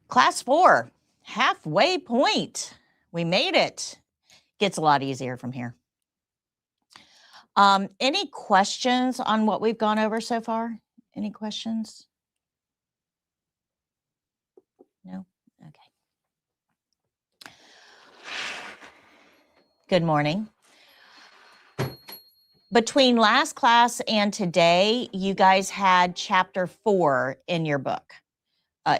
Class 4, halfway point. We made it. Gets a lot easier from here. Any questions on what we've gone over so far? Any questions? No? Okay. Good morning. Between last class and today, you guys had chapter 4 in your book,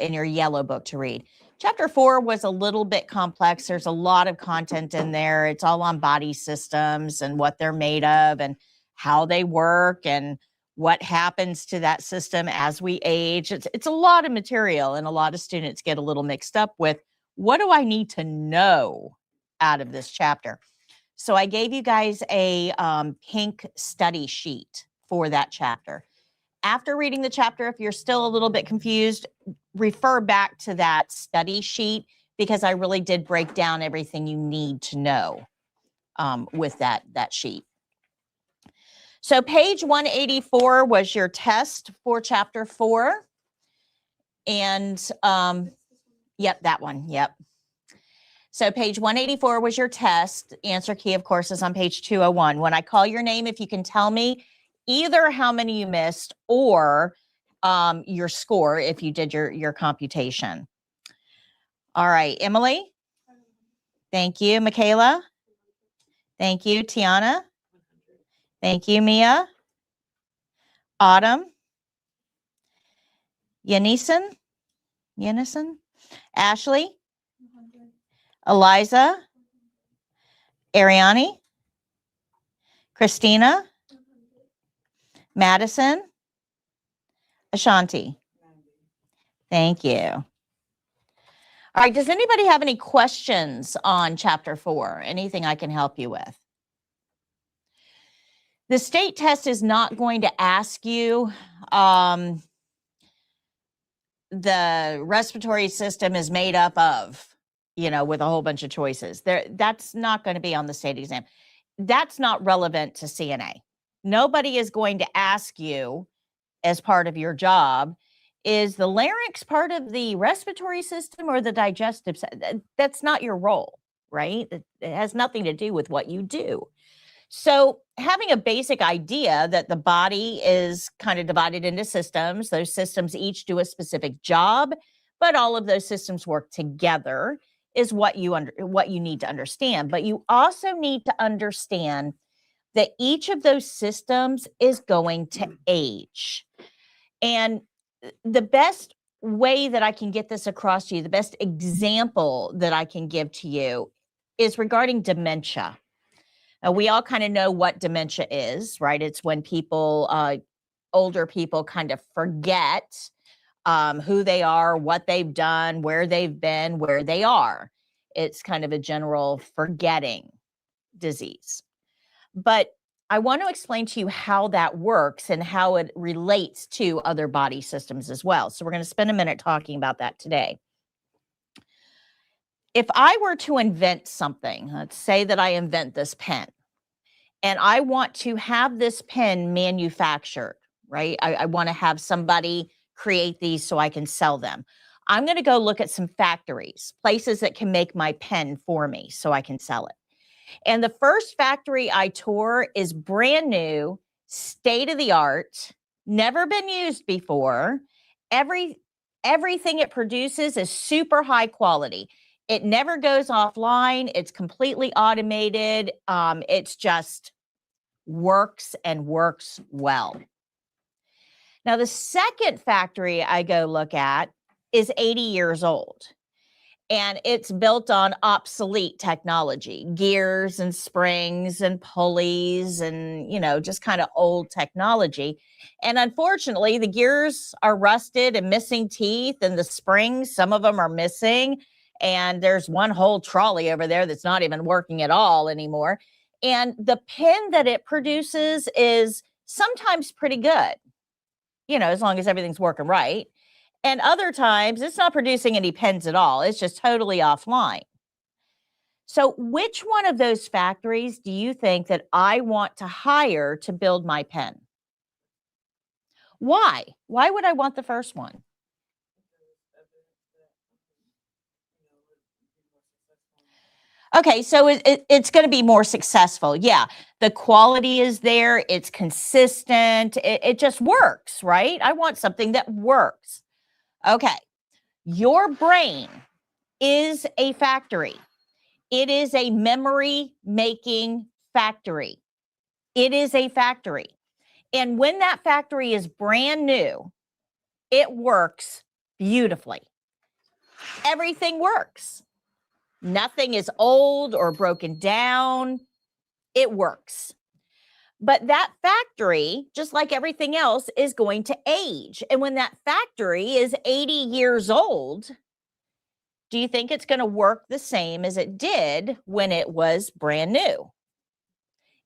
in your yellow book to read. Chapter 4 was a little bit complex. There's a lot of content in there. It's all on body systems and what they're made of and how they work and what happens to that system as we age. It's a lot of material, and a lot of students get a little mixed up with, what do I need to know out of this chapter? So I gave you guys a pink study sheet for that chapter. After reading the chapter, if you're still a little bit confused, refer back to that study sheet, because I really did break down everything you need to know with that sheet. So page 184 was your test for chapter 4. And yep, that one, yep. So page 184 was your test. Answer key, of course, is on page 201. When I call your name, if you can tell me either how many you missed or your score if you did your computation. All right, Emily. Thank you. Michaela. Thank you. Tiana. Thank you. Mia. Autumn. Yenison. Ashley. Eliza. Ariani. Christina. Madison. Ashanti. Thank you. All right, does anybody have any questions on chapter 4? Anything I can help you with? The state test is not going to ask you the respiratory system is made up of, with a whole bunch of choices. That's not going to be on the state exam. That's not relevant to CNA. Nobody is going to ask you, as part of your job, is the larynx part of the respiratory system or the digestive system? That's not your role, right? It has nothing to do with what you do. So having a basic idea that the body is kind of divided into systems, those systems each do a specific job, but all of those systems work together, is what you need to understand. But you also need to understand that each of those systems is going to age. And the best way that I can get this across to you, the best example that I can give to you, is regarding dementia. Now, we all kind of know what dementia is, right? It's when people, older people, kind of forget who they are, what they've done, where they've been, where they are. It's kind of a general forgetting disease. But I want to explain to you how that works and how it relates to other body systems as well. So we're going to spend a minute talking about that today. If I were to invent something, let's say that I invent this pen, and I want to have this pen manufactured, right? I want to have somebody create these so I can sell them. I'm going to go look at some factories, places that can make my pen for me so I can sell it. And the first factory I tour is brand new, state of the art, never been used before. Everything it produces is super high quality. It never goes offline. It's completely automated. It's just works and works well. Now, the second factory I go look at is 80 years old. And it's built on obsolete technology, gears and springs and pulleys and, just kind of old technology. And unfortunately, the gears are rusted and missing teeth, and the springs, some of them are missing. And there's one whole trolley over there that's not even working at all anymore. And the pen that it produces is sometimes pretty good, as long as everything's working right. And other times, it's not producing any pens at all. It's just totally offline. So which one of those factories do you think that I want to hire to build my pen? Why? Why would I want the first one? Okay, so it's going to be more successful. Yeah, the quality is there. It's consistent. It just works, right? I want something that works. Okay, your brain is a factory. It is a memory making factory. It is a factory. And when that factory is brand new, it works beautifully. Everything works. Nothing is old or broken down. It works. But that factory, just like everything else, is going to age. And when that factory is 80 years old, do you think it's going to work the same as it did when it was brand new?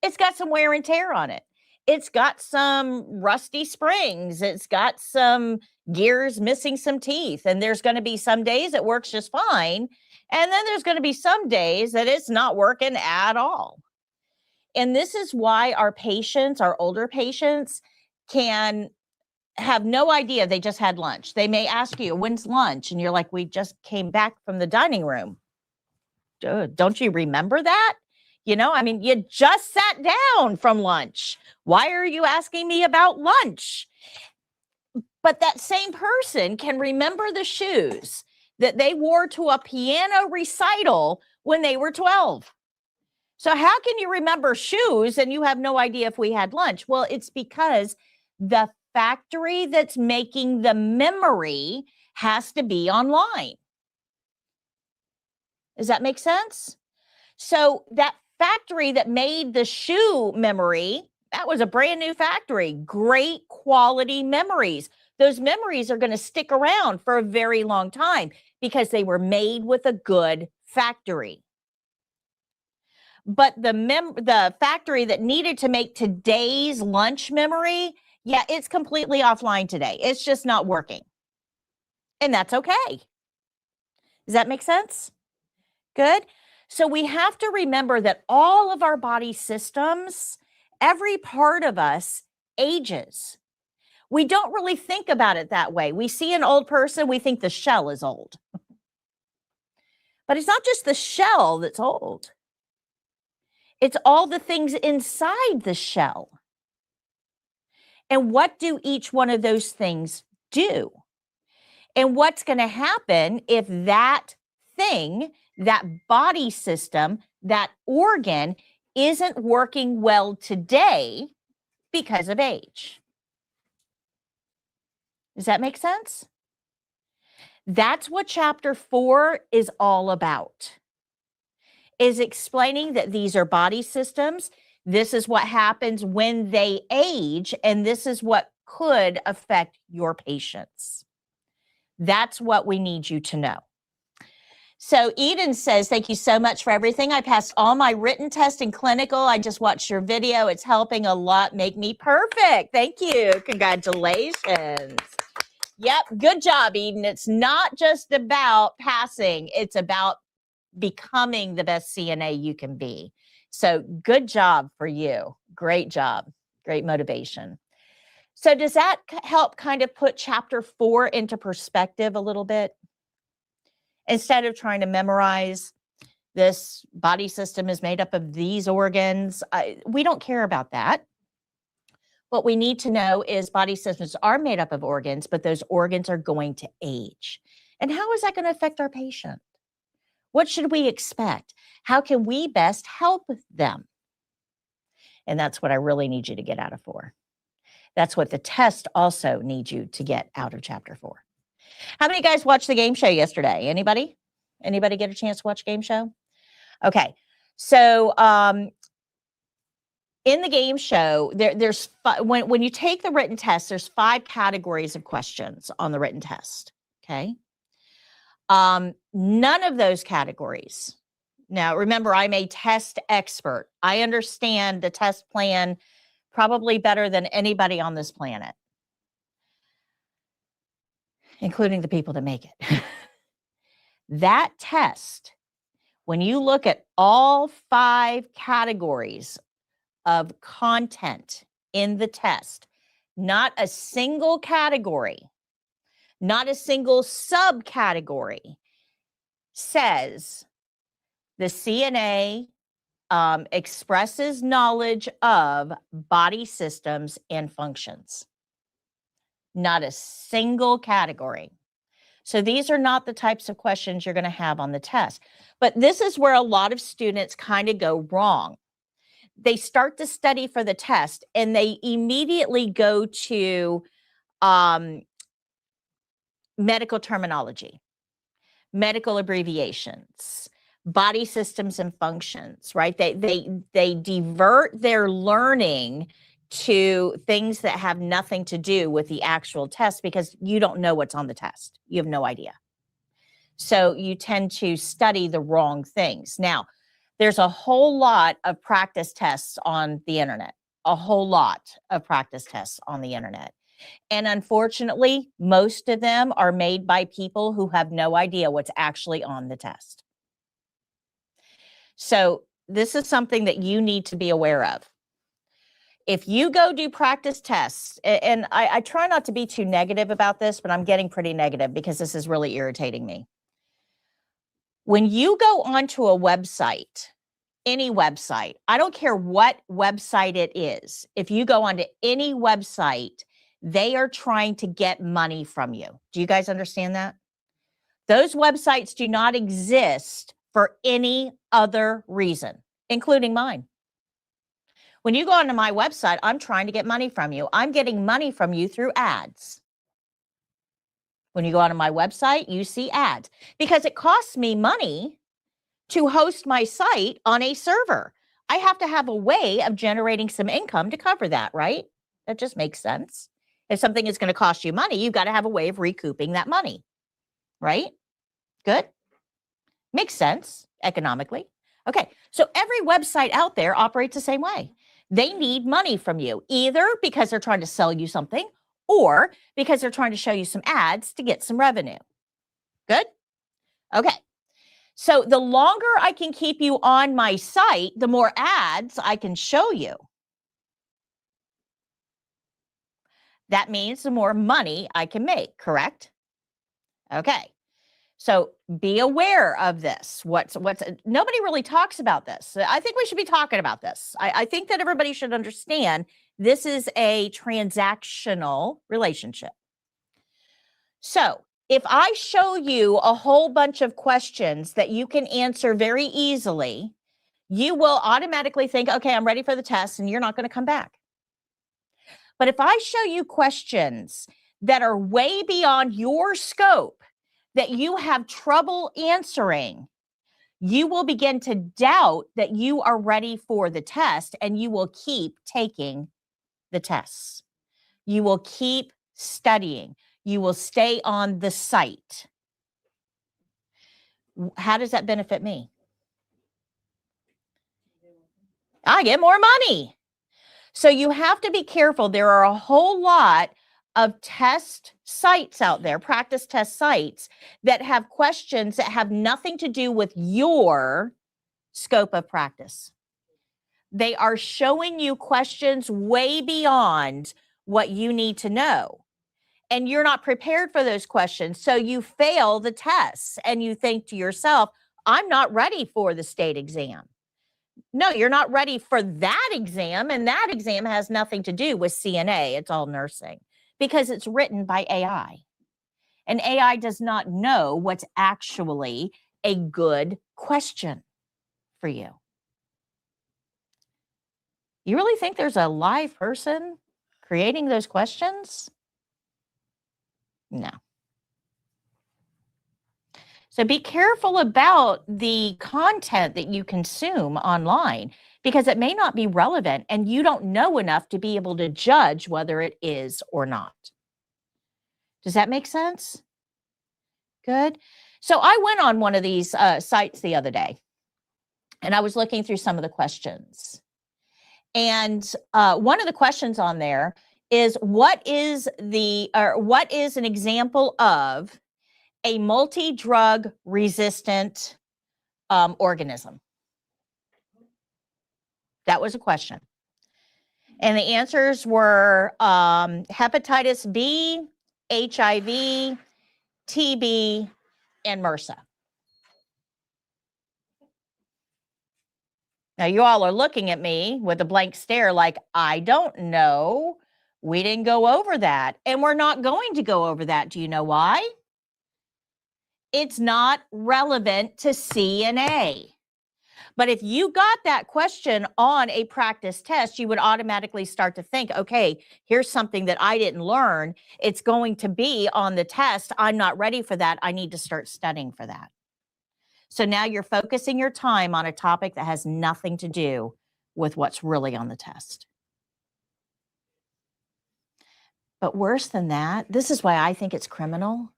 It's got some wear and tear on it. It's got some rusty springs. It's got some gears missing some teeth. And there's going to be some days it works just fine. And then there's going to be some days that it's not working at all. And this is why our patients, our older patients, can have no idea they just had lunch. They may ask you, when's lunch? And you're like, we just came back from the dining room. Don't you remember that? You know, I mean, you just sat down from lunch. Why are you asking me about lunch? But that same person can remember the shoes that they wore to a piano recital when they were 12. So how can you remember shoes and you have no idea if we had lunch? Well, it's because the factory that's making the memory has to be online. Does that make sense? So that factory that made the shoe memory, that was a brand new factory, great quality memories. Those memories are going to stick around for a very long time because they were made with a good factory. But the factory that needed to make today's lunch memory, yeah, it's completely offline today. It's just not working. And that's okay. Does that make sense? Good. So we have to remember that all of our body systems, every part of us ages. We don't really think about it that way. We see an old person, we think the shell is old. But it's not just the shell that's old. It's all the things inside the shell. And what do each one of those things do? And what's going to happen if that thing, that body system, that organ isn't working well today because of age? Does that make sense? That's what chapter 4 is all about. Is explaining that these are body systems. This is what happens when they age, and this is what could affect your patients. That's what we need you to know. So Eden says, thank you so much for everything. I passed all my written test and clinical. I just watched your video. It's helping a lot make me perfect. Thank you. Congratulations. Yep. Good job, Eden. It's not just about passing. It's about becoming the best CNA you can be. So good job for you. Great job. Great motivation. So does that help kind of put chapter 4 into perspective a little bit? Instead of trying to memorize this body system is made up of these organs, we don't care about that. What we need to know is body systems are made up of organs, but those organs are going to age. And how is that going to affect our patient? What should we expect? How can we best help them? And that's what I really need you to get out of 4. That's what the test also needs you to get out of chapter 4. How many guys watched the game show yesterday? Anybody? Anybody get a chance to watch game show? Okay. So in the game show, there's when you take the written test, there's 5 categories of questions on the written test. Okay. None of those categories. Now, remember, I'm a test expert. I understand the test plan probably better than anybody on this planet, including the people that make it. That test, when you look at all 5 categories of content in the test, not a single category, not a single subcategory says The CNA expresses knowledge of body systems and functions. Not a single category. So these are not the types of questions you're going to have on the test. But this is where a lot of students kind of go wrong. They start to study for the test and they immediately go to medical terminology, medical abbreviations, body systems and functions, right? They divert their learning to things that have nothing to do with the actual test because you don't know what's on the test. You have no idea. So you tend to study the wrong things. Now, there's a whole lot of practice tests on the internet, a whole lot of practice tests on the internet. And unfortunately, most of them are made by people who have no idea what's actually on the test. So this is something that you need to be aware of. If you go do practice tests, and I try not to be too negative about this, but I'm getting pretty negative because this is really irritating me. When you go onto a website, any website, I don't care what website it is, if you go onto any website, they are trying to get money from you. Do you guys understand that? Those websites do not exist for any other reason, including mine. When you go onto my website, I'm trying to get money from you. I'm getting money from you through ads. When you go onto my website, you see ads because it costs me money to host my site on a server. I have to have a way of generating some income to cover that, right? That just makes sense. If something is going to cost you money, you've got to have a way of recouping that money, right? Good. Makes sense economically. Okay, so every website out there operates the same way. They need money from you, either because they're trying to sell you something or because they're trying to show you some ads to get some revenue. Good? Okay. So the longer I can keep you on my site, the more ads I can show you. That means the more money I can make, correct? Okay. So be aware of this. What's nobody really talks about this. I think we should be talking about this. I think that everybody should understand this is a transactional relationship. So if I show you a whole bunch of questions that you can answer very easily, you will automatically think, okay, I'm ready for the test, and you're not going to come back. But if I show you questions that are way beyond your scope, that you have trouble answering, you will begin to doubt that you are ready for the test, and you will keep taking the tests. You will keep studying. You will stay on the site. How does that benefit me? I get more money. So you have to be careful. There are a whole lot of test sites out there, practice test sites, that have questions that have nothing to do with your scope of practice. They are showing you questions way beyond what you need to know. And you're not prepared for those questions. So you fail the tests and you think to yourself, I'm not ready for the state exam. No, you're not ready for that exam. And that exam has nothing to do with CNA. It's all nursing because it's written by AI. And AI does not know what's actually a good question for you. You really think there's a live person creating those questions? No. So be careful about the content that you consume online because it may not be relevant and you don't know enough to be able to judge whether it is or not. Does that make sense? Good. So I went on one of these sites the other day and I was looking through some of the questions. And one of the questions on there is what is an example of a multi-drug resistant organism? That was a question. And the answers were hepatitis B, HIV, TB, and MRSA. Now, you all are looking at me with a blank stare like, I don't know. We didn't go over that. And we're not going to go over that. Do you know why? It's not relevant to CNA. But if you got that question on a practice test, you would automatically start to think, okay, here's something that I didn't learn. It's going to be on the test. I'm not ready for that. I need to start studying for that. So now you're focusing your time on a topic that has nothing to do with what's really on the test. But worse than that, this is why I think it's criminal.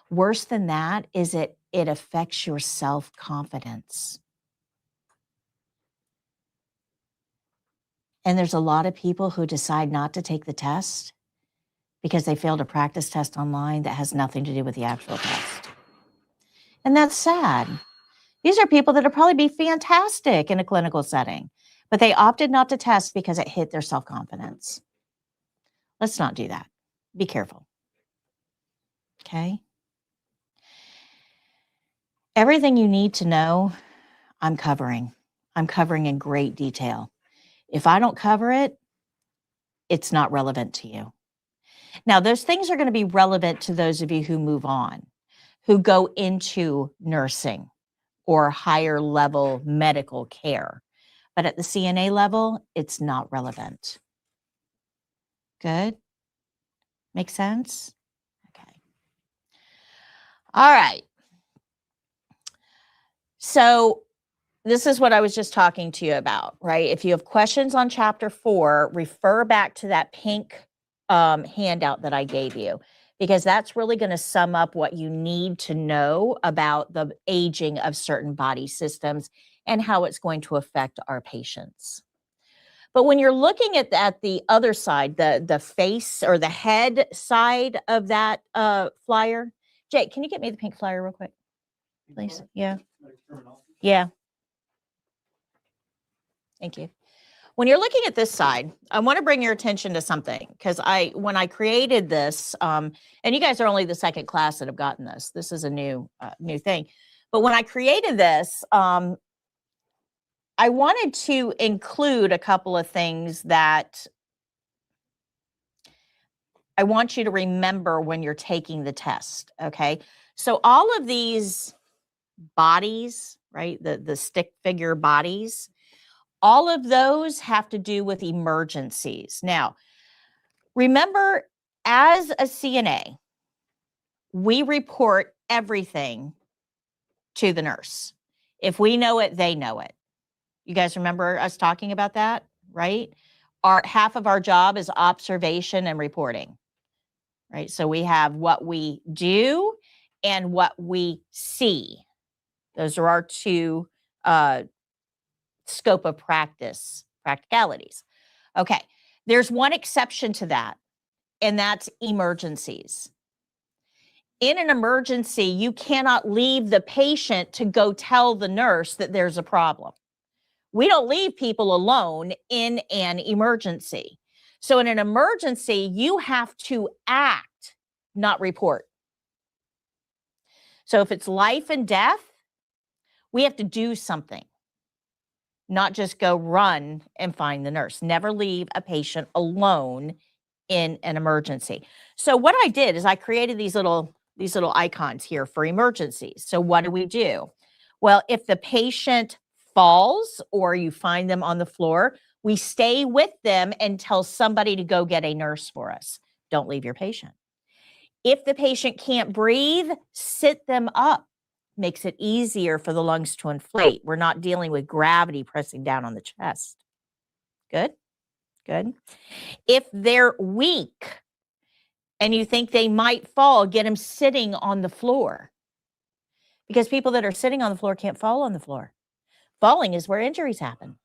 Worse than that is it affects your self-confidence. And there's a lot of people who decide not to take the test because they failed a practice test online that has nothing to do with the actual test. And that's sad. These are people that would probably be fantastic in a clinical setting, but they opted not to test because it hit their self-confidence. Let's not do that. Be careful. Okay? Everything you need to know, I'm covering. I'm covering in great detail. If I don't cover it, it's not relevant to you. Now, those things are going to be relevant to those of you who move on, who go into nursing or higher level medical care. But at the CNA level, it's not relevant. Good? Make sense? Okay. All right. So this is what I was just talking to you about, right? If you have questions on chapter 4, refer back to that pink handout that I gave you, because that's really going to sum up what you need to know about the aging of certain body systems and how it's going to affect our patients. But when you're looking at the other side, the face or the head side of that flyer, Jake, can you get me the pink flyer real quick, please? Yeah. Yeah. Thank you. When you're looking at this side, I want to bring your attention to something, because when I created this, and you guys are only the second class that have gotten this. This is a new thing. But when I created this, I wanted to include a couple of things that I want you to remember when you're taking the test. Okay. So all of these bodies, right? The stick figure bodies, all of those have to do with emergencies. Now, remember, as a CNA, we report everything to the nurse. If we know it, they know it. You guys remember us talking about that, right? Half of our job is observation and reporting, right? So we have what we do and what we see. Those are our two scope of practicalities. Okay, there's one exception to that, and that's emergencies. In an emergency, you cannot leave the patient to go tell the nurse that there's a problem. We don't leave people alone in an emergency. So in an emergency, you have to act, not report. So if it's life and death, we have to do something, not just go run and find the nurse. Never leave a patient alone in an emergency. So what I did is I created these little icons here for emergencies. So what do? Well, if the patient falls or you find them on the floor, we stay with them and tell somebody to go get a nurse for us. Don't leave your patient. If the patient can't breathe, sit them up. Makes it easier for the lungs to inflate. We're not dealing with gravity pressing down on the chest. Good? Good. If they're weak and you think they might fall, get them sitting on the floor. Because people that are sitting on the floor can't fall on the floor. Falling is where injuries happen,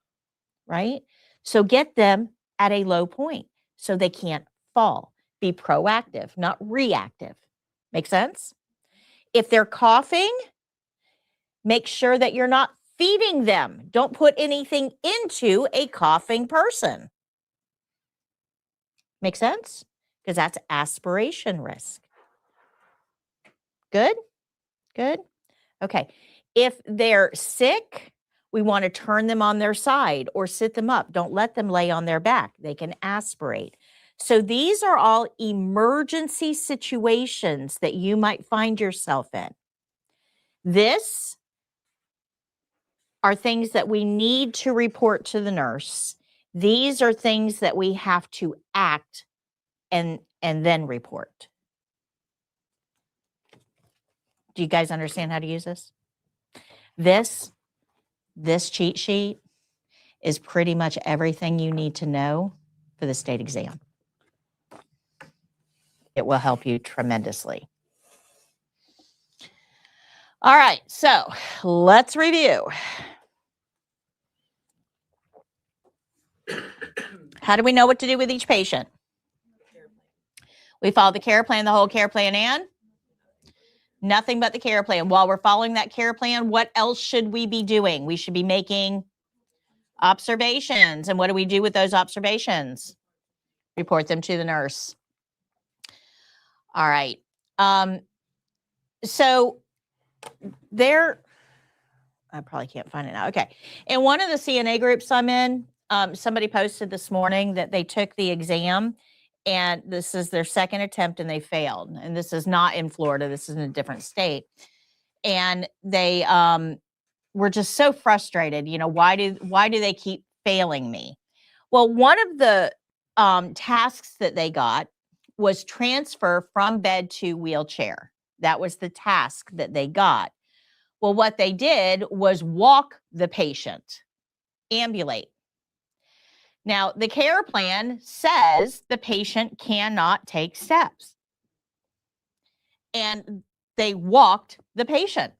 right? So get them at a low point so they can't fall. Be proactive, not reactive. Make sense? If they're coughing, make sure that you're not feeding them. Don't put anything into a coughing person. Make sense? Because that's aspiration risk. Good? Good? Okay. If they're sick, We want to turn them on their side or sit them up. Don't let them lay on their back. They can aspirate. So these are all emergency situations that you might find yourself in. This are things that we need to report to the nurse. These are things that we have to act and then report. Do you guys understand how to use this? This cheat sheet is pretty much everything you need to know for the state exam. It will help you tremendously. All right, so let's review. How do we know what to do with each patient? We follow the care plan, the whole care plan, and nothing but the care plan. While we're following that care plan, what else should we be doing? We should be making observations. And what do we do with those observations? Report them to the nurse. All right. So there, I probably can't find it now. Okay. In one of the CNA groups I'm in, somebody posted this morning that they took the exam and this is their second attempt and they failed. And this is not in Florida. This is in a different state. And they were just so frustrated. You know, why do they keep failing me? Well, one of the tasks that they got was transfer from bed to wheelchair. That was the task that they got. Well, what they did was walk the patient, ambulate. Now, the care plan says the patient cannot take steps. And they walked the patient.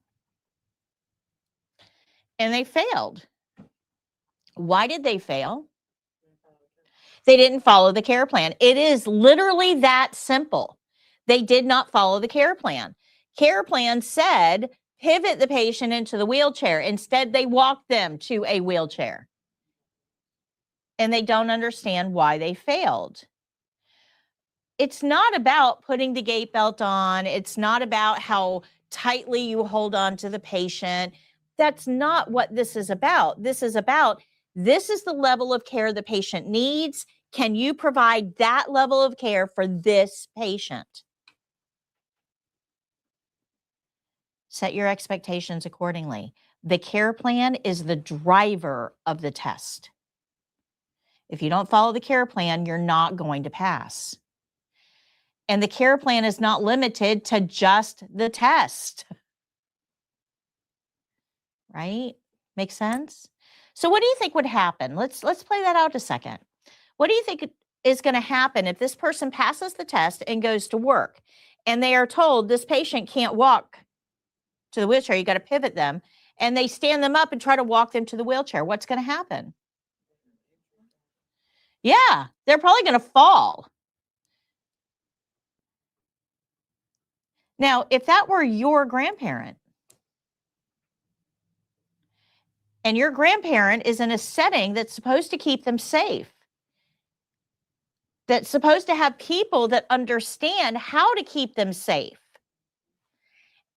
And they failed. Why did they fail? They didn't follow the care plan. It is literally that simple. They did not follow the care plan. Care plan said, pivot the patient into the wheelchair. Instead, they walked them to a wheelchair. And they don't understand why they failed. It's not about putting the gait belt on. It's not about how tightly you hold on to the patient. That's not what this is about. This is about, this is the level of care the patient needs. Can you provide that level of care for this patient? Set your expectations accordingly. The care plan is the driver of the test. If you don't follow the care plan, you're not going to pass. And the care plan is not limited to just the test. Right? Make sense? So what do you think would happen? Let's play that out a second. What do you think is going to happen if this person passes the test and goes to work and they are told this patient can't walk to the wheelchair, you got to pivot them, and they stand them up and try to walk them to the wheelchair? What's going to happen? Yeah, they're probably going to fall. Now, if that were your grandparent, and your grandparent is in a setting that's supposed to keep them safe, that's supposed to have people that understand how to keep them safe,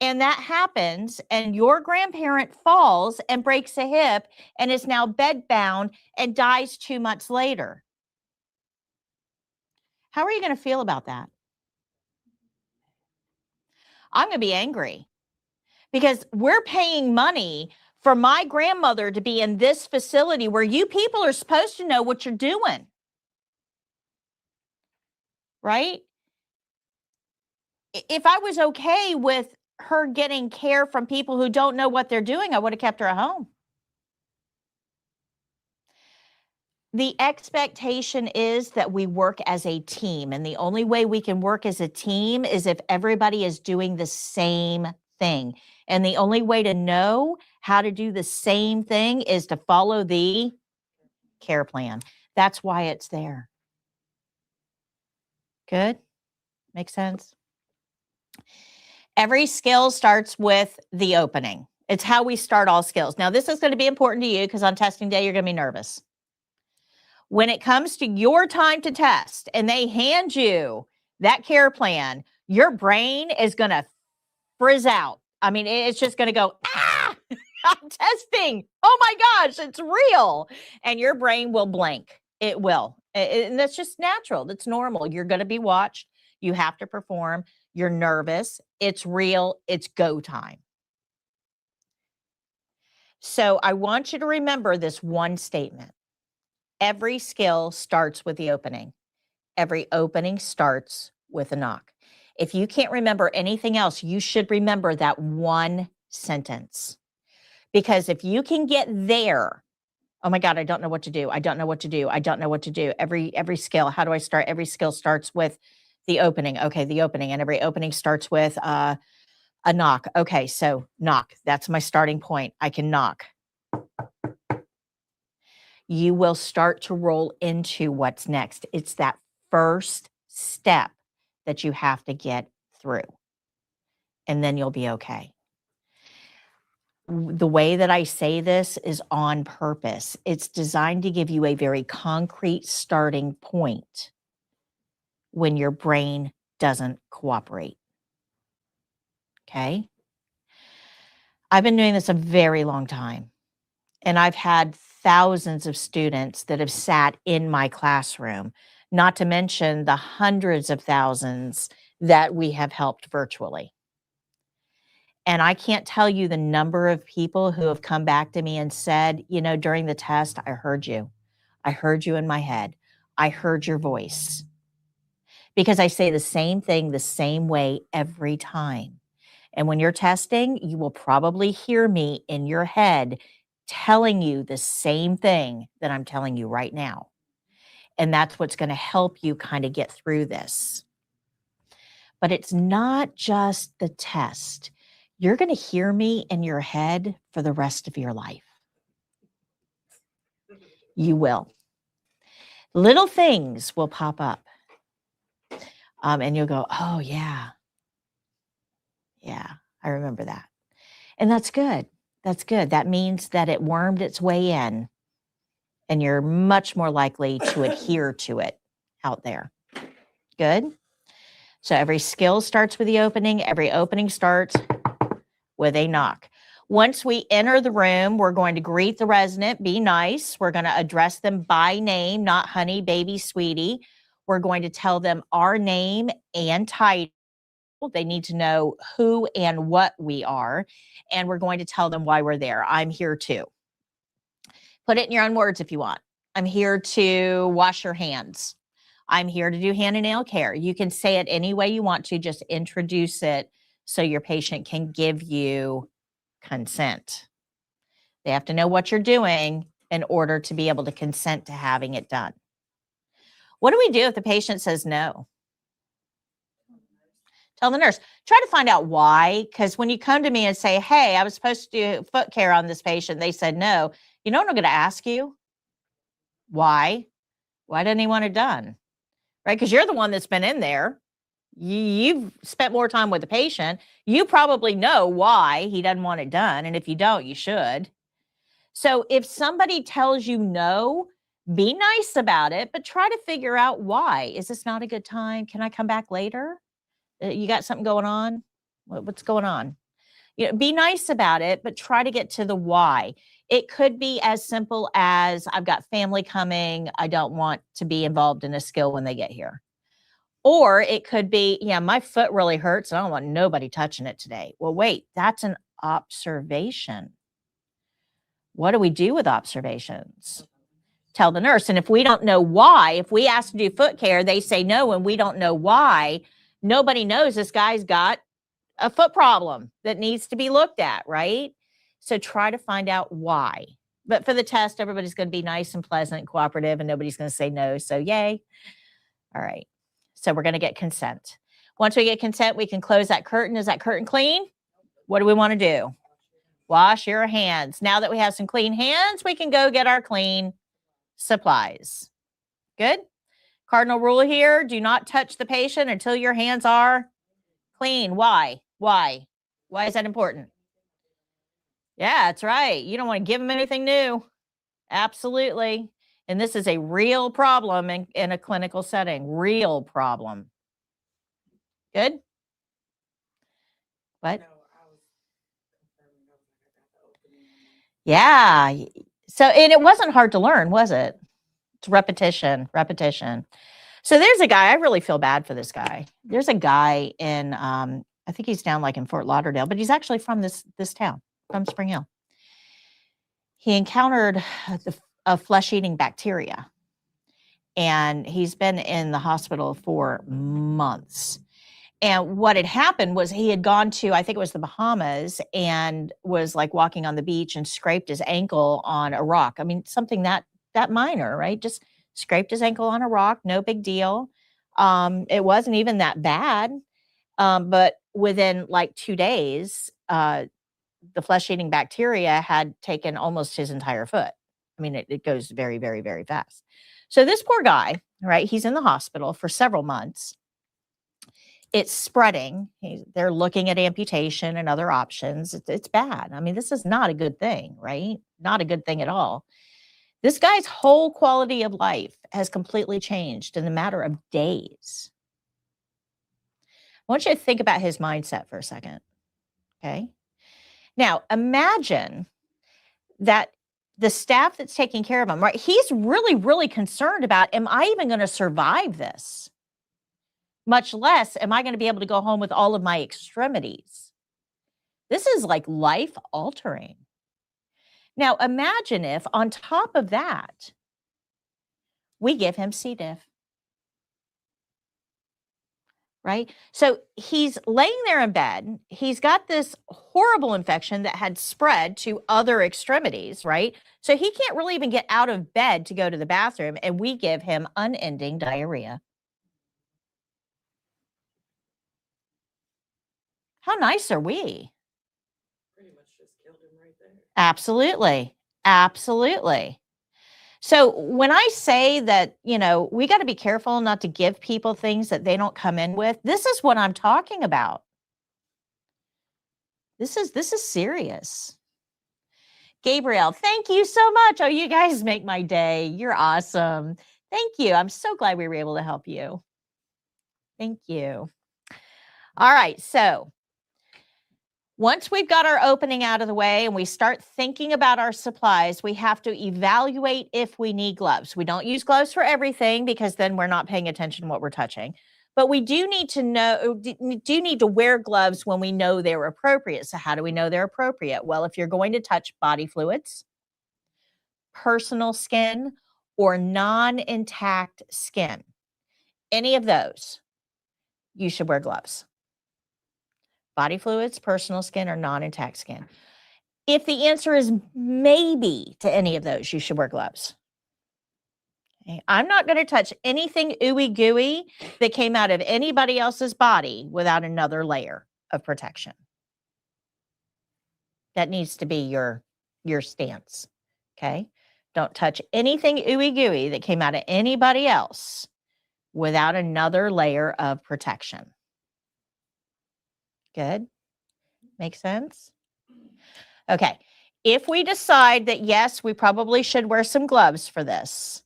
and that happens, and your grandparent falls and breaks a hip and is now bedbound and dies 2 months later, how are you going to feel about that? I'm going to be angry because we're paying money for my grandmother to be in this facility where you people are supposed to know what you're doing. Right? If I was okay with her getting care from people who don't know what they're doing, I would have kept her at home. The expectation is that we work as a team, and the only way we can work as a team is if everybody is doing the same thing. And the only way to know how to do the same thing is to follow the care plan. That's why it's there. Good? Makes sense? Every skill starts with the opening. It's how we start all skills. Now, this is going to be important to you because on testing day, you're going to be nervous. When it comes to your time to test and they hand you that care plan, your brain is going to frizz out. I mean, it's just going to go, ah! I'm testing. Oh my gosh, it's real. And your brain will blank. It will. And that's just natural. That's normal. You're going to be watched. You have to perform. You're nervous. It's real. It's go time. So I want you to remember this one statement. Every skill starts with the opening. Every opening starts with a knock. If you can't remember anything else, you should remember that one sentence. Because if you can get there, oh my God, I don't know what to do. I don't know what to do. I don't know what to do. Every skill, how do I start? Every skill starts with the opening. Okay, the opening. And every opening starts with a knock. Okay, so knock. That's my starting point. I can knock. You will start to roll into what's next. It's that first step that you have to get through, and then you'll be okay. The way that I say this is on purpose. It's designed to give you a very concrete starting point when your brain doesn't cooperate. Okay? I've been doing this a very long time, and I've had thousands of students that have sat in my classroom, not to mention the hundreds of thousands that we have helped virtually. And I can't tell you the number of people who have come back to me and said, you know, during the test, I heard you. I heard you in my head. I heard your voice. Because I say the same thing the same way every time. And when you're testing, you will probably hear me in your head telling you the same thing that I'm telling you right now. And that's what's going to help you kind of get through this. But it's not just the test. You're going to hear me in your head for the rest of your life. You will. Little things will pop up. And you'll go, oh, yeah. Yeah, I remember that. And that's good. That's good. That means that it wormed its way in, and you're much more likely to adhere to it out there. Good. So every skill starts with the opening. Every opening starts with a knock. Once we enter the room, we're going to greet the resident, be nice. We're going to address them by name, not honey, baby, sweetie. We're going to tell them our name and title. They need to know who and what we are. And we're going to tell them why we're there. I'm here too. Put it in your own words if you want. I'm here to wash your hands. I'm here to do hand and nail care. You can say it any way you want to, just introduce it so your patient can give you consent. They have to know what you're doing in order to be able to consent to having it done. What do we do if the patient says no? Tell the nurse. Try to find out why, because when you come to me and say, hey, I was supposed to do foot care on this patient, they said no, you know what I'm going to ask you? Why? Why didn't he want it done? Right? Because you're the one that's been in there. You've spent more time with the patient. You probably know why he doesn't want it done. And if you don't, you should. So if somebody tells you no, be nice about it, but try to figure out why. Is this not a good time? Can I come back later? You got something going on? What's going on? You know, be nice about it, but try to get to the why. It could be as simple as I've got family coming. I don't want to be involved in a skill when they get here. Or it could be, yeah, my foot really hurts. I don't want nobody touching it today. Well, wait, that's an observation. What do we do with observations? Tell the nurse. And if we don't know why, if we ask to do foot care, they say no, and we don't know why, nobody knows this guy's got a foot problem that needs to be looked at, right? So try to find out why. But for the test, everybody's going to be nice and pleasant, cooperative, and nobody's going to say no. So yay. All right. So we're going to get consent. Once we get consent, we can close that curtain. Is that curtain clean? What do we want to do? Wash your hands. Now that we have some clean hands, we can go get our clean supplies. Good? Cardinal rule here, do not touch the patient until your hands are clean. Why? Why? Why is that important? Yeah, that's right. You don't want to give them anything new. Absolutely. And this is a real problem in a clinical setting. Real problem. Good? What? Yeah. So, and it wasn't hard to learn, was it? It's repetition, repetition. So there's a guy, I really feel bad for this guy. There's a guy in, I think he's down like in Fort Lauderdale, but he's actually from this town, from Spring Hill. He encountered a flesh-eating bacteria, and he's been in the hospital for months. And what had happened was he had gone to, I think it was the Bahamas, and was like walking on the beach and scraped his ankle on a rock. I mean, something that minor, right? Just scraped his ankle on a rock, no big deal. It wasn't even that bad. But within like 2 days, the flesh-eating bacteria had taken almost his entire foot. I mean, it goes very, very, very fast. So this poor guy, right? He's in the hospital for several months. It's spreading. They're looking at amputation and other options. It's bad. I mean, this is not a good thing, right? Not a good thing at all. This guy's whole quality of life has completely changed in a matter of days. I want you to think about his mindset for a second. Okay. Now, imagine that the staff that's taking care of him, right? He's really, really concerned about, am I even going to survive this? Much less, am I going to be able to go home with all of my extremities? This is like life altering. Now, imagine if on top of that, we give him C. diff. Right? So he's laying there in bed. He's got this horrible infection that had spread to other extremities, right? So he can't really even get out of bed to go to the bathroom, and we give him unending diarrhea. How nice are we? Pretty much just killed him right there. Absolutely. Absolutely. So when I say that, we got to be careful not to give people things that they don't come in with, this is what I'm talking about. This is serious. Gabriel, thank you so much. Oh, you guys make my day. You're awesome. Thank you. I'm so glad we were able to help you. Thank you. All right. So once we've got our opening out of the way and we start thinking about our supplies, we have to evaluate if we need gloves. We don't use gloves for everything because then we're not paying attention to what we're touching. But we do need to wear gloves when we know they're appropriate. So how do we know they're appropriate? Well, if you're going to touch body fluids, personal skin, or non-intact skin, any of those, you should wear gloves. Body fluids, personal skin, or non-intact skin. If the answer is maybe to any of those, you should wear gloves. Okay? I'm not going to touch anything ooey gooey that came out of anybody else's body without another layer of protection. That needs to be your stance. Okay? Don't touch anything ooey gooey that came out of anybody else without another layer of protection. Good? Make sense? Okay. If we decide that, yes, we probably should wear some gloves for this,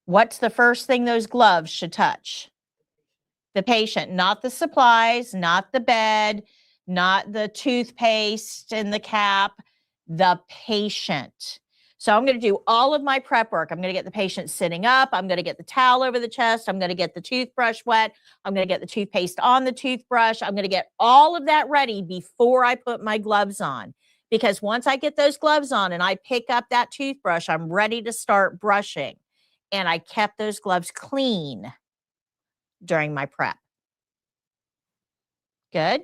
what's the first thing those gloves should touch? The patient, not the supplies, not the bed, not the toothpaste and the cap, the patient. So I'm going to do all of my prep work. I'm going to get the patient sitting up. I'm going to get the towel over the chest. I'm going to get the toothbrush wet. I'm going to get the toothpaste on the toothbrush. I'm going to get all of that ready before I put my gloves on. Because once I get those gloves on and I pick up that toothbrush, I'm ready to start brushing. And I kept those gloves clean during my prep. Good.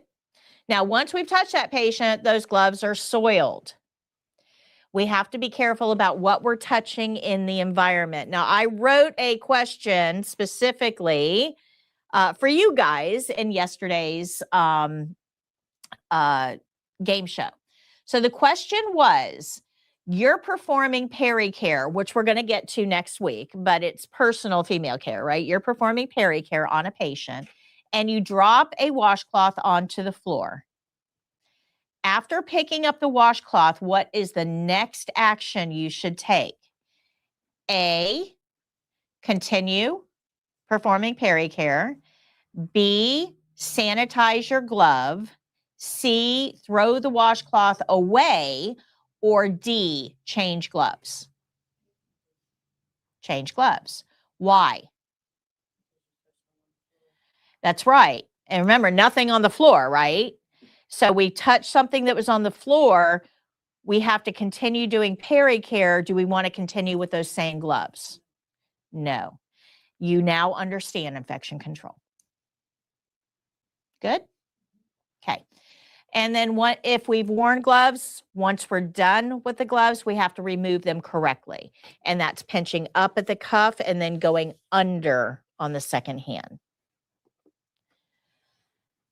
Now, once we've touched that patient, those gloves are soiled. We have to be careful about what we're touching in the environment. Now, I wrote a question specifically for you guys in yesterday's game show. So the question was, you're performing peri-care, which we're going to get to next week, but it's personal female care, right? You're performing peri-care on a patient, and you drop a washcloth onto the floor. After picking up the washcloth, what is the next action you should take? A, continue performing peri-care. B, sanitize your glove. C, throw the washcloth away. or D, change gloves? Change gloves. Why? That's right. And remember, nothing on the floor, right? So we touched something that was on the floor. We have to continue doing peri-care. Do we want to continue with those same gloves? No. You now understand infection control. Good? Okay. And then what if we've worn gloves, once we're done with the gloves, we have to remove them correctly. And that's pinching up at the cuff and then going under on the second hand.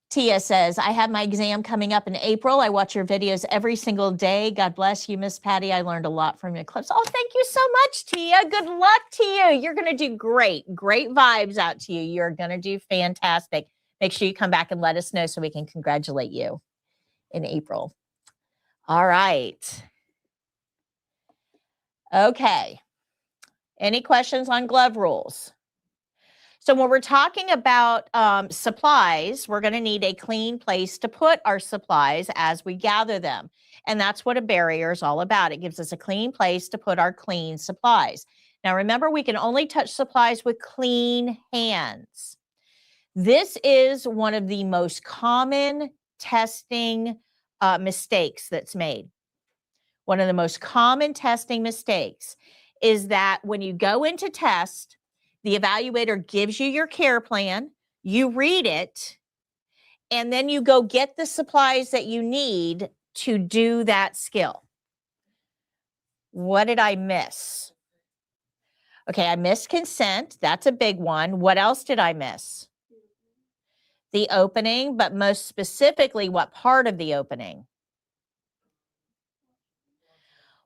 Tia says, I have my exam coming up in April. I watch your videos every single day. God bless you, Miss Patty. I learned a lot from your clips. Oh, thank you so much, Tia. Good luck to you. You're going to do great. Great vibes out to you. You're going to do fantastic. Make sure you come back and let us know so we can congratulate you in April. All right. Okay. Any questions on glove rules? So when we're talking about supplies, we're going to need a clean place to put our supplies as we gather them. And that's what a barrier is all about. It gives us a clean place to put our clean supplies. Now, remember, we can only touch supplies with clean hands. This is one of the most common testing mistakes that's made. One of the most common testing mistakes is that when you go into test, the evaluator gives you your care plan, you read it, and then you go get the supplies that you need to do that skill. What did I miss? Okay, I missed consent. That's a big one. What else did I miss? The opening, but most specifically, what part of the opening?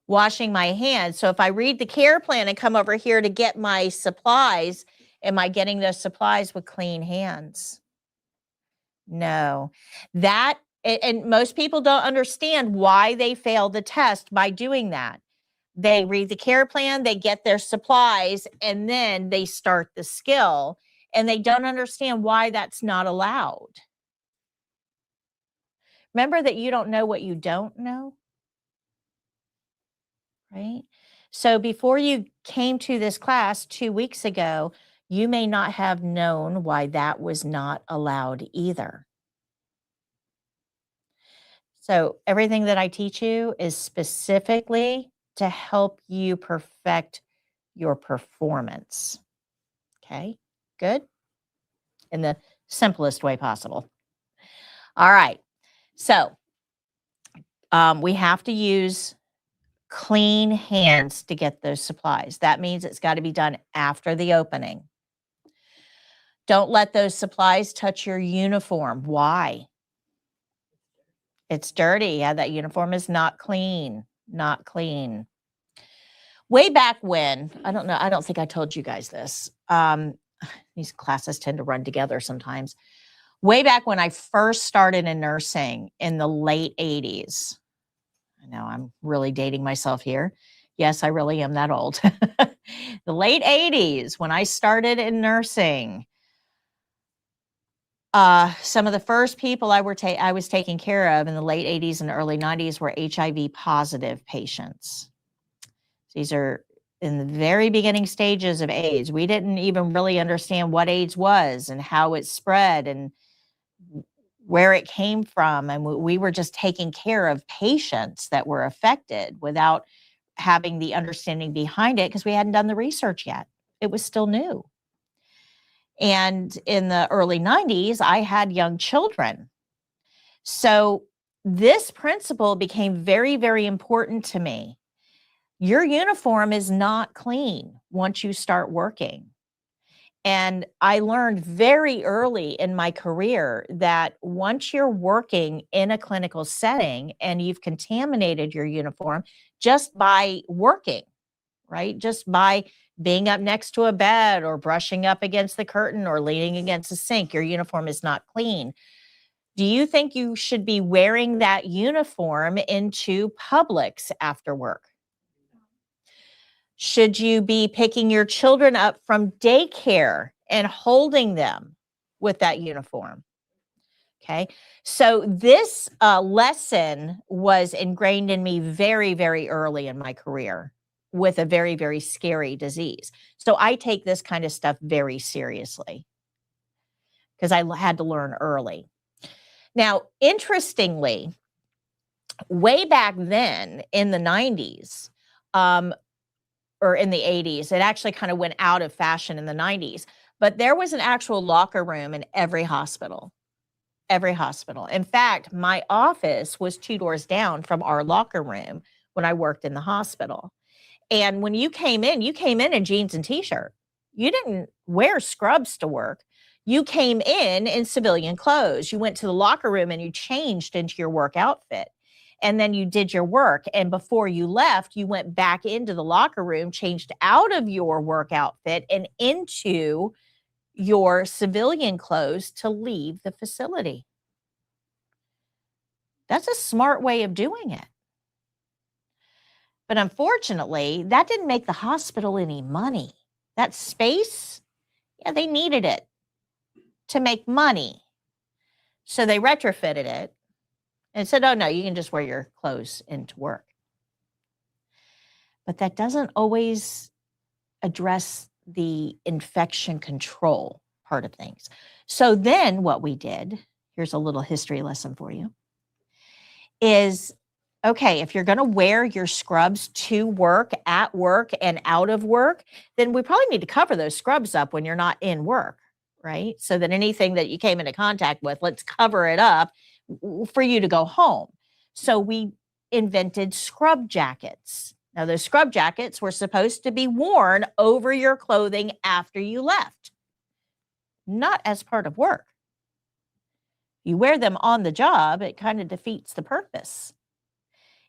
Washing my hands. So if I read the care plan and come over here to get my supplies, am I getting those supplies with clean hands? No. That, and most people don't understand why they fail the test by doing that. They read the care plan, they get their supplies, and then they start the skill, and they don't understand why that's not allowed. Remember that you don't know what you don't know? Right? So before you came to this class 2 weeks ago, you may not have known why that was not allowed either. So everything that I teach you is specifically to help you perfect your performance. Okay, good? In the simplest way possible. All right, so we have to use clean hands to get those supplies. That means it's got to be done after the opening. Don't let those supplies touch your uniform. Why? It's dirty. Yeah, that uniform is not clean. Not clean. Way back when, I don't know, I don't think I told you guys this. These classes tend to run together sometimes. Way back when I first started in nursing in the late 80s. I know I'm really dating myself here. Yes, I really am that old. The late 80s, when I started in nursing, some of the first people I was taking care of in the late 80s and early 90s were HIV positive patients. These are in the very beginning stages of AIDS. We didn't even really understand what AIDS was and how it spread and where it came from. And we were just taking care of patients that were affected without having the understanding behind it because we hadn't done the research yet. It was still new. And in the early 90s, I had young children. So this principle became very, very important to me. Your uniform is not clean once you start working. And I learned very early in my career that once you're working in a clinical setting and you've contaminated your uniform just by working, right? Just by being up next to a bed or brushing up against the curtain or leaning against the sink, your uniform is not clean. Do you think you should be wearing that uniform into Publix after work? Should you be picking your children up from daycare and holding them with that uniform? Okay. So this lesson was ingrained in me very, very early in my career with a very, very scary disease. So I take this kind of stuff very seriously because I had to learn early. Now, interestingly, way back then in the 90s, or in the 80s, it actually kind of went out of fashion in the 90s, but there was an actual locker room in every hospital. Every hospital. In fact, my office was 2 doors down from our locker room when I worked in the hospital. And when you came in jeans and t-shirt. You didn't wear scrubs to work. You came in civilian clothes. You went to the locker room and you changed into your work outfit. And then you did your work. And before you left, you went back into the locker room, changed out of your work outfit and into your civilian clothes to leave the facility. That's a smart way of doing it. But unfortunately, that didn't make the hospital any money. That space, yeah, they needed it to make money. So they retrofitted it and said, oh, no, you can just wear your clothes into work. But that doesn't always address the infection control part of things. So then what we did, here's a little history lesson for you, is, okay, if you're going to wear your scrubs to work, at work, and out of work, then we probably need to cover those scrubs up when you're not in work, right? So that anything that you came into contact with, let's cover it up for you to go home. So we invented scrub jackets. Now, those scrub jackets were supposed to be worn over your clothing after you left, not as part of work. You wear them on the job, it kind of defeats the purpose.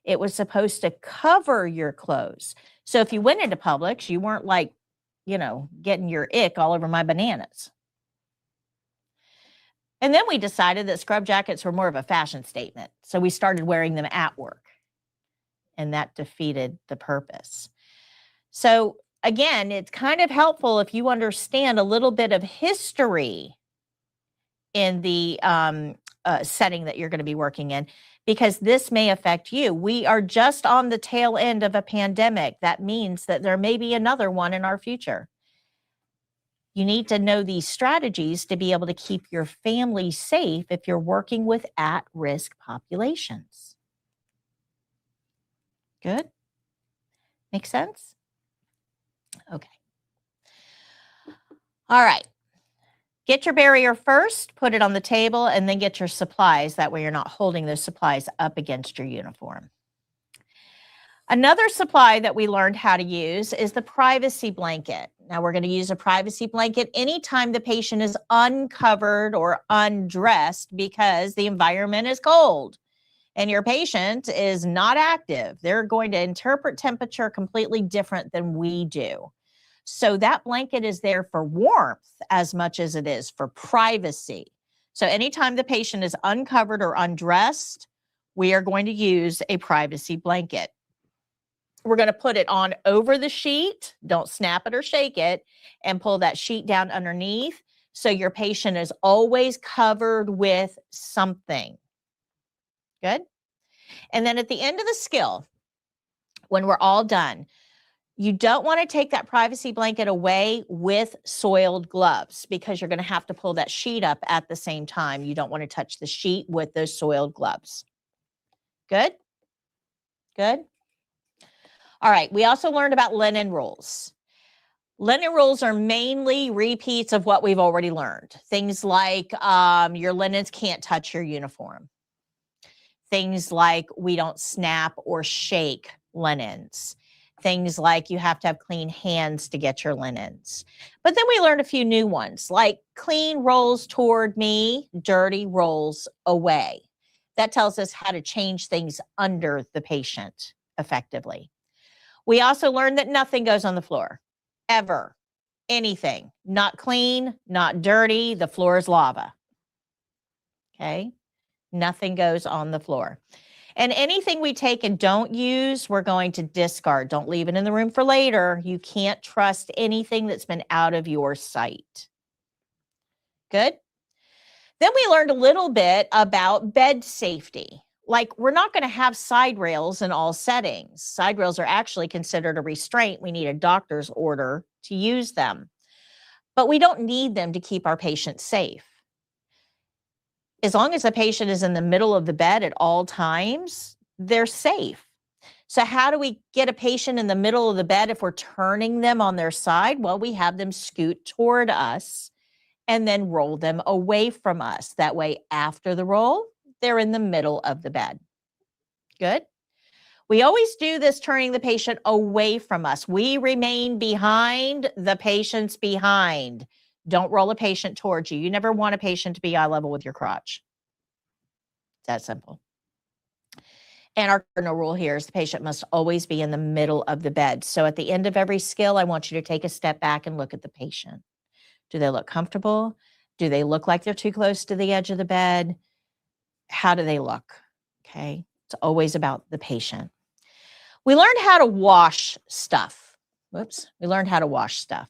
It was supposed to cover your clothes. So if you went into Publix, you weren't like, getting your ick all over my bananas. And then we decided that scrub jackets were more of a fashion statement. So we started wearing them at work. And that defeated the purpose. So again, it's kind of helpful if you understand a little bit of history in the setting that you're going to be working in, because this may affect you. We are just on the tail end of a pandemic. That means that there may be another one in our future. You need to know these strategies to be able to keep your family safe if you're working with at-risk populations. Good? Make sense? Okay. All right. Get your barrier first, put it on the table, and then get your supplies. That way you're not holding those supplies up against your uniform. Another supply that we learned how to use is the privacy blanket. Now we're going to use a privacy blanket anytime the patient is uncovered or undressed because the environment is cold and your patient is not active. They're going to interpret temperature completely different than we do. So that blanket is there for warmth as much as it is for privacy. So anytime the patient is uncovered or undressed, we are going to use a privacy blanket. We're going to put it on over the sheet. Don't snap it or shake it, and pull that sheet down underneath. So your patient is always covered with something. Good. And then at the end of the skill, when we're all done, you don't want to take that privacy blanket away with soiled gloves because you're going to have to pull that sheet up at the same time. You don't want to touch the sheet with those soiled gloves. Good? Good? All right. We also learned about linen rules. Linen rules are mainly repeats of what we've already learned. Things like your linens can't touch your uniform. Things like we don't snap or shake linens. Things like you have to have clean hands to get your linens. But then we learned a few new ones, like clean rolls toward me, dirty rolls away. That tells us how to change things under the patient effectively. We also learned that nothing goes on the floor, ever. Anything. Not clean, not dirty. The floor is lava. Okay? Nothing goes on the floor. And anything we take and don't use, we're going to discard. Don't leave it in the room for later. You can't trust anything that's been out of your sight. Good? Then we learned a little bit about bed safety. Like, we're not going to have side rails in all settings. Side rails are actually considered a restraint. We need a doctor's order to use them, but we don't need them to keep our patient safe. As long as the patient is in the middle of the bed at all times, they're safe. So how do we get a patient in the middle of the bed if we're turning them on their side? Well, we have them scoot toward us and then roll them away from us. That way, after the roll, they're in the middle of the bed. Good. We always do this turning the patient away from us. We remain behind, the patient's behind. Don't roll a patient towards you. You never want a patient to be eye level with your crotch. It's that simple. And our cardinal rule here is the patient must always be in the middle of the bed. So at the end of every skill, I want you to take a step back and look at the patient. Do they look comfortable? Do they look like they're too close to the edge of the bed? How do they look? Okay. It's always about the patient. We learned how to wash stuff. Whoops. We learned how to wash stuff.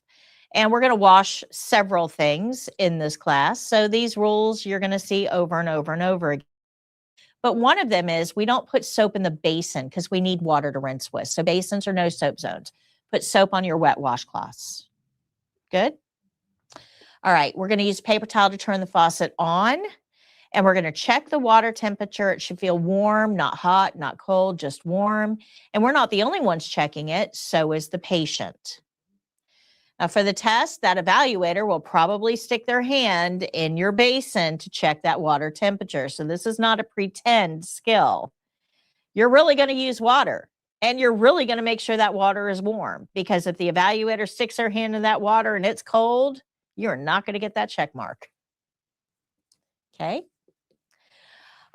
And we're going to wash several things in this class. So these rules you're going to see over and over and over again. But one of them is we don't put soap in the basin because we need water to rinse with. So basins are no soap zones. Put soap on your wet washcloths. Good? All right, we're going to use a paper towel to turn the faucet on. And we're going to check the water temperature. It should feel warm, not hot, not cold, just warm. And we're not the only ones checking it. So is the patient. Now for the test, that evaluator will probably stick their hand in your basin to check that water temperature. So this is not a pretend skill. You're really going to use water, and you're really going to make sure that water is warm, because if the evaluator sticks their hand in that water and it's cold, you're not going to get that check mark. Okay.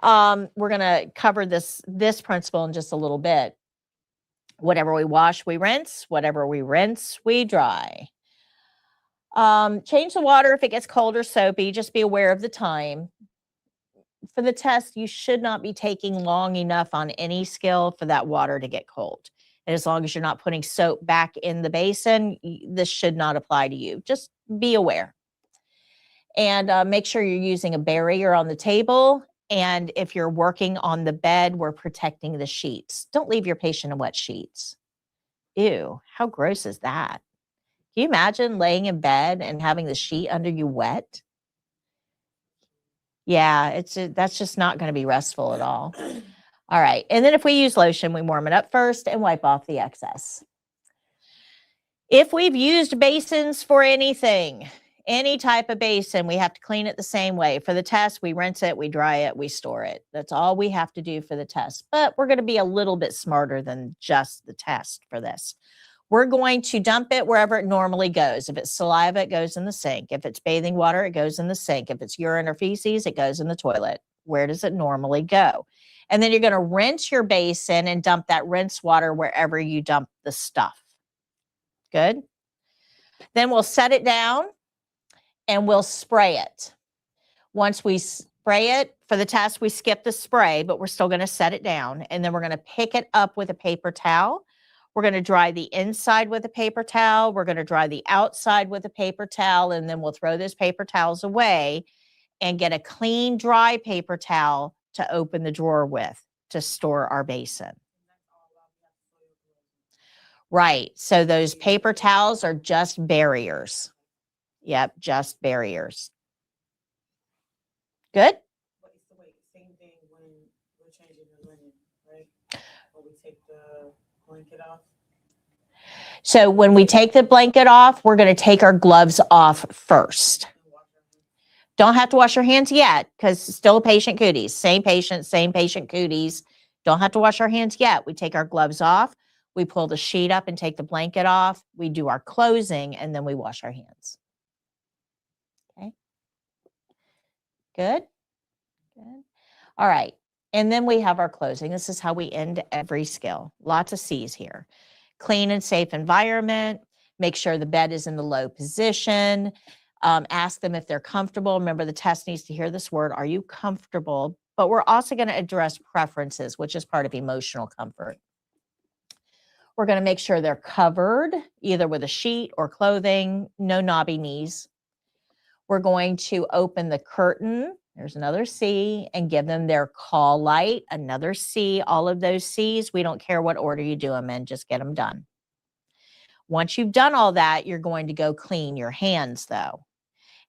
We're going to cover this principle in just a little bit. Whatever we wash, we rinse. Whatever we rinse, we dry. Change the water if it gets cold or soapy. Just be aware of the time. For the test, you should not be taking long enough on any skill for that water to get cold. And as long as you're not putting soap back in the basin, this should not apply to you. Just be aware. And make sure you're using a barrier on the table. And if you're working on the bed, we're protecting the sheets. Don't leave your patient in wet sheets. Ew, how gross is that? Can you imagine laying in bed and having the sheet under you wet? Yeah, that's just not going to be restful at all. All right. And then if we use lotion, we warm it up first and wipe off the excess. If we've used basins for anything, any type of basin, we have to clean it the same way. For the test, we rinse it, we dry it, we store it. That's all we have to do for the test. But we're going to be a little bit smarter than just the test for this. We're going to dump it wherever it normally goes. If it's saliva, it goes in the sink. If it's bathing water, it goes in the sink. If it's urine or feces, it goes in the toilet. Where does it normally go? And then you're going to rinse your basin and dump that rinse water wherever you dump the stuff. Good. Then we'll set it down and we'll spray it. Once we spray it, for the test, we skip the spray, but we're still going to set it down. And then we're going to pick it up with a paper towel. We're going to dry the inside with a paper towel. We're going to dry the outside with a paper towel, and then we'll throw those paper towels away and get a clean, dry paper towel to open the drawer with to store our basin. Right. So those paper towels are just barriers. Yep, just barriers. Good? Same thing when we're changing the linen, right? When we take the blanket off. So when we take the blanket off, we're going to take our gloves off first. Don't have to wash your hands yet because still patient cooties. Same patient cooties. Don't have to wash our hands yet. We take our gloves off. We pull the sheet up and take the blanket off. We do our closing and then we wash our hands. Okay. Good. Good. All right. And then we have our closing. This is how we end every skill. Lots of C's here. Clean and safe environment. Make sure the bed is in the low position. Ask them if they're comfortable. Remember, the test needs to hear this word. Are you comfortable? But we're also going to address preferences, which is part of emotional comfort. We're going to make sure they're covered, either with a sheet or clothing, no knobby knees. We're going to open the curtain There's another C, and give them their call light, another C, all of those C's. We don't care what order you do them in, just get them done. Once you've done all that, you're going to go clean your hands though.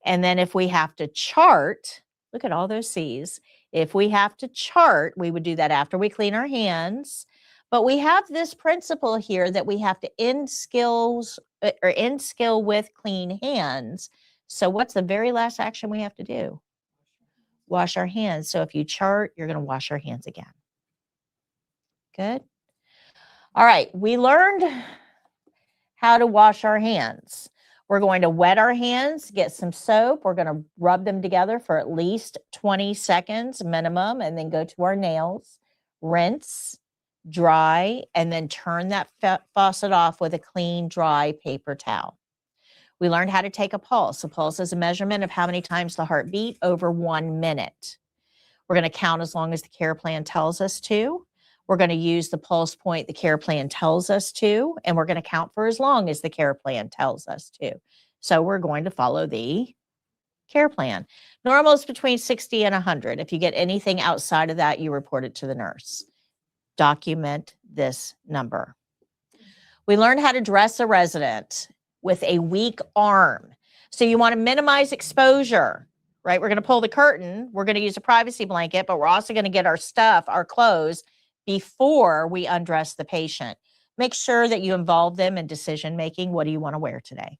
And then if we have to chart, look at all those C's. If we have to chart, we would do that after we clean our hands. But we have this principle here that we have to end skills or end skill with clean hands. So what's the very last action we have to do? Wash our hands. So if you chart, you're going to wash your hands again. Good. All right. We learned how to wash our hands. We're going to wet our hands, get some soap. We're going to rub them together for at least 20 seconds minimum, and then go to our nails, rinse, dry, and then turn that faucet off with a clean, dry paper towel. We learned how to take a pulse. A pulse is a measurement of how many times the heart beat over 1 minute. We're going to count as long as the care plan tells us to. We're going to use the pulse point the care plan tells us to, and we're going to count for as long as the care plan tells us to. So we're going to follow the care plan. Normal is between 60 and 100. If you get anything outside of that, you report it to the nurse. Document this number. We learned how to dress a resident with a weak arm. So you want to minimize exposure, right? We're going to pull the curtain. We're going to use a privacy blanket, but we're also going to get our stuff, our clothes, before we undress the patient. Make sure that you involve them in decision making. What do you want to wear today?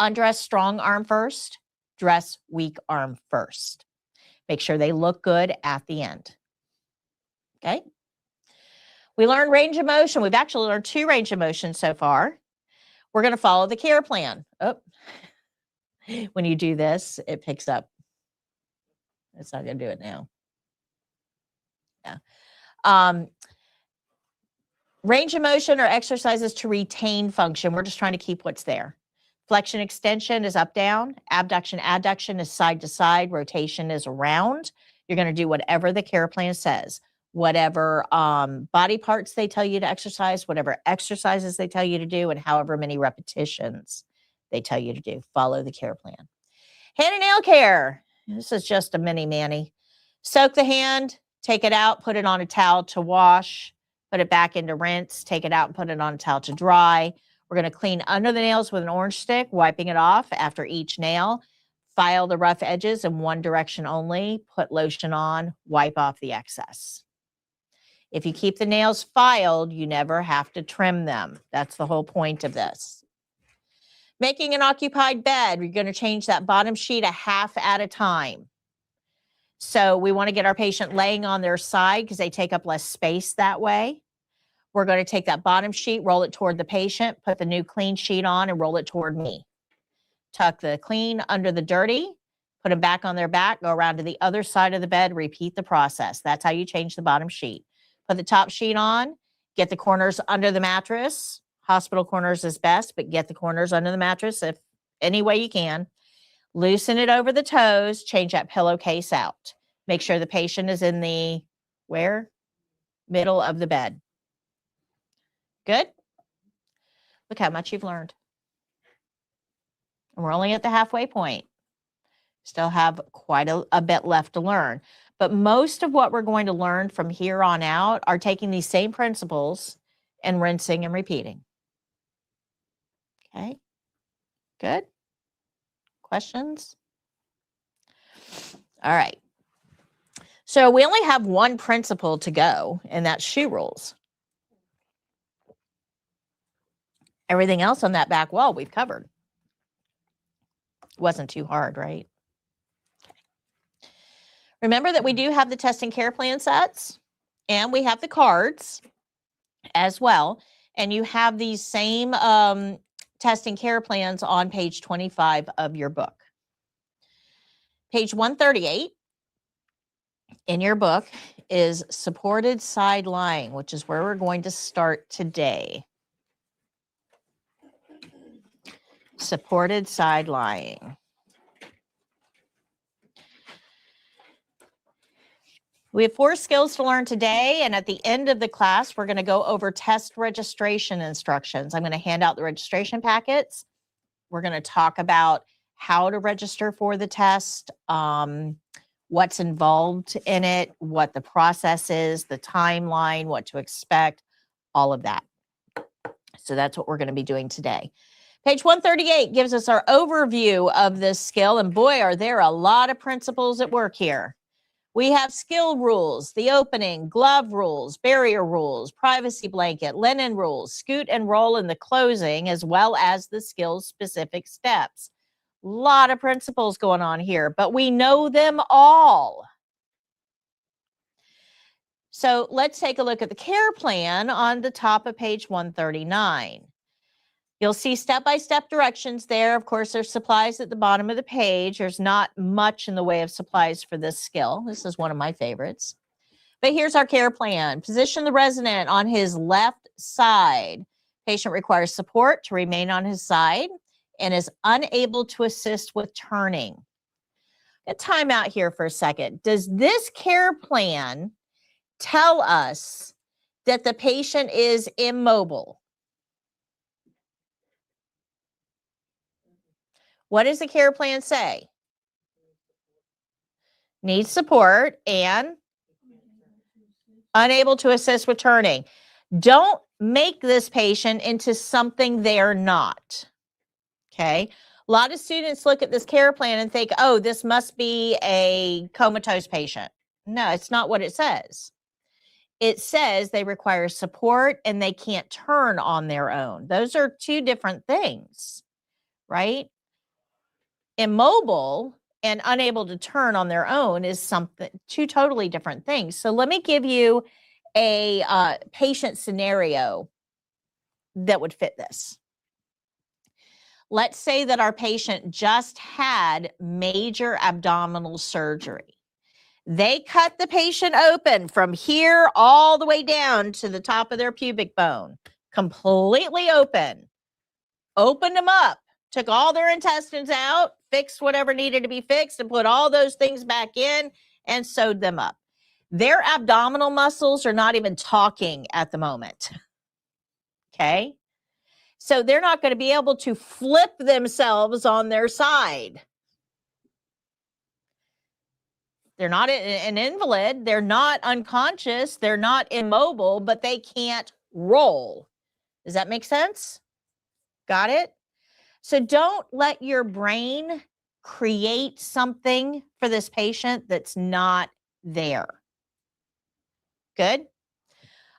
Undress strong arm first, dress weak arm first. Make sure they look good at the end. Okay. We learned range of motion. We've actually learned 2 range of motion so far. We're going to follow the care plan. Oh, when you do this, it picks up. It's not going to do it now. Yeah. Range of motion are exercises to retain function. We're just trying to keep what's there. Flexion extension is up, down. Abduction, adduction is side to side. Rotation is around. You're going to do whatever the care plan says. Whatever body parts they tell you to exercise, whatever exercises they tell you to do, and however many repetitions they tell you to do. Follow the care plan. Hand and nail care. This is just a mini Manny. Soak the hand, take it out, put it on a towel to wash, put it back into rinse, take it out and put it on a towel to dry. We're going to clean under the nails with an orange stick, wiping it off after each nail. File the rough edges in one direction only. Put lotion on, wipe off the excess. If you keep the nails filed, you never have to trim them. That's the whole point of this. Making an occupied bed, you're going to change that bottom sheet a half at a time. So we want to get our patient laying on their side because they take up less space that way. We're going to take that bottom sheet, roll it toward the patient, put the new clean sheet on and roll it toward me. Tuck the clean under the dirty, put them back on their back, go around to the other side of the bed, repeat the process. That's how you change the bottom sheet. Put the top sheet on, get the corners under the mattress. Hospital corners is best, but get the corners under the mattress if any way you can. Loosen it over the toes, change that pillowcase out. Make sure the patient is in the, where? Middle of the bed. Good? Look how much you've learned. And we're only at the halfway point. Still have quite a bit left to learn. But most of what we're going to learn from here on out are taking these same principles and rinsing and repeating. Okay, good. Questions? All right. So we only have one principle to go, and that's shoe rules. Everything else on that back wall we've covered. Wasn't too hard, right? Remember that we do have the test and care plan sets, and we have the cards as well. And you have these same test and care plans on page 25 of your book. Page 138 in your book is supported side lying, which is where we're going to start today. Supported side lying. We have 4 skills to learn today, and at the end of the class, we're going to go over test registration instructions. I'm going to hand out the registration packets. We're going to talk about how to register for the test, what's involved in it, what the process is, the timeline, what to expect, all of that. So that's what we're going to be doing today. Page 138 gives us our overview of this skill, and boy, are there a lot of principles at work here. We have skill rules, the opening, glove rules, barrier rules, privacy blanket, linen rules, scoot and roll in the closing, as well as the skill-specific steps. A lot of principles going on here, but we know them all. So let's take a look at the care plan on the top of page 139. You'll see step-by-step directions there. Of course, there's supplies at the bottom of the page. There's not much in the way of supplies for this skill. This is one of my favorites. But here's our care plan. Position the resident on his left side. Patient requires support to remain on his side and is unable to assist with turning. A time out here for a second. Does this care plan tell us that the patient is immobile? What does the care plan say? Needs support and unable to assist with turning. Don't make this patient into something they're not. Okay. A lot of students look at this care plan and think, oh, this must be a comatose patient. No, it's not what it says. It says they require support and they can't turn on their own. Those are two different things, right? Immobile and unable to turn on their own is two totally different things. So let me give you a patient scenario that would fit this. Let's say that our patient just had major abdominal surgery. They cut the patient open from here all the way down to the top of their pubic bone, completely open, opened them up, took all their intestines out, fixed whatever needed to be fixed, and put all those things back in and sewed them up. Their abdominal muscles are not even talking at the moment. Okay? So they're not going to be able to flip themselves on their side. They're not an invalid. They're not unconscious. They're not immobile, but they can't roll. Does that make sense? Got it? So don't let your brain create something for this patient that's not there. Good?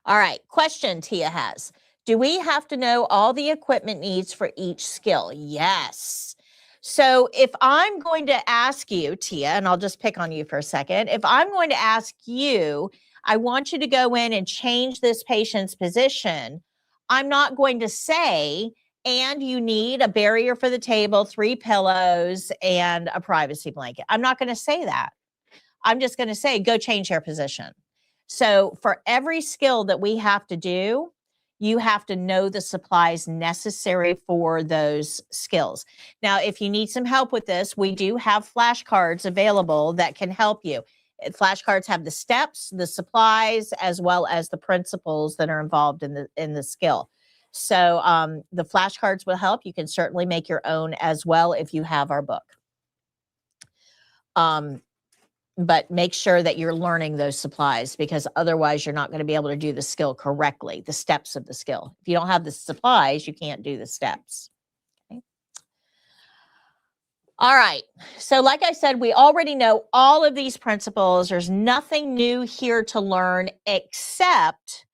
All right. Question Tia has. Do we have to know all the equipment needs for each skill? Yes. So if I'm going to ask you, Tia, and I'll just pick on you for a second. If I'm going to ask you, I want you to go in and change this patient's position, I'm not going to say, and you need a barrier for the table, 3 pillows, and a privacy blanket. I'm not going to say that. I'm just going to say, go change your position. So for every skill that we have to do, you have to know the supplies necessary for those skills. Now, if you need some help with this, we do have flashcards available that can help you. Flashcards have the steps, the supplies, as well as the principles that are involved in the skill. So the flashcards will help. You can certainly make your own as well if you have our book. But make sure that you're learning those supplies, because otherwise you're not going to be able to do the skill correctly, the steps of the skill. If you don't have the supplies, you can't do the steps. Okay. All right. So like I said, we already know all of these principles. There's nothing new here to learn except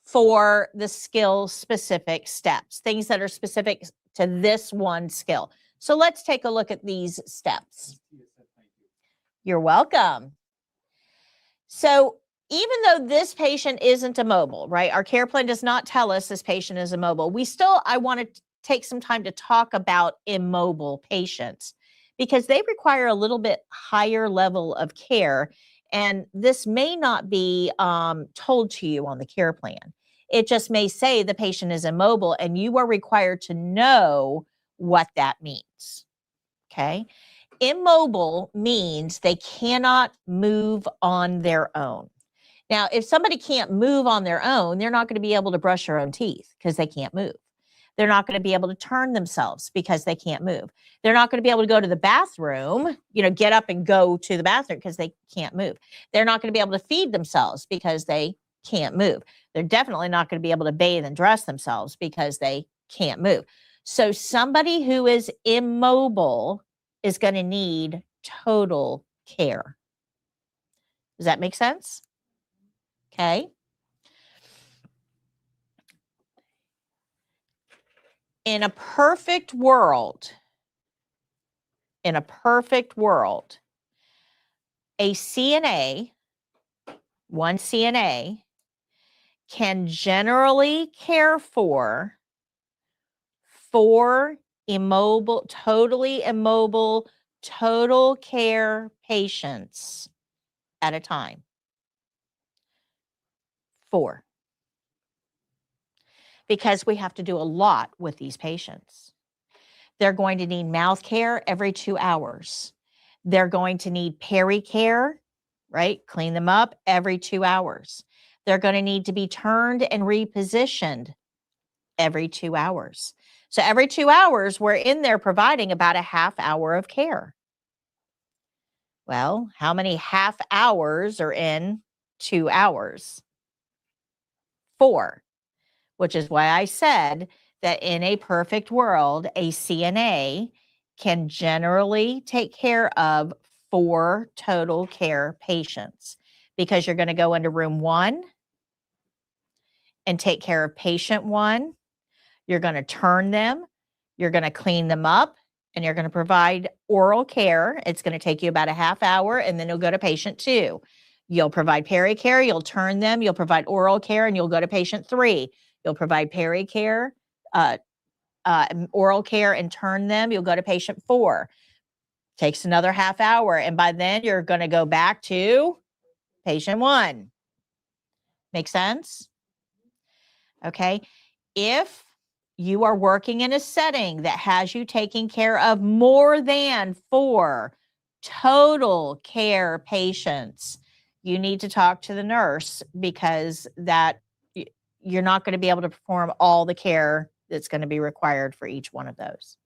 for the skill specific steps, things that are specific to this one skill. So let's take a look at these steps. You're welcome. So even though this patient isn't immobile, right? Our care plan does not tell us this patient is immobile. I want to take some time to talk about immobile patients because they require a little bit higher level of care. And this may not be told to you on the care plan. It just may say the patient is immobile and you are required to know what that means. Okay. Immobile means they cannot move on their own. Now, if somebody can't move on their own, they're not going to be able to brush their own teeth because they can't move. They're not going to be able to turn themselves because they can't move. They're not going to be able to go to the bathroom, get up and go to the bathroom because they can't move. They're not going to be able to feed themselves because they can't move. They're definitely not going to be able to bathe and dress themselves because they can't move. So somebody who is immobile is going to need total care. Does that make sense? Okay. In a perfect world, a CNA, one CNA, can generally care for 4 immobile, totally immobile, total care patients at a time. 4. Because we have to do a lot with these patients. They're going to need mouth care every 2 hours. They're going to need peri-care, right? Clean them up every 2 hours. They're going to need to be turned and repositioned every 2 hours. So every 2 hours, we're in there providing about a half hour of care. Well, how many half hours are in 2 hours? 4, which is why I said that in a perfect world, a CNA can generally take care of 4 total care patients, because you're going to go into room 1 and take care of patient 1. You're going to turn them, you're going to clean them up, and you're going to provide oral care. It's going to take you about a half hour, and then you'll go to patient 2. You'll provide peri-care, you'll turn them, you'll provide oral care, and you'll go to patient 3. You'll provide peri-care, oral care, and turn them. You'll go to patient 4. Takes another half hour, and by then you're going to go back to patient 1. Make sense? Okay. If you are working in a setting that has you taking care of more than 4 total care patients, you need to talk to the nurse, because that you're not going to be able to perform all the care that's going to be required for each one of those.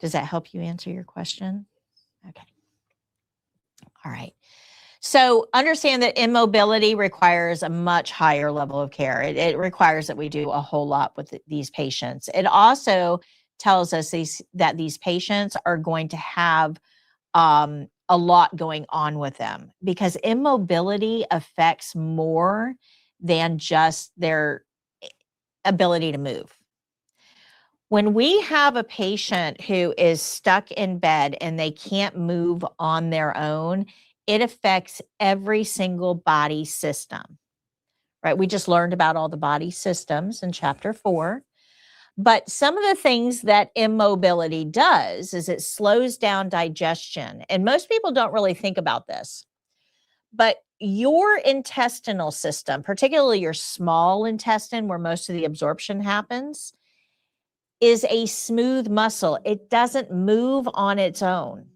Does that help you answer your question? Okay. All right. So understand that immobility requires a much higher level of care. It requires that we do a whole lot with these patients. It also tells us that these patients are going to have a lot going on with them, because immobility affects more than just their ability to move. When we have a patient who is stuck in bed and they can't move on their own, it affects every single body system, right? We just learned about all the body systems in chapter 4. But some of the things that immobility does is it slows down digestion. And most people don't really think about this. But your intestinal system, particularly your small intestine, where most of the absorption happens, is a smooth muscle. It doesn't move on its own.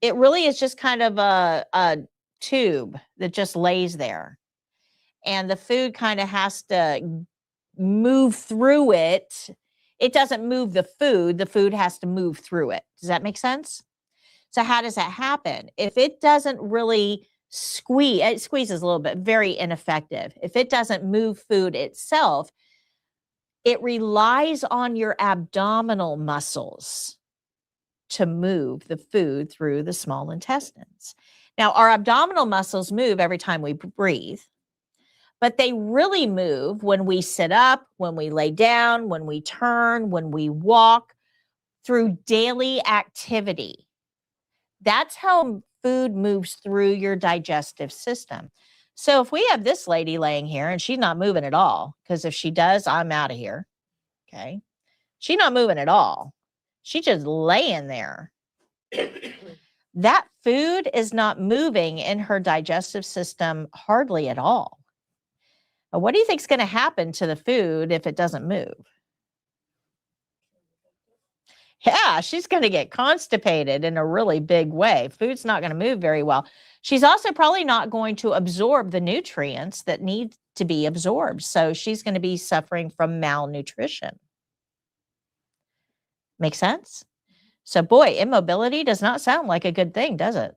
It really is just kind of a tube that just lays there. And the food kind of has to move through it. It doesn't move the food has to move through it. Does that make sense? So how does that happen? If it doesn't really squeeze, it squeezes a little bit, very ineffective. If it doesn't move food itself, it relies on your abdominal muscles to move the food through the small intestines. Now, our abdominal muscles move every time we breathe, but they really move when we sit up, when we lay down, when we turn, when we walk, through daily activity. That's how food moves through your digestive system. So if we have this lady laying here and she's not moving at all, because if she does, I'm out of here. Okay. She's not moving at all. She's just laying there. That food is not moving in her digestive system hardly at all. But what do you think is going to happen to the food if it doesn't move? Yeah, she's going to get constipated in a really big way. Food's not going to move very well. She's also probably not going to absorb the nutrients that need to be absorbed. So she's going to be suffering from malnutrition. Make sense? So boy, immobility does not sound like a good thing, does it?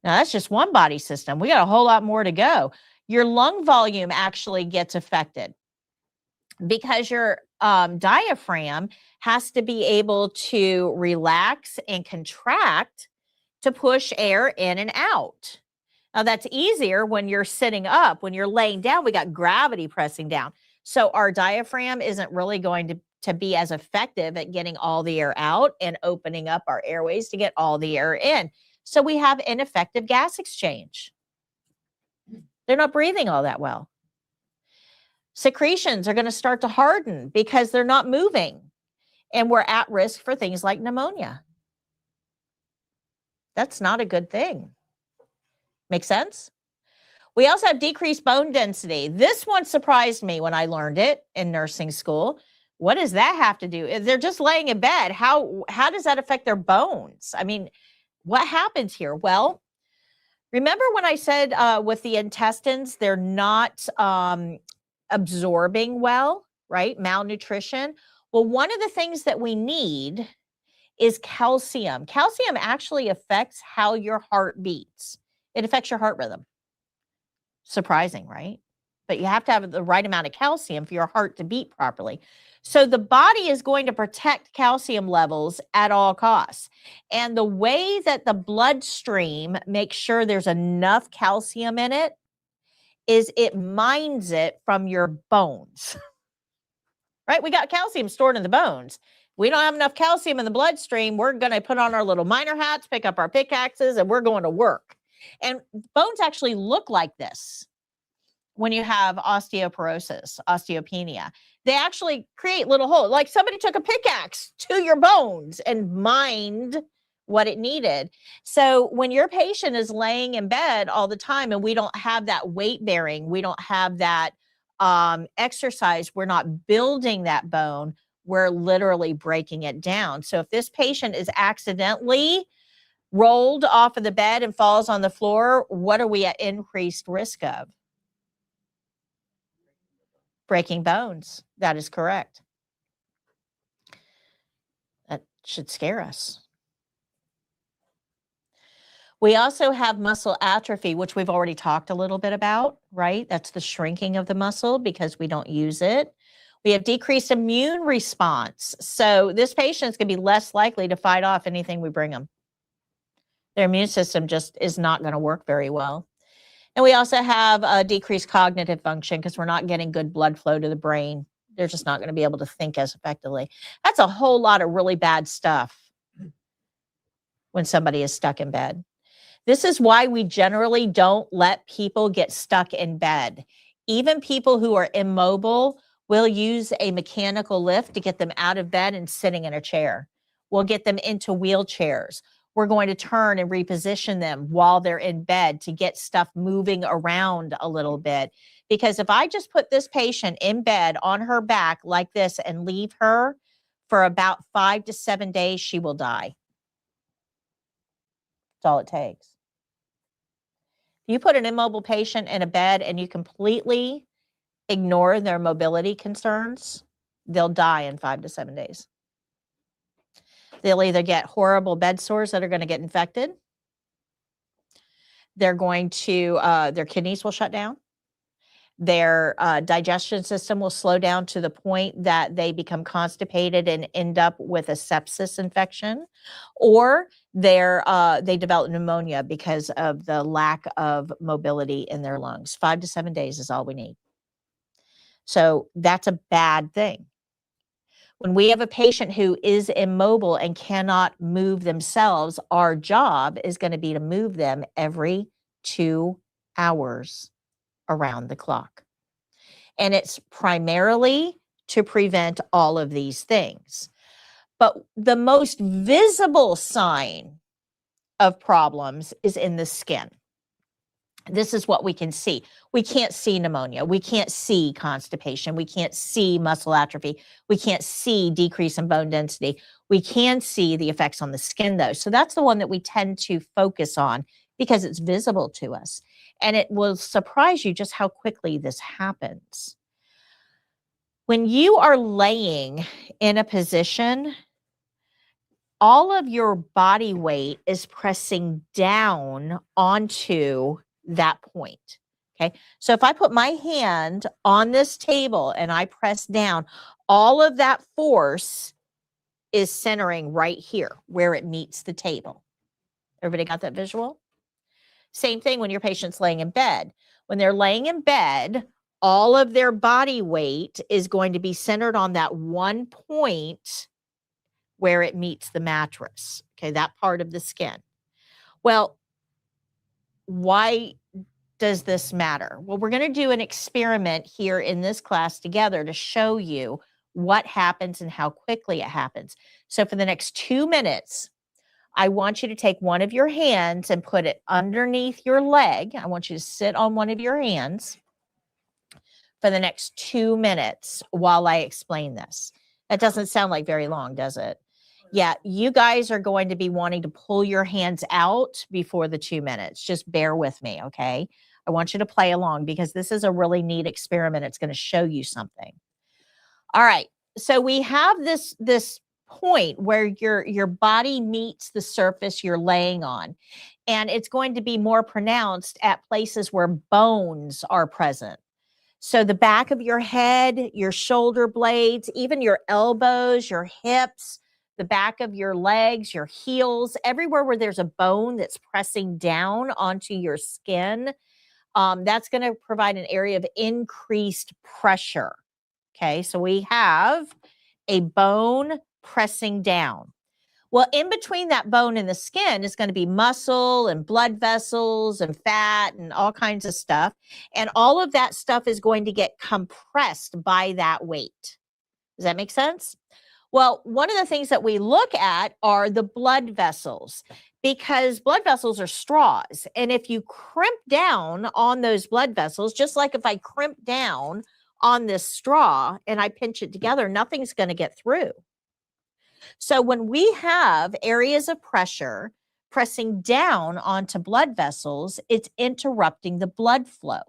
Now that's just one body system. We got a whole lot more to go. Your lung volume actually gets affected because your diaphragm has to be able to relax and contract to push air in and out. Now that's easier when you're sitting up. When you're laying down, we got gravity pressing down. So our diaphragm isn't really going to be as effective at getting all the air out and opening up our airways to get all the air in. So we have ineffective gas exchange. They're not breathing all that well. Secretions are going to start to harden because they're not moving. And we're at risk for things like pneumonia. That's not a good thing. Make sense? We also have decreased bone density. This one surprised me when I learned it in nursing school. What does that have to do? If they're just laying in bed, how does that affect their bones? I mean, what happens here? Well, remember when I said with the intestines, they're not absorbing well, right? Malnutrition. Well, one of the things that we need is calcium. Calcium actually affects how your heart beats. It affects your heart rhythm. Surprising, right? But you have to have the right amount of calcium for your heart to beat properly. So the body is going to protect calcium levels at all costs. And the way that the bloodstream makes sure there's enough calcium in it is it mines it from your bones. Right? We got calcium stored in the bones. We don't have enough calcium in the bloodstream. We're going to put on our little miner hats, pick up our pickaxes, and we're going to work. And bones actually look like this when you have osteoporosis, osteopenia. They actually create little holes, like somebody took a pickaxe to your bones and mined what it needed. So when your patient is laying in bed all the time and we don't have that weight bearing, we don't have that exercise, we're not building that bone, we're literally breaking it down. So if this patient is accidentally rolled off of the bed and falls on the floor, what are we at increased risk of? Breaking bones. That is correct. That should scare us. We also have muscle atrophy, which we've already talked a little bit about, right? That's the shrinking of the muscle because we don't use it. We have decreased immune response. So this patient is going to be less likely to fight off anything we bring them. Their immune system just is not going to work very well. And we also have a decreased cognitive function because we're not getting good blood flow to the brain. They're just not going to be able to think as effectively. That's a whole lot of really bad stuff when somebody is stuck in bed. This is why we generally don't let people get stuck in bed. Even people who are immobile will use a mechanical lift to get them out of bed and sitting in a chair. We'll get them into wheelchairs. We're going to turn and reposition them while they're in bed to get stuff moving around a little bit. Because if I just put this patient in bed on her back like this and leave her for about 5 to 7 days, she will die. That's all it takes. You put an immobile patient in a bed and you completely ignore their mobility concerns, they'll die in 5 to 7 days. They'll either get horrible bed sores that are going to get infected. They're going to, their kidneys will shut down. Their digestion system will slow down to the point that they become constipated and end up with a sepsis infection, or they develop pneumonia because of the lack of mobility in their lungs. 5 to 7 days is all we need. So that's a bad thing. When we have a patient who is immobile and cannot move themselves, our job is going to be to move them every 2 hours around the clock. And it's primarily to prevent all of these things. But the most visible sign of problems is in the skin. This is what we can see. We can't see pneumonia. We can't see constipation. We can't see muscle atrophy. We can't see decrease in bone density. We can see the effects on the skin, though. So that's the one that we tend to focus on because it's visible to us. And it will surprise you just how quickly this happens. When you are laying in a position, all of your body weight is pressing down onto that point. Okay. So if I put my hand on this table and I press down, all of that force is centering right here where it meets the table. Everybody got that visual? Same thing when your patient's laying in bed. When they're laying in bed, all of their body weight is going to be centered on that one point where it meets the mattress, okay, that part of the skin. Well, why does this matter? Well, we're going to do an experiment here in this class together to show you what happens and how quickly it happens. So for the next 2 minutes, I want you to take one of your hands and put it underneath your leg. I want you to sit on one of your hands for the next 2 minutes while I explain this. That doesn't sound like very long, does it? Yeah, you guys are going to be wanting to pull your hands out before the 2 minutes. Just bear with me, okay? I want you to play along because this is a really neat experiment. It's going to show you something. All right, so we have this point where your body meets the surface you're laying on, and it's going to be more pronounced at places where bones are present. So the back of your head, your shoulder blades, even your elbows, your hips, the back of your legs, your heels, everywhere where there's a bone that's pressing down onto your skin, that's going to provide an area of increased pressure. Okay, so we have a bone pressing down. Well, in between that bone and the skin is going to be muscle and blood vessels and fat and all kinds of stuff. And all of that stuff is going to get compressed by that weight. Does that make sense? Well, one of the things that we look at are the blood vessels, because blood vessels are straws. And if you crimp down on those blood vessels, just like if I crimp down on this straw and I pinch it together, nothing's going to get through. So when we have areas of pressure pressing down onto blood vessels, it's interrupting the blood flow.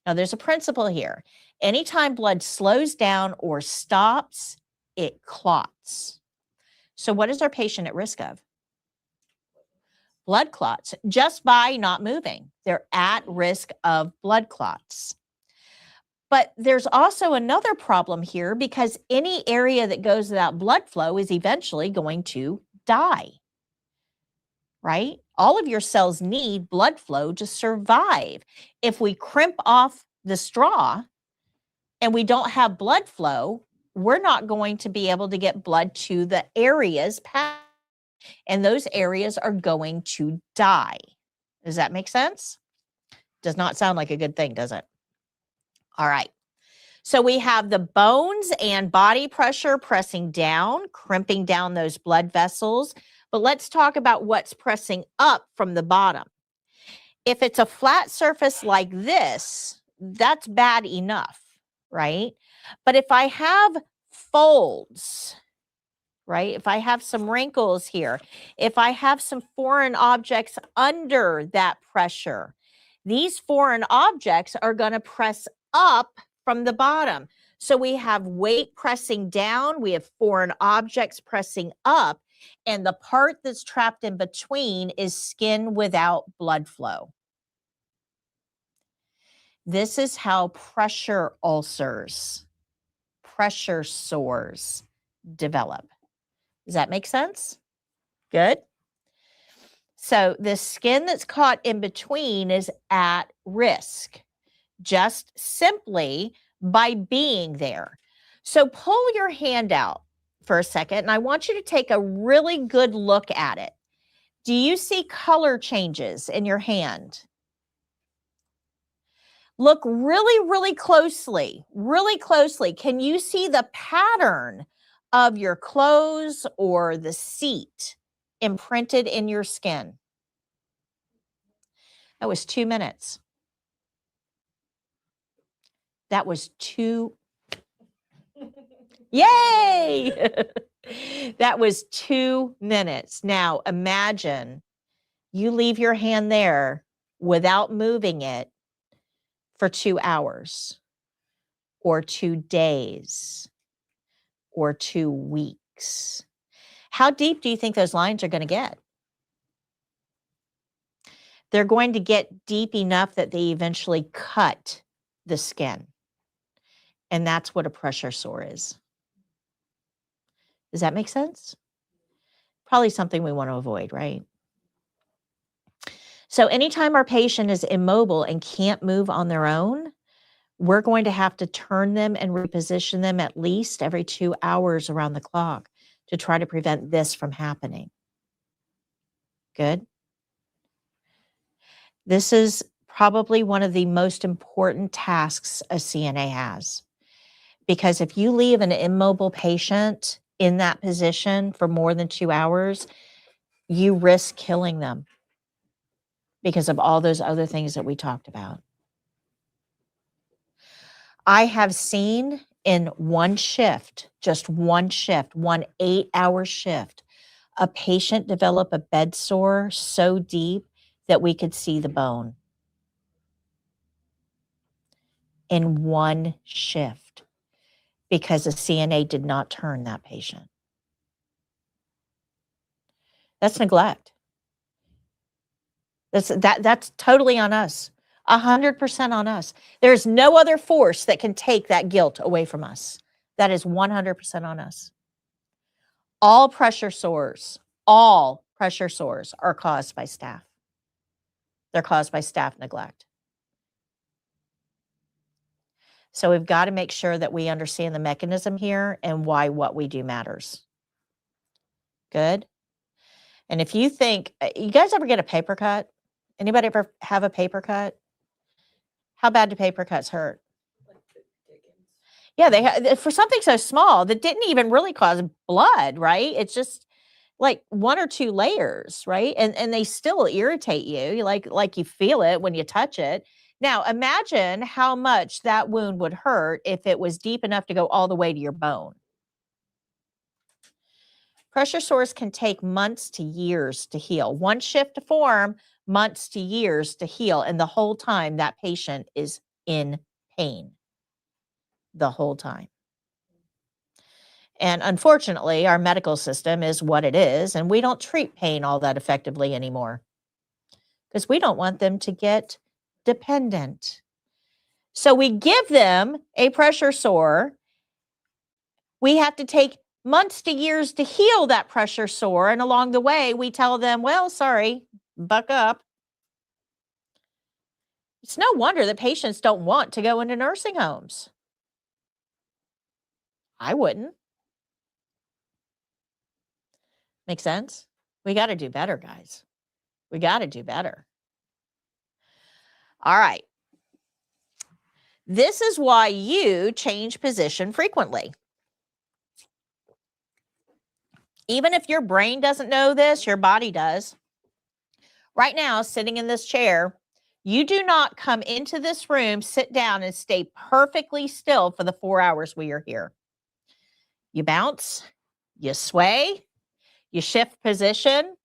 Now, there's a principle here. Anytime blood slows down or stops, it clots. So what is our patient at risk of? Blood clots, just by not moving. They're at risk of blood clots. But there's also another problem here, because any area that goes without blood flow is eventually going to die, right? All of your cells need blood flow to survive. If we crimp off the straw and we don't have blood flow, we're not going to be able to get blood to the areas past, and those areas are going to die. Does that make sense? Does not sound like a good thing, does it? All right. So we have the bones and body pressure pressing down, crimping down those blood vessels. But let's talk about what's pressing up from the bottom. If it's a flat surface like this, that's bad enough, right? But if I have folds, right? If I have some wrinkles here, if I have some foreign objects under that pressure, these foreign objects are going to press up from the bottom. So we have weight pressing down, we have foreign objects pressing up, and the part that's trapped in between is skin without blood flow. This is how pressure ulcers, pressure sores develop. Does that make sense? Good. So the skin that's caught in between is at risk, just simply by being there. So pull your hand out for a second, and I want you to take a really good look at it. Do you see color changes in your hand? Look really, really closely, really closely. Can you see the pattern of your clothes or the seat imprinted in your skin? That was 2 minutes. That was 2. Yay! That was 2 minutes. Now imagine You leave your hand there without moving it for 2 hours or 2 days or 2 weeks. How deep do you think those lines are going to get? They're going to get deep enough that they eventually cut the skin. And that's what a pressure sore is. Does that make sense? Probably something we want to avoid, right? So anytime our patient is immobile and can't move on their own, we're going to have to turn them and reposition them at least every 2 hours around the clock to try to prevent this from happening. Good. This is probably one of the most important tasks a CNA has, because if you leave an immobile patient in that position for more than 2 hours, you risk killing them because of all those other things that we talked about. I have seen in one shift, just one shift, 1 8-hour shift, a patient develop a bed sore so deep that we could see the bone. In one shift, because a CNA did not turn that patient. That's neglect. That's totally on us. 100% on us. There's no other force that can take that guilt away from us. That is 100% on us. All pressure sores are caused by staff. They're caused by staff neglect. So we've got to make sure that we understand the mechanism here and why what we do matters. Good. And if you think, you guys ever get a paper cut? Anybody ever have a paper cut? How bad do paper cuts hurt? Yeah, for something so small that didn't even really cause blood, right? It's just like 1 or 2 layers, right? And they still irritate you, like you feel it when you touch it. Now, imagine how much that wound would hurt if it was deep enough to go all the way to your bone. Pressure sores can take months to years to heal. One shift to form, months to years to heal. And the whole time that patient is in pain. The whole time. And unfortunately, our medical system is what it is, and we don't treat pain all that effectively anymore because we don't want them to get dependent. So we give them a pressure sore. We have to take months to years to heal that pressure sore, and along the way, we tell them, well, sorry, buck up. It's no wonder that patients don't want to go into nursing homes. I wouldn't. Make sense? We got to do better, guys. We got to do better. All right. This is why you change position frequently. Even if your brain doesn't know this, your body does. Right now, sitting in this chair, you do not come into this room, sit down, and stay perfectly still for the 4 hours we are here. You bounce, you sway, you shift position,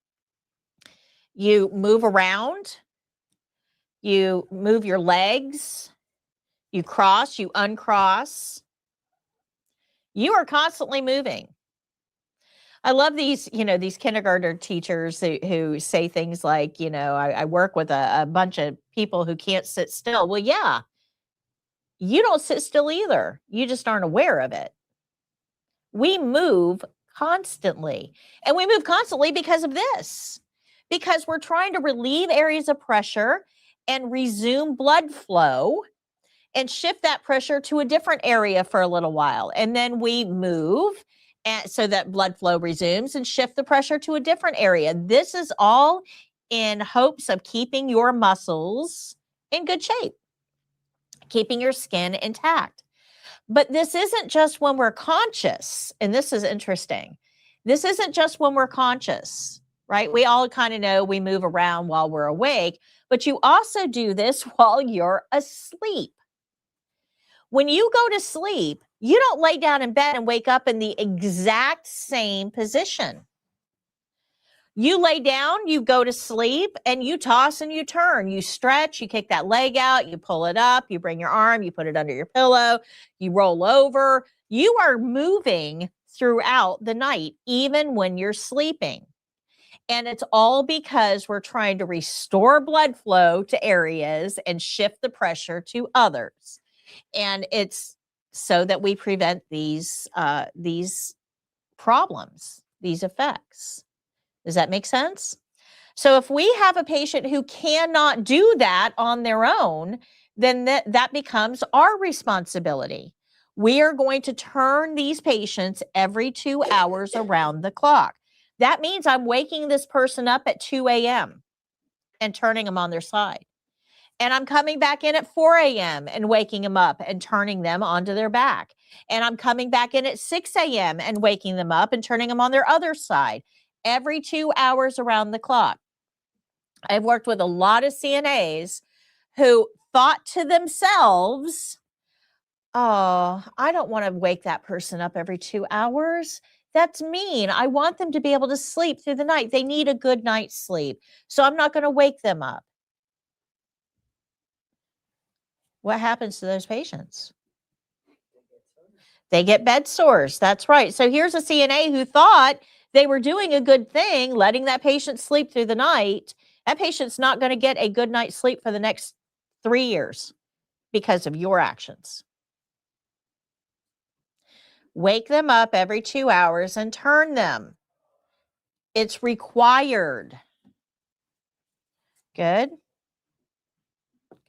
you move around, you move your legs, you cross, you uncross. You are constantly moving. I love these, these kindergarten teachers who say things like, I work with a bunch of people who can't sit still. Well, yeah, you don't sit still either. You just aren't aware of it. We move constantly, and we move constantly because of this, because we're trying to relieve areas of pressure and resume blood flow and shift that pressure to a different area for a little while. And then we move so that blood flow resumes and shift the pressure to a different area. This is all in hopes of keeping your muscles in good shape, keeping your skin intact. But this isn't just when we're conscious, and this is interesting. This isn't just when we're conscious, right? We all kind of know we move around while we're awake, but you also do this while you're asleep. When you go to sleep, you don't lay down in bed and wake up in the exact same position. You lay down, you go to sleep, and you toss and you turn. You stretch, you kick that leg out, you pull it up, you bring your arm, you put it under your pillow, you roll over. You are moving throughout the night, even when you're sleeping. And it's all because we're trying to restore blood flow to areas and shift the pressure to others. And it's so that we prevent these problems, these effects. Does that make sense? So if we have a patient who cannot do that on their own, then that becomes our responsibility. We are going to turn these patients every 2 hours around the clock. That means I'm waking this person up at 2 a.m. and turning them on their side. And I'm coming back in at 4 a.m. and waking them up and turning them onto their back. And I'm coming back in at 6 a.m. and waking them up and turning them on their other side every 2 hours around the clock. I've worked with a lot of CNAs who thought to themselves, oh, I don't want to wake that person up every 2 hours. That's mean. I want them to be able to sleep through the night. They need a good night's sleep. So I'm not going to wake them up. What happens to those patients? They get bed sores. That's right. So here's a CNA who thought they were doing a good thing, letting that patient sleep through the night. That patient's not going to get a good night's sleep for the next 3 years because of your actions. Wake them up every 2 hours and turn them. It's required. Good.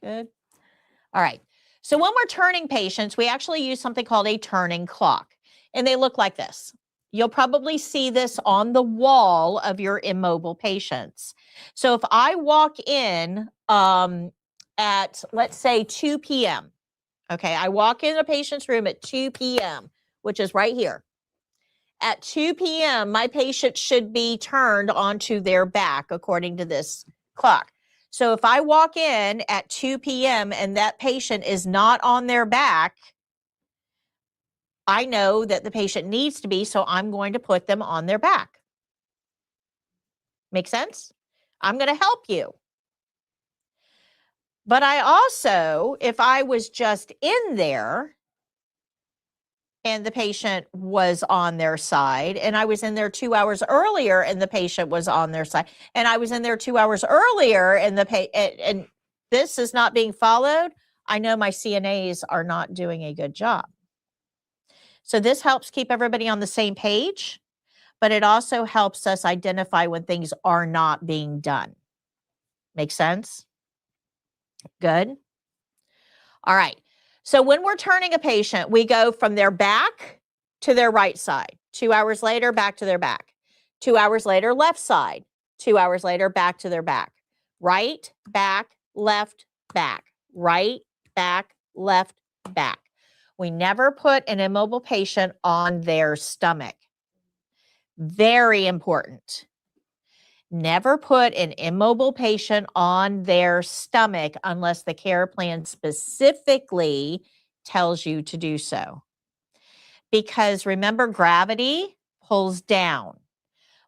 Good. All right. So when we're turning patients, we actually use something called a turning clock, and they look like this. You'll probably see this on the wall of your immobile patients. So if I walk in at, let's say, 2 p.m., okay, I walk in a patient's room at 2 p.m., which is right here. At 2 p.m., my patient should be turned onto their back according to this clock. So if I walk in at 2 p.m. and that patient is not on their back, I know that the patient needs to be, so I'm going to put them on their back. Make sense? I'm going to help you. But I also, if I was just in there and the patient was on their side, and I was in there 2 hours earlier and the patient was on their side, and I was in there 2 hours earlier and and this is not being followed, I know my CNAs are not doing a good job. So this helps keep everybody on the same page, but it also helps us identify when things are not being done. Make sense? Good. All right. So when we're turning a patient, we go from their back to their right side. 2 hours later, back to their back. 2 hours later, left side. 2 hours later, back to their back. Right, back, left, back. Right, back, left, back. We never put an immobile patient on their stomach. Very important. Never put an immobile patient on their stomach unless the care plan specifically tells you to do so. Because remember, gravity pulls down.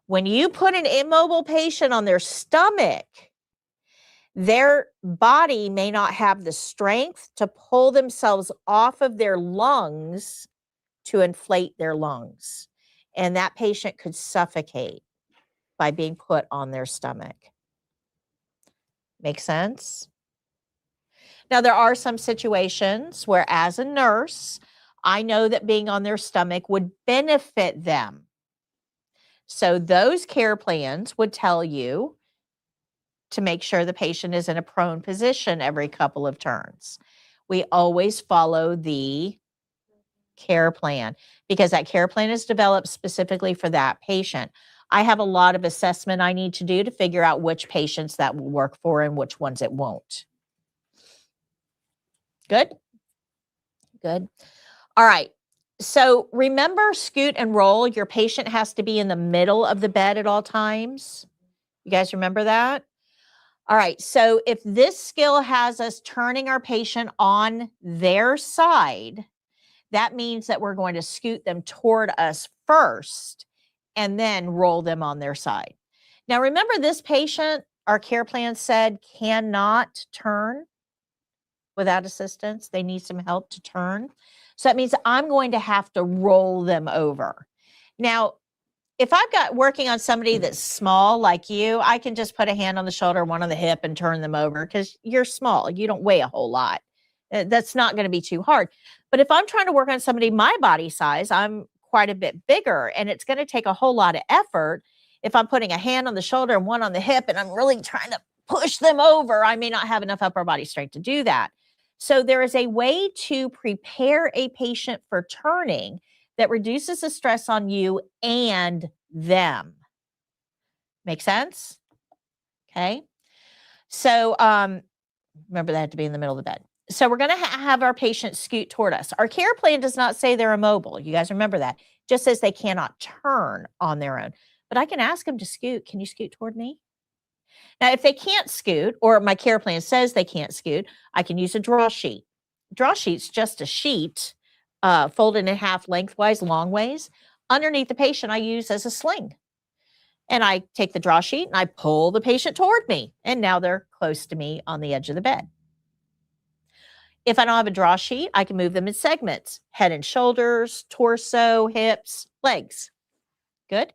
When you put an immobile patient on their stomach, their body may not have the strength to pull themselves off of their lungs to inflate their lungs. And that patient could suffocate by being put on their stomach. Make sense? Now, there are some situations where, as a nurse, I know that being on their stomach would benefit them. So those care plans would tell you to make sure the patient is in a prone position every couple of turns. We always follow the care plan because that care plan is developed specifically for that patient. I have a lot of assessment I need to do to figure out which patients that will work for and which ones it won't. Good? Good. All right. So remember, scoot and roll. Your patient has to be in the middle of the bed at all times. You guys remember that? All right. So if this skill has us turning our patient on their side, that means that we're going to scoot them toward us first and then roll them on their side. Now, remember this patient, our care plan said cannot turn without assistance. They need some help to turn. So that means I'm going to have to roll them over. Now, if I've got working on somebody that's small like you, I can just put a hand on the shoulder, one on the hip, and turn them over because you're small. You don't weigh a whole lot. That's not going to be too hard. But if I'm trying to work on somebody my body size, I'm quite a bit bigger, and it's going to take a whole lot of effort. If I'm putting a hand on the shoulder and one on the hip, and I'm really trying to push them over, I may not have enough upper body strength to do that. So there is a way to prepare a patient for turning that reduces the stress on you and them. Make sense? Okay. So remember that had to be in the middle of the bed. So we're going to have our patient scoot toward us. Our care plan does not say they're immobile. You guys remember that. It just says they cannot turn on their own. But I can ask them to scoot. Can you scoot toward me? Now, if they can't scoot, or my care plan says they can't scoot, I can use a draw sheet. Draw sheet's just a sheet folded in half lengthwise, long ways. Underneath the patient, I use as a sling. And I take the draw sheet and I pull the patient toward me. And now they're close to me on the edge of the bed. If I don't have a draw sheet, I can move them in segments: head and shoulders, torso, hips, legs. Good?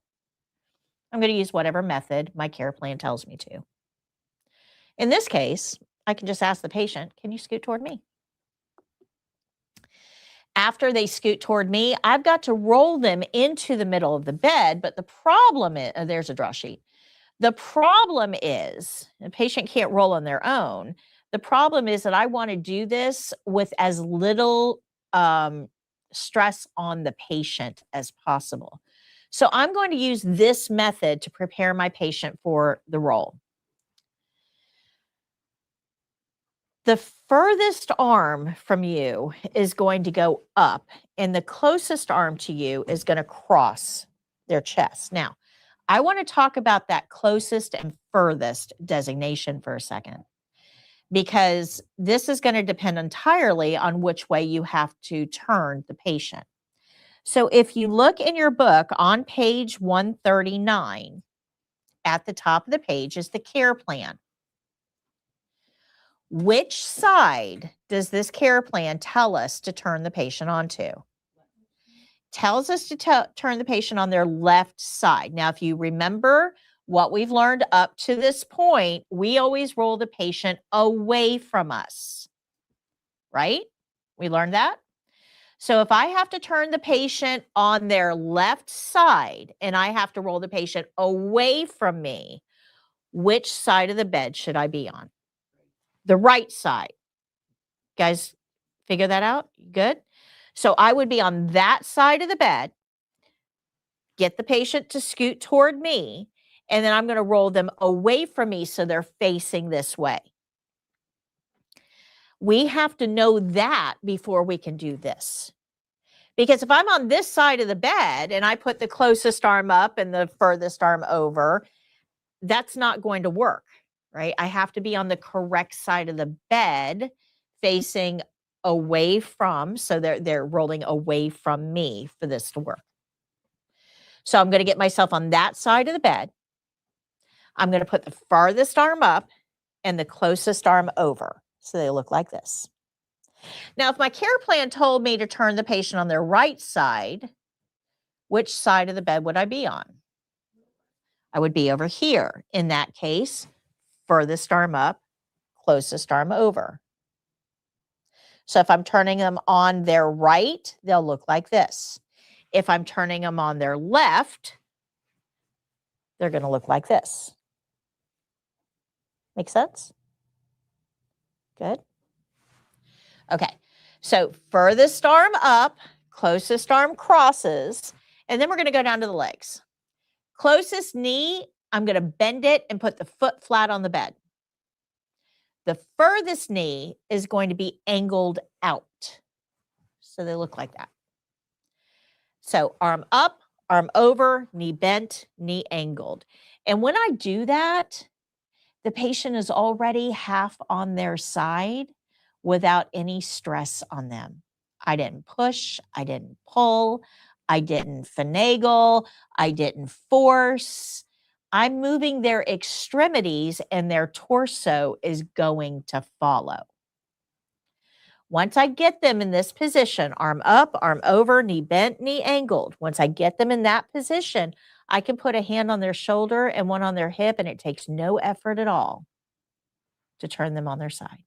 I'm going to use whatever method my care plan tells me to. In this case, I can just ask the patient, can you scoot toward me? After they scoot toward me, I've got to roll them into the middle of the bed. But the problem is, there's a draw sheet. The problem is, the patient can't roll on their own. The problem is that I want to do this with as little stress on the patient as possible. So I'm going to use this method to prepare my patient for the roll. The furthest arm from you is going to go up, and the closest arm to you is going to cross their chest. Now, I want to talk about that closest and furthest designation for a second, because this is going to depend entirely on which way you have to turn the patient. So if you look in your book on page 139, at the top of the page is the care plan. Which side does this care plan tell us to turn the patient onto? Tells us to turn the patient on their left side. Now, if you remember what we've learned up to this point, we always roll the patient away from us, right? We learned that? So if I have to turn the patient on their left side and I have to roll the patient away from me, which side of the bed should I be on? The right side. Guys, figure that out? Good? So I would be on that side of the bed, get the patient to scoot toward me, and then I'm going to roll them away from me so they're facing this way. We have to know that before we can do this. Because if I'm on this side of the bed and I put the closest arm up and the furthest arm over, that's not going to work, right? I have to be on the correct side of the bed, facing away from, so they're rolling away from me for this to work. So I'm going to get myself on that side of the bed. I'm going to put the farthest arm up and the closest arm over, so they look like this. Now, if my care plan told me to turn the patient on their right side, which side of the bed would I be on? I would be over here. In that case, furthest arm up, closest arm over. So if I'm turning them on their right, they'll look like this. If I'm turning them on their left, they're going to look like this. Make sense? Good. Okay. So furthest arm up, closest arm crosses, and then we're going to go down to the legs. Closest knee, I'm going to bend it and put the foot flat on the bed. The furthest knee is going to be angled out. So they look like that. So arm up, arm over, knee bent, knee angled. And when I do that, the patient is already half on their side without any stress on them. I didn't push, I didn't pull, I didn't finagle, I didn't force. I'm moving their extremities and their torso is going to follow. Once I get them in this position, arm up, arm over, knee bent, knee angled. Once I get them in that position, I can put a hand on their shoulder and one on their hip, and it takes no effort at all to turn them on their side.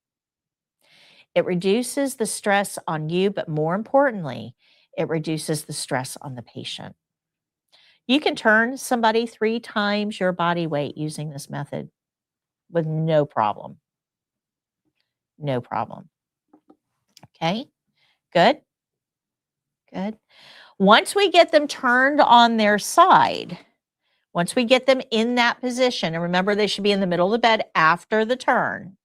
It reduces the stress on you, but more importantly, it reduces the stress on the patient. You can turn somebody 3 times your body weight using this method with no problem. No problem. Okay, good, good. Once we get them turned on their side, once we get them in that position, and remember they should be in the middle of the bed after the turn,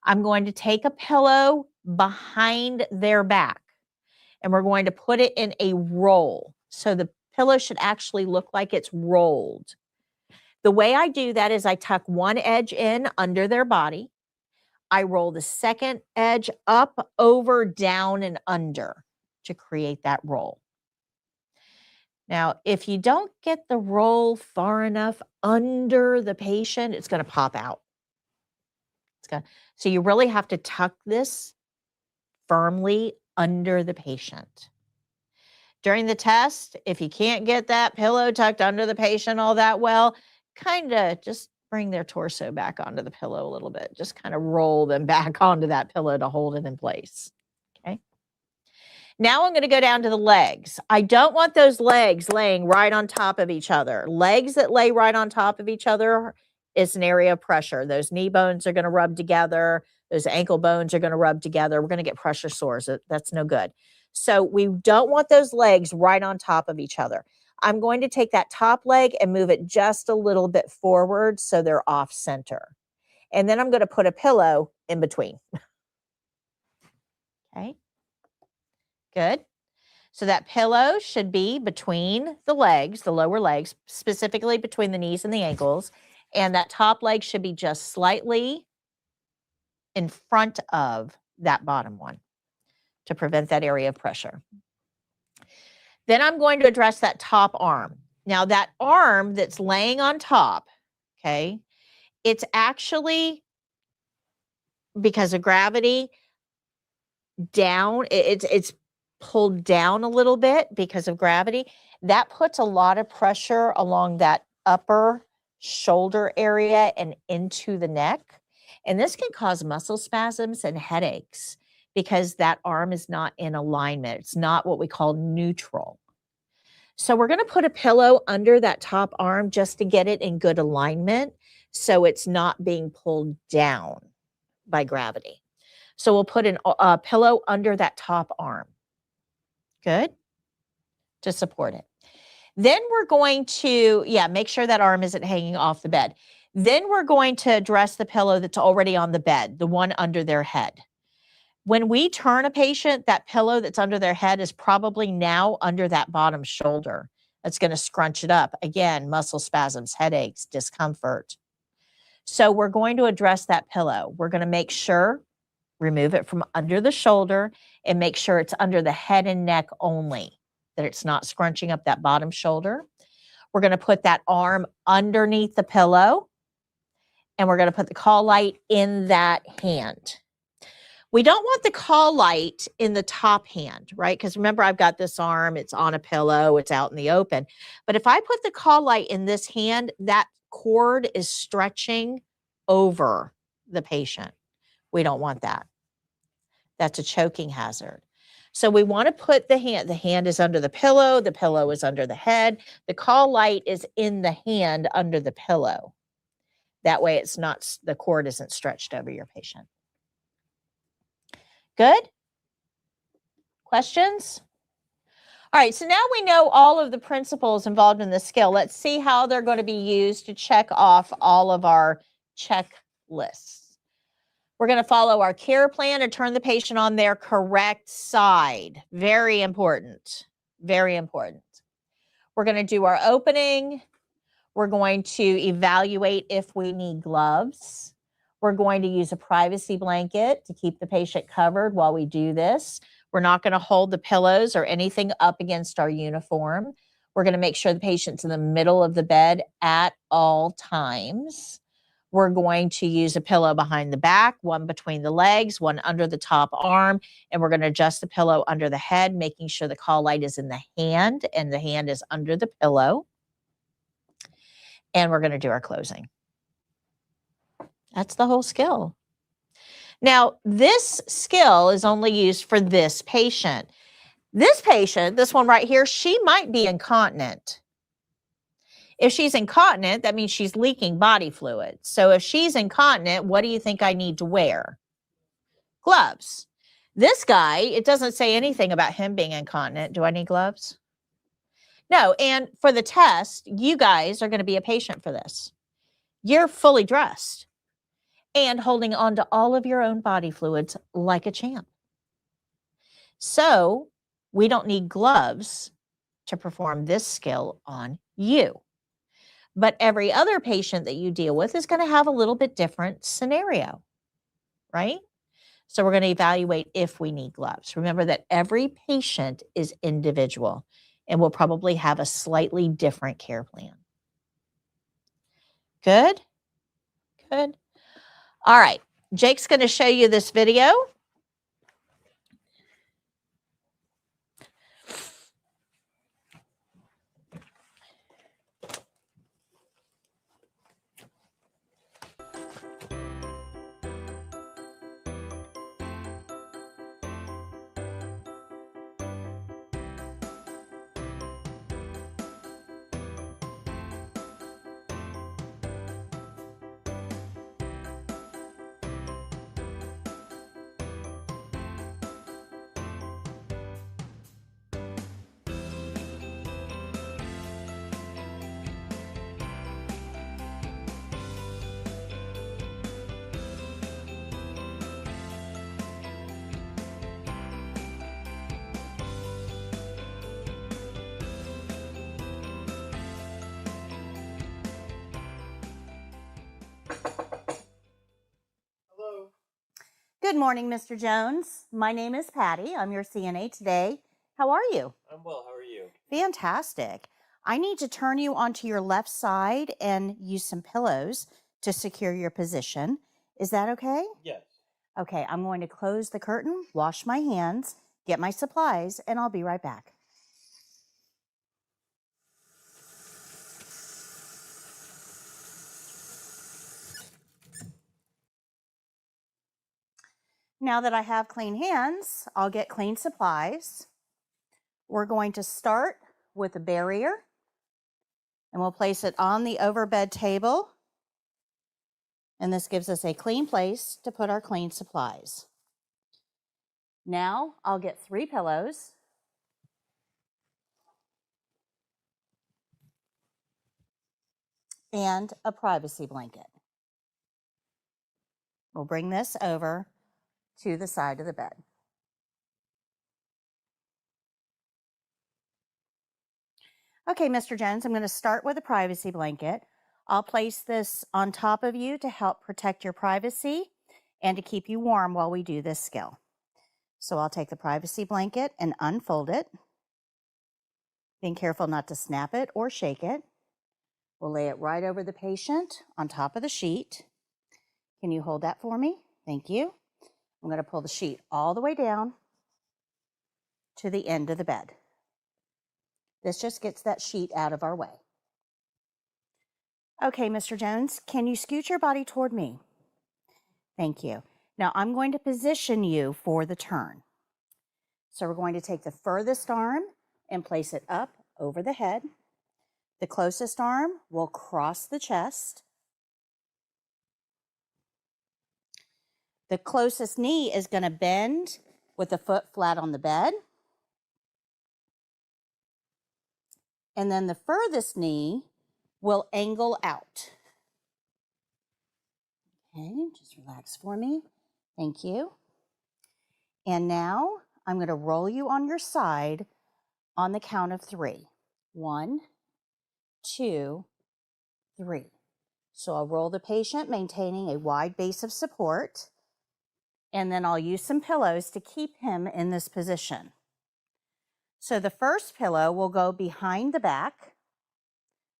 I'm going to take a pillow behind their back and we're going to put it in a roll. So the pillow should actually look like it's rolled. The way I do that is I tuck one edge in under their body. I roll the second edge up, over, down, and under to create that roll. Now, if you don't get the roll far enough under the patient, it's going to pop out. So you really have to tuck this firmly under the patient. During the test, if you can't get that pillow tucked under the patient all that well, kind of just bring their torso back onto the pillow a little bit. Just kind of roll them back onto that pillow to hold it in place. Okay. Now I'm going to go down to the legs. I don't want those legs laying right on top of each other. Legs that lay right on top of each other is an area of pressure. Those knee bones are going to rub together. Those ankle bones are going to rub together. We're going to get pressure sores. That's no good. So we don't want those legs right on top of each other. I'm going to take that top leg and move it just a little bit forward so they're off center. And then I'm going to put a pillow in between. Okay. Good. So that pillow should be between the legs, the lower legs, specifically between the knees and the ankles. And that top leg should be just slightly in front of that bottom one to prevent that area of pressure. Then I'm going to address that top arm. Now that arm that's laying on top, okay, it's actually, because of gravity, down, it's pulled down a little bit because of gravity. That puts a lot of pressure along that upper shoulder area and into the neck. And this can cause muscle spasms and headaches because that arm is not in alignment. It's not what we call neutral. So we're going to put a pillow under that top arm just to get it in good alignment so it's not being pulled down by gravity. So we'll put a pillow under that top arm. Good. To support it. Then we're going to, make sure that arm isn't hanging off the bed. Then we're going to address the pillow that's already on the bed, the one under their head. When we turn a patient, that pillow that's under their head is probably now under that bottom shoulder. That's going to scrunch it up. Again, muscle spasms, headaches, discomfort. So we're going to address that pillow. We're going to make sure, remove it from under the shoulder and make sure it's under the head and neck only, that it's not scrunching up that bottom shoulder. We're going to put that arm underneath the pillow and we're going to put the call light in that hand. We don't want the call light in the top hand, right? Because remember, I've got this arm, it's on a pillow, it's out in the open. But if I put the call light in this hand, that cord is stretching over the patient. We don't want that. That's a choking hazard. So we want to put the hand is under the pillow is under the head. The call light is in the hand under the pillow. That way it's not, the cord isn't stretched over your patient. Good? Questions? All right, so now we know all of the principles involved in the skill. Let's see how they're going to be used to check off all of our checklists. We're going to follow our care plan and turn the patient on their correct side. Very important. Very important. We're going to do our opening. We're going to evaluate if we need gloves. We're going to use a privacy blanket to keep the patient covered while we do this. We're not going to hold the pillows or anything up against our uniform. We're going to make sure the patient's in the middle of the bed at all times. We're going to use a pillow behind the back, one between the legs, one under the top arm, and we're going to adjust the pillow under the head, making sure the call light is in the hand and the hand is under the pillow. And we're going to do our closing. That's the whole skill. Now, this skill is only used for this patient. This patient, this one right here, she might be incontinent. If she's incontinent, that means she's leaking body fluid. So if she's incontinent, what do you think I need to wear? Gloves. This guy, it doesn't say anything about him being incontinent. Do I need gloves? No. And for the test, you guys are going to be a patient for this. You're fully dressed and holding on to all of your own body fluids like a champ. So we don't need gloves to perform this skill on you. But every other patient that you deal with is going to have a little bit different scenario, right? So we're going to evaluate if we need gloves. Remember that every patient is individual and will probably have a slightly different care plan. Good? Good. All right. Jake's going to show you this video. Good morning, Mr. Jones. My name is Patty. I'm your CNA today. How are you? I'm well. How are you? Fantastic. I need to turn you onto your left side and use some pillows to secure your position. Is that okay? Yes. Okay, I'm going to close the curtain, wash my hands, get my supplies, and I'll be right back. Now that I have clean hands, I'll get clean supplies. We're going to start with a barrier, and we'll place it on the overbed table. And this gives us a clean place to put our clean supplies. Now I'll get 3 pillows. And a privacy blanket. We'll bring this over to the side of the bed. Okay, Mr. Jones, I'm going to start with a privacy blanket. I'll place this on top of you to help protect your privacy and to keep you warm while we do this skill. So I'll take the privacy blanket and unfold it, being careful not to snap it or shake it. We'll lay it right over the patient on top of the sheet. Can you hold that for me? Thank you. I'm going to pull the sheet all the way down to the end of the bed. This just gets that sheet out of our way. Okay, Mr. Jones, can you scoot your body toward me? Thank you. Now I'm going to position you for the turn. So we're going to take the furthest arm and place it up over the head. The closest arm will cross the chest. The closest knee is going to bend with the foot flat on the bed. And then the furthest knee will angle out. Okay, just relax for me. Thank you. And now I'm going to roll you on your side on the count of 3. 1, 2, 3. So I'll roll the patient, maintaining a wide base of support. And then I'll use some pillows to keep him in this position. So the first pillow will go behind the back.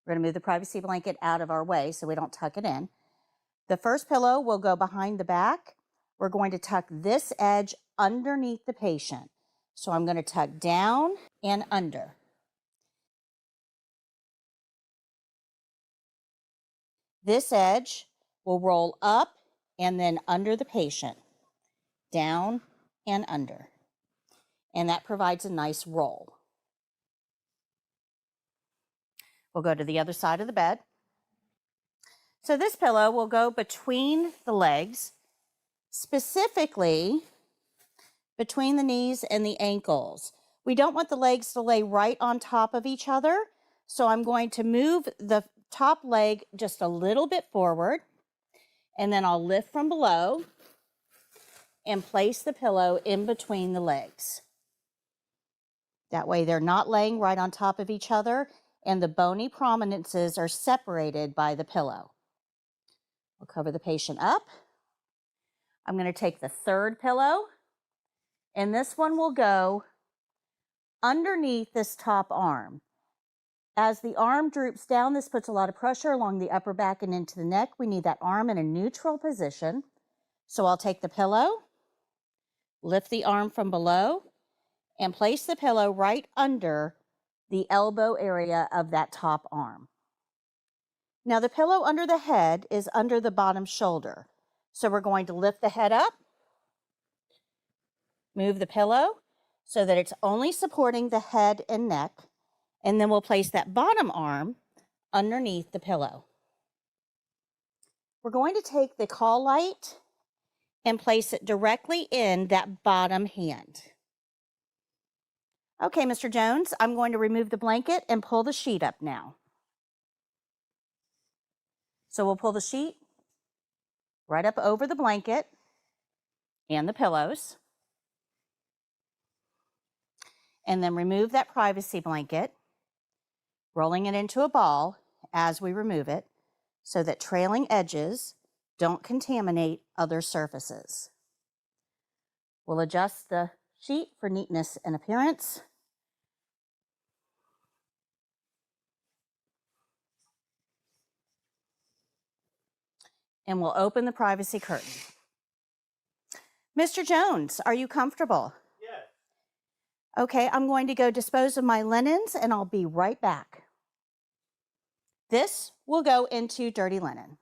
We're going to move the privacy blanket out of our way so we don't tuck it in. The first pillow will go behind the back. We're going to tuck this edge underneath the patient. So I'm going to tuck down and under. This edge will roll up and then under the patient, down and under. And that provides a nice roll. We'll go to the other side of the bed. So this pillow will go between the legs, specifically between the knees and the ankles. We don't want the legs to lay right on top of each other, so I'm going to move the top leg just a little bit forward, and then I'll lift from below and place the pillow in between the legs. That way they're not laying right on top of each other, and the bony prominences are separated by the pillow. We'll cover the patient up. I'm going to take the third pillow, and this one will go underneath this top arm. As the arm droops down, this puts a lot of pressure along the upper back and into the neck. We need that arm in a neutral position. So I'll take the pillow, lift the arm from below, and place the pillow right under the elbow area of that top arm. Now the pillow under the head is under the bottom shoulder. So we're going to lift the head up, move the pillow so that it's only supporting the head and neck, and then we'll place that bottom arm underneath the pillow. We're going to take the call light and place it directly in that bottom hand. Okay, Mr. Jones, I'm going to remove the blanket and pull the sheet up now. So we'll pull the sheet right up over the blanket and the pillows, and then remove that privacy blanket, rolling it into a ball as we remove it so that trailing edges don't contaminate other surfaces. We'll adjust the sheet for neatness and appearance. And we'll open the privacy curtain. Mr. Jones, are you comfortable? Yes. Okay, I'm going to go dispose of my linens and I'll be right back. This will go into dirty linen.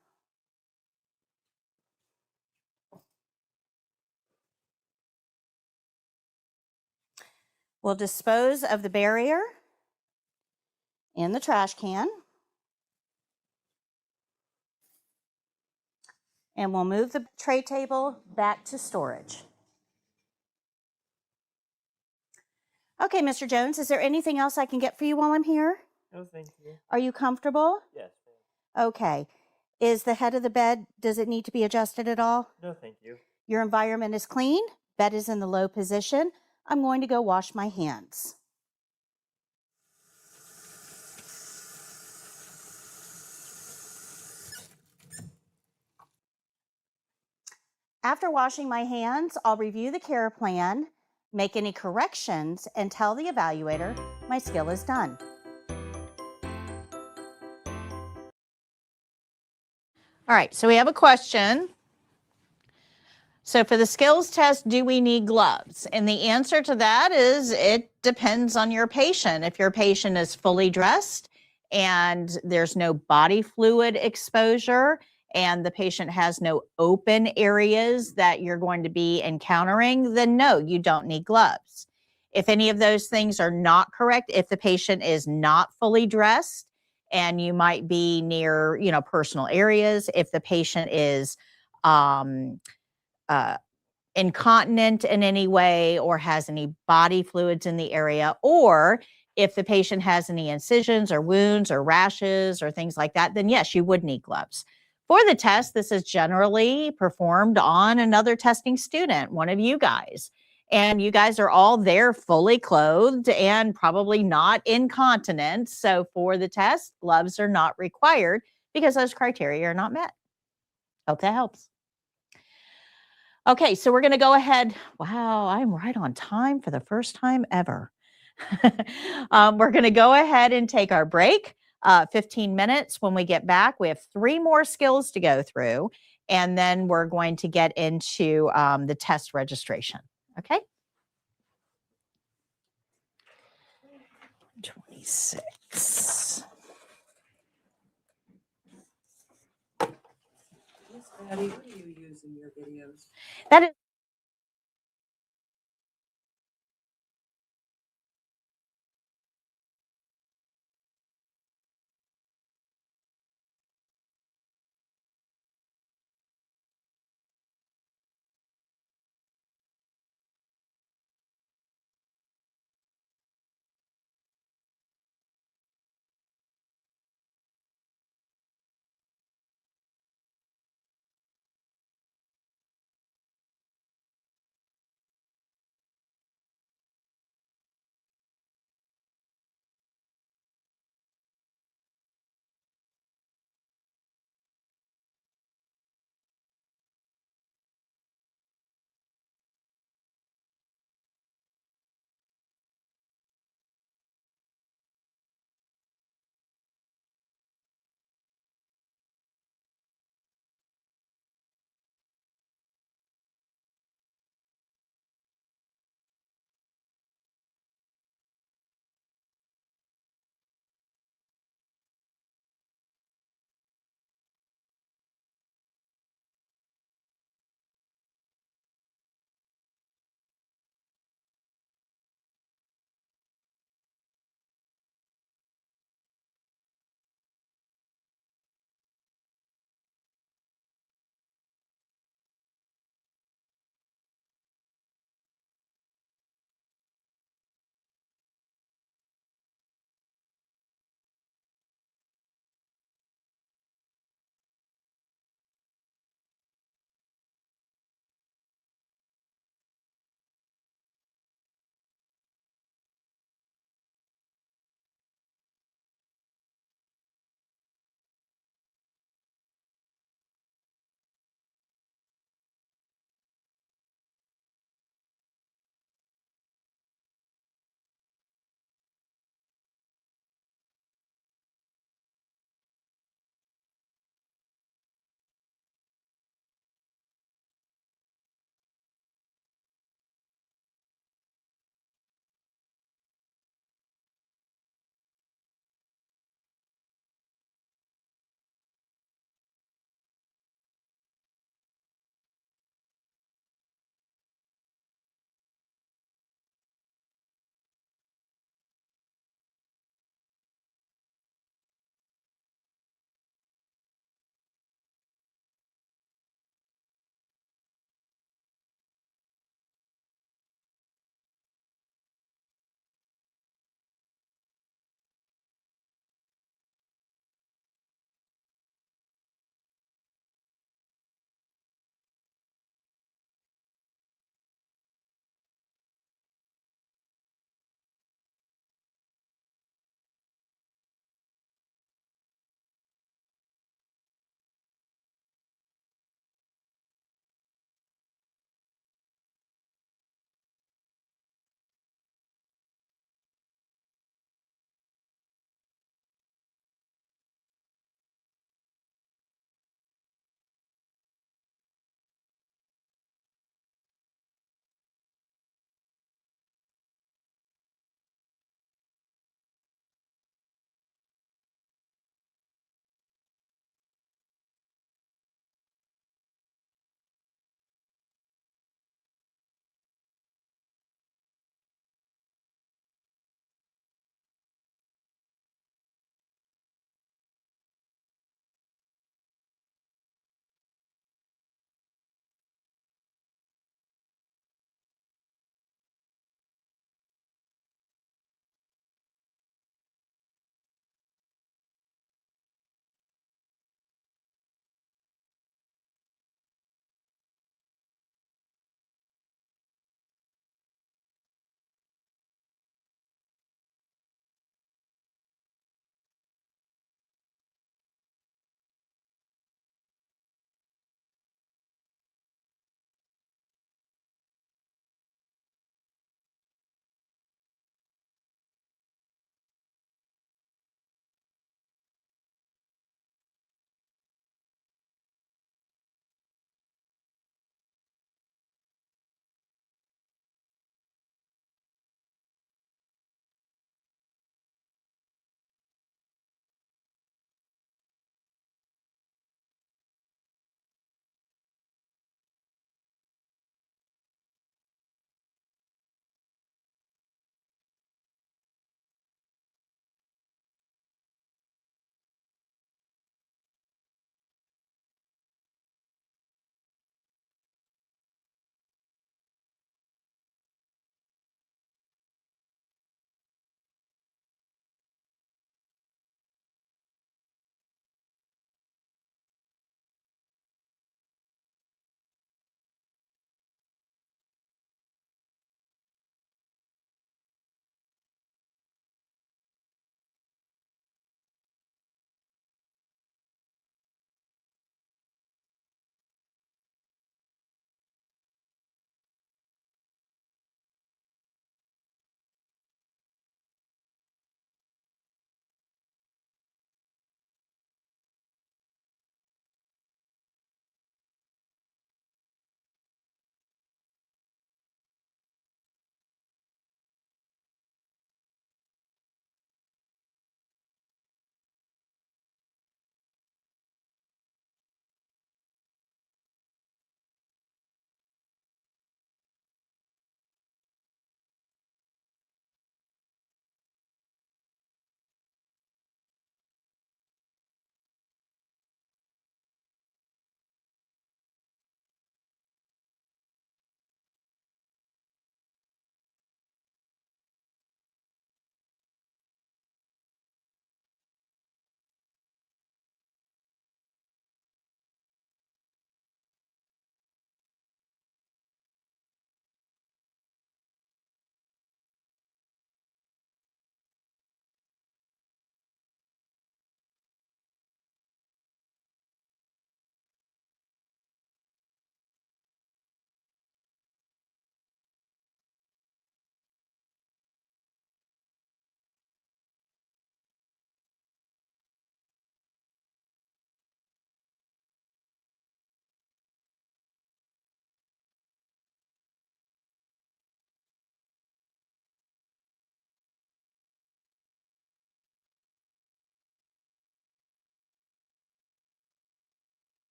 We'll dispose of the barrier in the trash can. And we'll move the tray table back to storage. Okay, Mr. Jones, is there anything else I can get for you while I'm here? No, thank you. Are you comfortable? Yes, ma'am. Okay. Is the head of the bed, does it need to be adjusted at all? No, thank you. Your environment is clean. Bed is in the low position. I'm going to go wash my hands. After washing my hands, I'll review the care plan, make any corrections, and tell the evaluator my skill is done. All right, so we have a question. So for the skills test, do we need gloves? And the answer to that is it depends on your patient. If your patient is fully dressed and there's no body fluid exposure and the patient has no open areas that you're going to be encountering, then no, you don't need gloves. If any of those things are not correct, if the patient is not fully dressed and you might be near, personal areas, if the patient is incontinent in any way or has any body fluids in the area, or if the patient has any incisions or wounds or rashes or things like that, then yes, you would need gloves. For the test, this is generally performed on another testing student, one of you guys. And you guys are all there fully clothed and probably not incontinent. So for the test, gloves are not required because those criteria are not met. Hope that helps. Okay, so we're going to go ahead. Wow, I'm right on time for the first time ever. We're going to go ahead and take our break, 15 minutes. When we get back, we have 3 more skills to go through, and then we're going to get into the test registration. Okay? 26. Miss Patty, what do you use in your videos? That is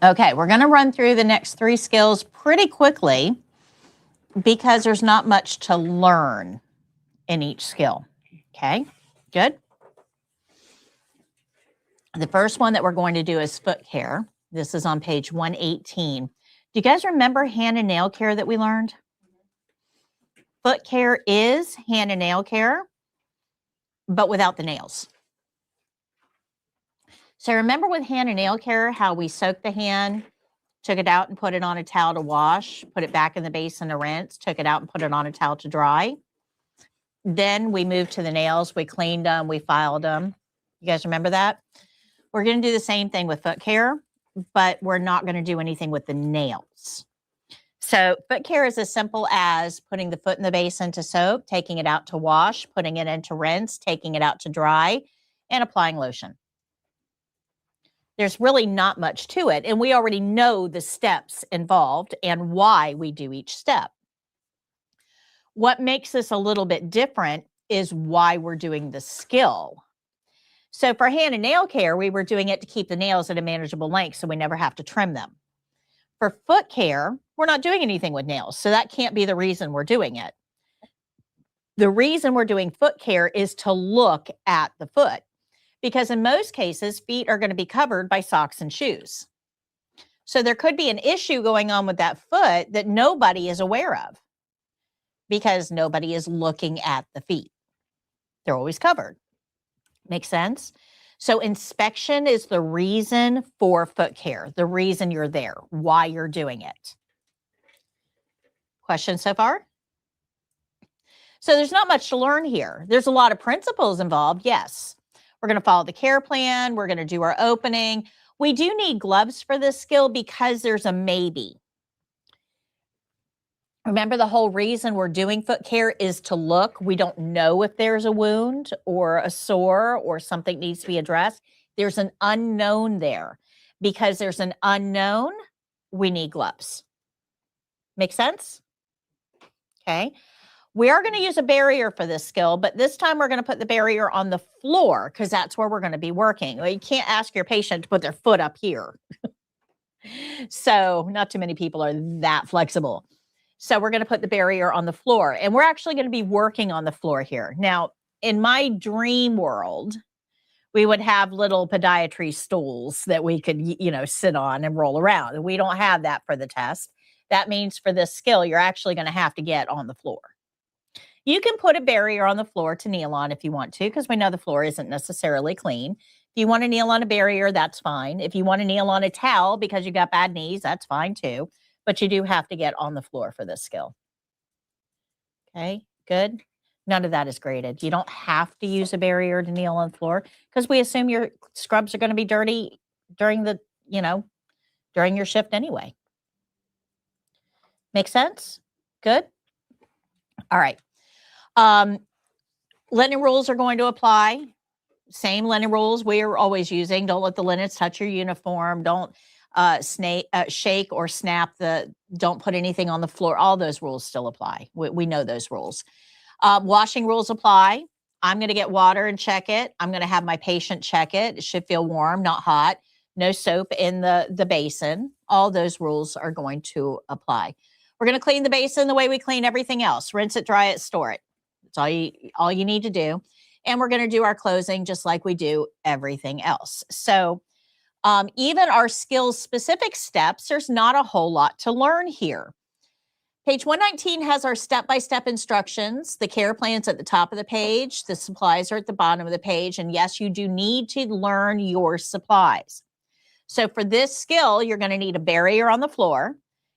Okay, we're going to run through the next 3 skills pretty quickly because there's not much to learn in each skill. Okay, good. The first one that we're going to do is foot care. This is on page 118. Do you guys remember hand and nail care that we learned? Foot care is hand and nail care, but without the nails. So remember with hand and nail care, how we soaked the hand, took it out and put it on a towel to wash, put it back in the basin to rinse, took it out and put it on a towel to dry. Then we moved to the nails. We cleaned them. We filed them. You guys remember that? We're going to do the same thing with foot care, but we're not going to do anything with the nails. So foot care is as simple as putting the foot in the basin to soak, taking it out to wash, putting it in to rinse, taking it out to dry, and applying lotion. There's really not much to it, and we already know the steps involved and why we do each step. What makes this a little bit different is why we're doing the skill. So for hand and nail care, we were doing it to keep the nails at a manageable length so we never have to trim them. For foot care, we're not doing anything with nails, so that can't be the reason we're doing it. The reason we're doing foot care is to look at the foot, because in most cases, feet are going to be covered by socks and shoes. So there could be an issue going on with that foot that nobody is aware of because nobody is looking at the feet. They're always covered. Make sense? So inspection is the reason for foot care, the reason you're there, why you're doing it. Questions so far? So there's not much to learn here. There's a lot of principles involved, yes. We're going to follow the care plan. We're going to do our opening. We do need gloves for this skill because there's a maybe. Remember, the whole reason we're doing foot care is to look. We don't know if there's a wound or a sore or something needs to be addressed. There's an unknown there. Because there's an unknown, we need gloves. Make sense? Okay. We are going to use a barrier for this skill, but this time we're going to put the barrier on the floor because that's where we're going to be working. Well, you can't ask your patient to put their foot up here. So not too many people are that flexible. So we're going to put the barrier on the floor, and we're actually going to be working on the floor here. Now, in my dream world, we would have little podiatry stools that we could, sit on and roll around. And we don't have that for the test. That means for this skill, you're actually going to have to get on the floor. You can put a barrier on the floor to kneel on if you want to, because we know the floor isn't necessarily clean. If you want to kneel on a barrier, that's fine. If you want to kneel on a towel because you got bad knees, that's fine too. But you do have to get on the floor for this skill. Okay, good. None of that is graded. You don't have to use a barrier to kneel on the floor because we assume your scrubs are going to be dirty during during your shift anyway. Make sense? Good. All right. Linen rules are going to apply. Same linen rules we are always using. Don't let the linens touch your uniform. Don't shake or snap don't put anything on the floor. All those rules still apply. We know those rules. Washing rules apply. I'm going to get water and check it. I'm going to have my patient check it. It should feel warm, not hot. No soap in the basin. All those rules are going to apply. We're going to clean the basin the way we clean everything else. Rinse it, dry it, store it. That's all you need to do. And we're going to do our closing just like we do everything else. So even our skills specific steps, there's not a whole lot to learn here. Page 119 has our step-by-step instructions. The care plan's at the top of the page. The supplies are at the bottom of the page. And yes, you do need to learn your supplies. So for this skill, you're going to need a barrier on the floor.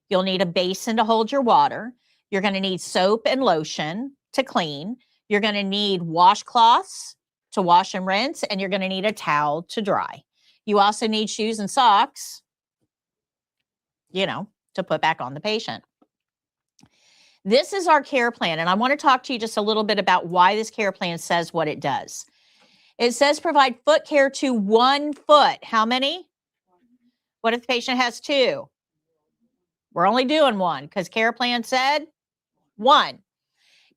You'll need a basin to hold your water. You're going to need soap and lotion to clean. You're going to need washcloths to wash and rinse, and you're going to need a towel to dry. You also need shoes and socks, to put back on the patient. This is our care plan, and I want to talk to you just a little bit about why this care plan says what it does. It says provide foot care to 1 foot. How many? What if the patient has 2? We're only doing 1 because care plan said 1.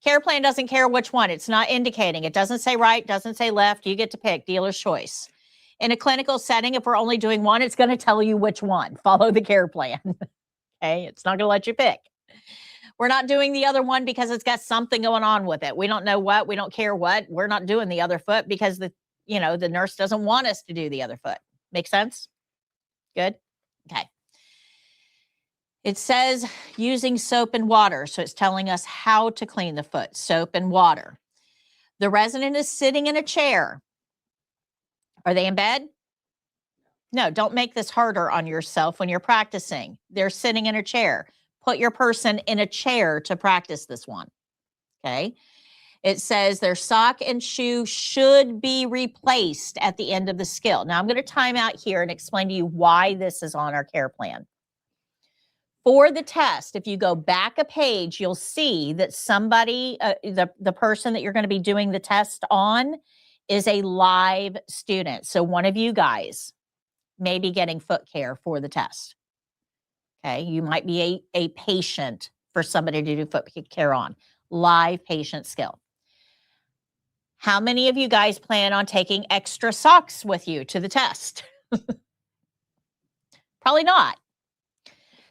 Care plan doesn't care which one. It's not indicating. It doesn't say right, doesn't say left. You get to pick, dealer's choice. In a clinical setting, if we're only doing one, it's going to tell you which one. Follow the care plan. Okay, it's not going to let you pick. We're not doing the other one because it's got something going on with it. We don't know what, we don't care what. We're not doing the other foot because the nurse doesn't want us to do the other foot. Make sense? Good? Okay. It says using soap and water. So it's telling us how to clean the foot, soap and water. The resident is sitting in a chair. Are they in bed? No, don't make this harder on yourself when you're practicing. They're sitting in a chair. Put your person in a chair to practice this one. Okay. It says their sock and shoe should be replaced at the end of the skill. Now I'm going to time out here and explain to you why this is on our care plan. For the test, if you go back a page, you'll see that somebody, the person that you're going to be doing the test on is a live student. So one of you guys may be getting foot care for the test. Okay, you might be a patient for somebody to do foot care on. Live patient skill. How many of you guys plan on taking extra socks with you to the test? Probably not.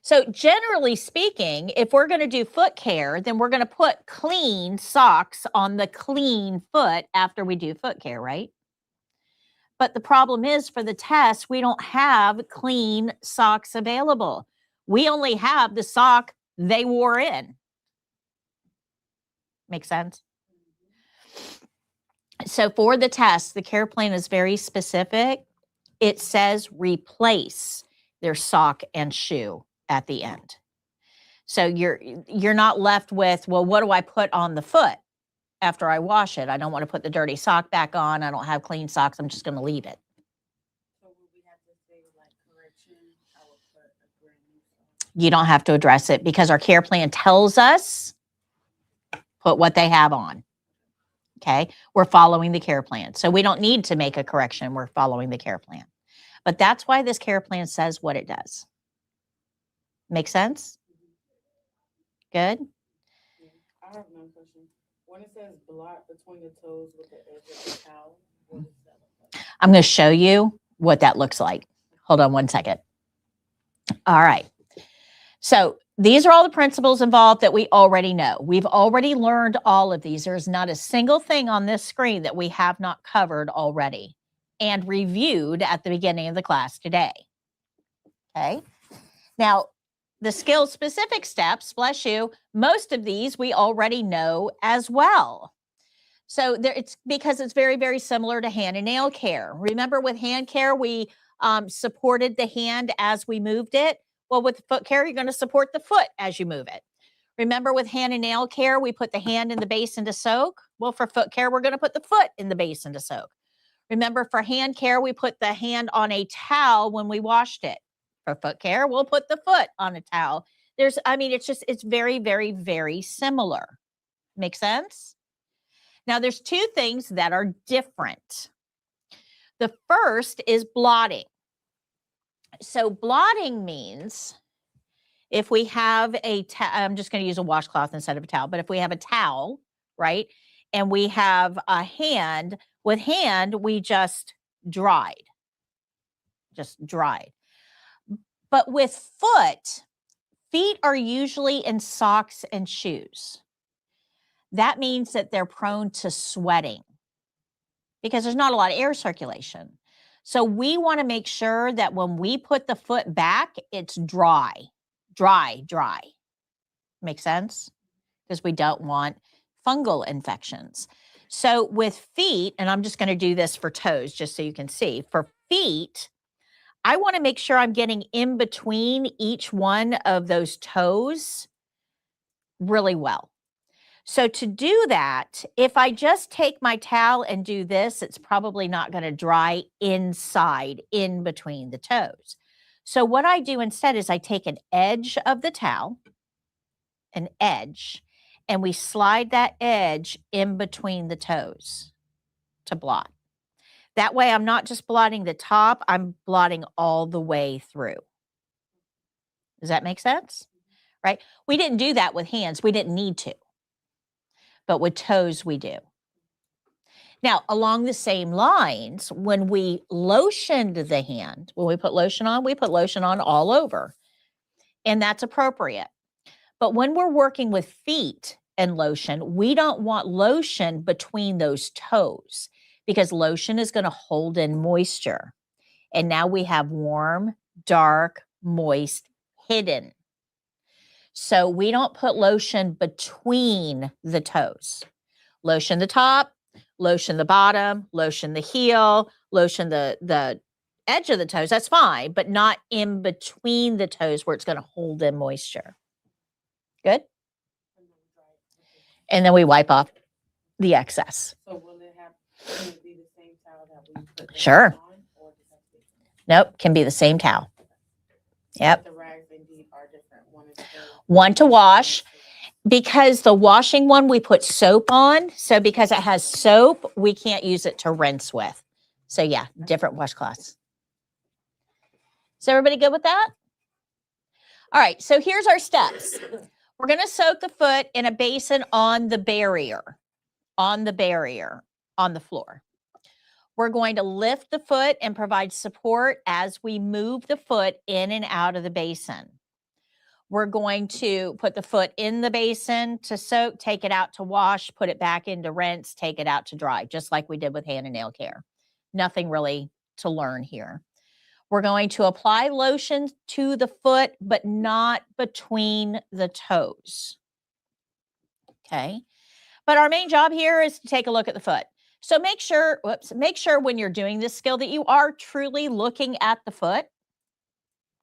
So generally speaking, if we're going to do foot care, then we're going to put clean socks on the clean foot after we do foot care, right? But the problem is for the test, we don't have clean socks available. We only have the sock they wore in. Make sense? So for the test, the care plan is very specific. It says replace their sock and shoe at the end. So you're not left with, well, what do I put on the foot after I wash it? I don't want to put the dirty sock back on. I don't have clean socks. I'm just going to leave it. So will we have to say like correction? I would put a brand new sock. You don't have to address it because our care plan tells us put what they have on. Okay. We're following the care plan. So we don't need to make a correction. We're following the care plan. But that's why this care plan says what it does. Make sense? Good? Yeah. I have another question. When it says blot between the toes with the edge of the towel, what does that look like? I'm going to show you what that looks like. Hold on one second. All right. So these are all the principles involved that we already know. We've already learned all of these. There's not a single thing on this screen that we have not covered already and reviewed at the beginning of the class today. Okay. Now, the skill-specific steps, bless you, most of these we already know as well. So it's because it's very, very similar to hand and nail care. Remember with hand care, we supported the hand as we moved it. Well, with foot care, you're going to support the foot as you move it. Remember with hand and nail care, we put the hand in the basin to soak. Well, for foot care, we're going to put the foot in the basin to soak. Remember for hand care, we put the hand on a towel when we washed it. For foot care, we'll put the foot on a towel. It's very, very, very similar. Make sense? Now, there's two things that are different. The first is blotting. So blotting means if we have I'm just going to use a washcloth instead of a towel, but if we have a towel, right, and we have a hand, with hand, we just dried. But with feet are usually in socks and shoes. That means that they're prone to sweating because there's not a lot of air circulation. So we want to make sure that when we put the foot back, it's dry. Make sense? Because we don't want fungal infections. So with feet, and I'm just going to do this for toes just so you can see. For feet, I want to make sure I'm getting in between each one of those toes really well. So to do that, if I just take my towel and do this, it's probably not going to dry inside in between the toes. So what I do instead is I take an edge of the towel, an edge, and we slide that edge in between the toes to blot. That way I'm not just blotting the top, I'm blotting all the way through. Does that make sense? Right? We didn't do that with hands. We didn't need to. But with toes, we do. Now, along the same lines, when we lotioned the hand, when we put lotion on all over, and that's appropriate. But when we're working with feet and lotion, we don't want lotion between those toes because lotion is going to hold in moisture. And now we have warm, dark, moist, hidden. So we don't put lotion between the toes. Lotion the top, lotion the bottom, lotion the heel, lotion the edge of the toes. That's fine, but not in between the toes where it's going to hold in moisture. Good? And then we wipe off the excess. So will it can it be the same towel that we put the Sure. rags on, or does that be- Nope, can be the same towel. Yep. The rags indeed are different. One to wash. Because the washing one we put soap on, so because it has soap, we can't use it to rinse with. So yeah, different washcloths. Is everybody good with that? All right, so here's our steps. We're going to soak the foot in a basin on the barrier, on the floor. We're going to lift the foot and provide support as we move the foot in and out of the basin. We're going to put the foot in the basin to soak, take it out to wash, put it back in to rinse, take it out to dry, just like we did with hand and nail care. Nothing really to learn here. We're going to apply lotion to the foot, but not between the toes. Okay. But our main job here is to take a look at the foot. So make sure when you're doing this skill that you are truly looking at the foot.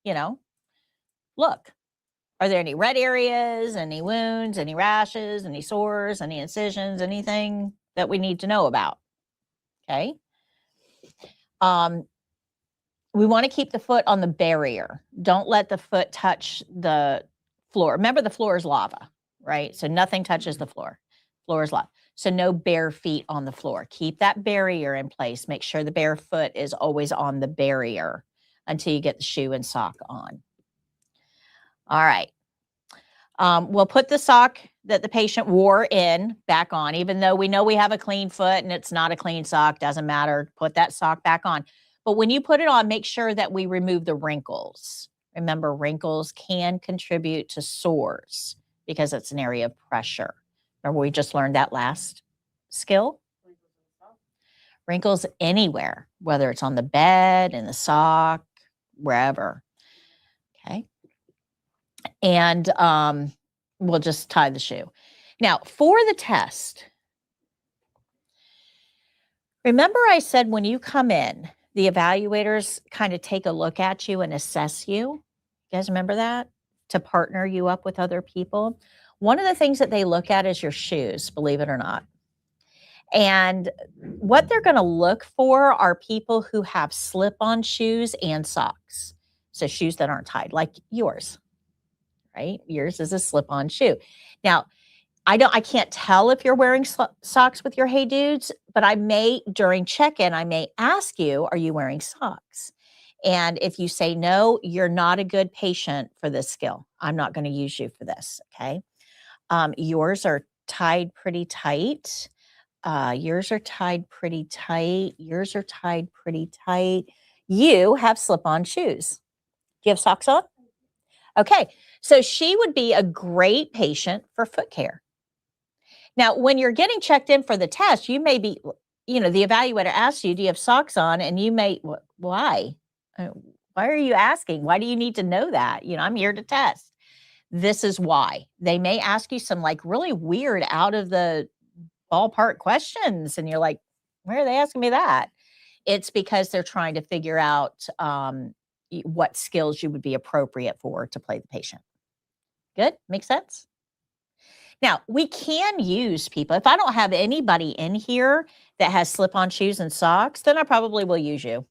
You know, look. Are there any red areas, any wounds, any rashes, any sores, any incisions, anything that we need to know about? Okay. We want to keep the foot on the barrier. Don't let the foot touch the floor. Remember, the floor is lava, right? So nothing touches the floor. Floor is lava. So no bare feet on the floor. Keep that barrier in place. Make sure the bare foot is always on the barrier until you get the shoe and sock on. All right. We'll put the sock that the patient wore back on, even though we know we have a clean foot and it's not a clean sock, doesn't matter. Put that sock back on. But when you put it on, make sure that we remove the wrinkles. Remember, wrinkles can contribute to sores because it's an area of pressure. Remember, we just learned that last skill? Wrinkles anywhere, whether it's on the bed, in the sock, wherever. Okay. And we'll just tie the shoe. Now, for the test, remember I said when you come in, the evaluators kind of take a look at you and assess you. You guys remember that? To partner you up with other people. One of the things that they look at is your shoes, believe it or not. And what they're going to look for are people who have slip-on shoes and socks. So shoes that aren't tied, like yours. Right? Yours is a slip-on shoe. Now, I can't tell if you're wearing socks with your Hey Dudes, but I may, during check-in, I may ask you, are you wearing socks? And if you say no, you're not a good patient for this skill. I'm not going to use you for this, okay? Yours are tied pretty tight. Yours are tied pretty tight. Yours are tied pretty tight. You have slip-on shoes. Do you have socks on? Okay, so she would be a great patient for foot care. Now, when you're getting checked in for the test, you may be, the evaluator asks you, do you have socks on? And you may, why? Why are you asking? Why do you need to know that? I'm here to test. This is why. They may ask you some really weird out of the ballpark questions. And you're like, why are they asking me that? It's because they're trying to figure out what skills you would be appropriate for to play the patient. Good? Makes sense? Now, we can use people. If I don't have anybody in here that has slip-on shoes and socks, then I probably will use you.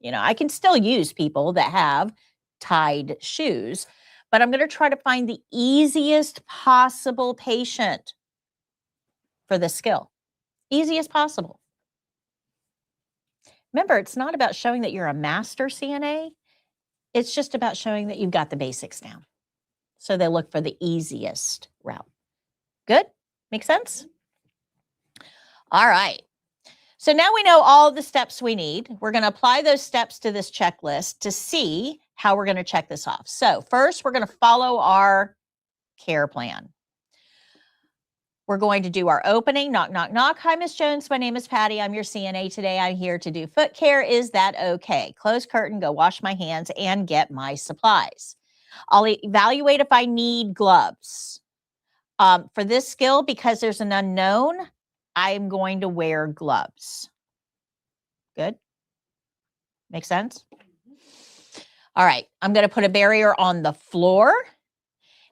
I can still use people that have tied shoes, but I'm going to try to find the easiest possible patient for this skill. Easiest possible. Remember, it's not about showing that you're a master CNA. It's just about showing that you've got the basics down. So they look for the easiest route. Good? Make sense? All right. So now we know all the steps we need. We're going to apply those steps to this checklist to see how we're going to check this off. So first, we're going to follow our care plan. We're going to do our opening, knock, knock, knock. Hi, Miss Jones. My name is Patty. I'm your CNA today. I'm here to do foot care. Is that okay? Close curtain, go wash my hands and get my supplies. I'll evaluate if I need gloves. For this skill, because there's an unknown, I'm going to wear gloves. Good? Make sense? All right. I'm going to put a barrier on the floor.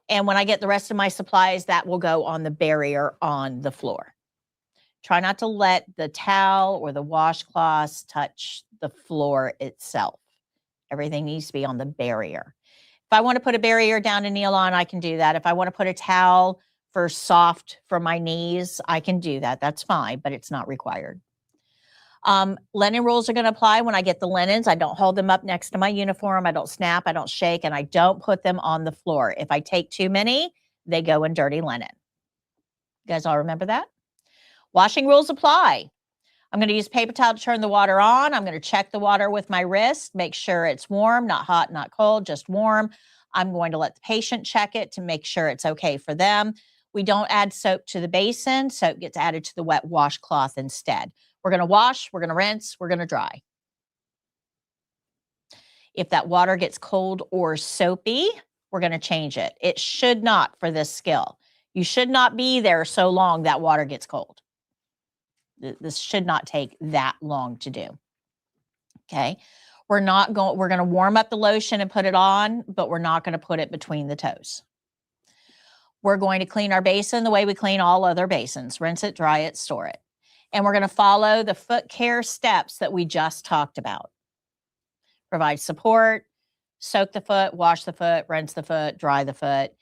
And when I get the rest of my supplies, that will go on the barrier on the floor. Try not to let the towel or the washcloths touch the floor itself. Everything needs to be on the barrier. If I want to put a barrier down to kneel on, I can do that. If I want to put a towel for soft for my knees, I can do that. That's fine, but it's not required. Linen rules are going to apply when I get the linens. I don't hold them up next to my uniform. I don't snap, I don't shake, and I don't put them on the floor. If I take too many, they go in dirty linen. You guys all remember that? Washing rules apply. I'm going to use paper towel to turn the water on. I'm going to check the water with my wrist, make sure it's warm, not hot, not cold, just warm. I'm going to let the patient check it to make sure it's okay for them. We don't add soap to the basin. Soap gets added to the wet washcloth instead. We're going to wash, we're going to rinse, we're going to dry. If that water gets cold or soapy, we're going to change it. It should not for this skill. You should not be there so long that water gets cold. This should not take that long to do. Okay. We're going to warm up the lotion and put it on, but we're not going to put it between the toes. We're going to clean our basin the way we clean all other basins. Rinse it, dry it, store it. And we're going to follow the foot care steps that we just talked about. Provide support, soak the foot, wash the foot, rinse the foot, dry the foot,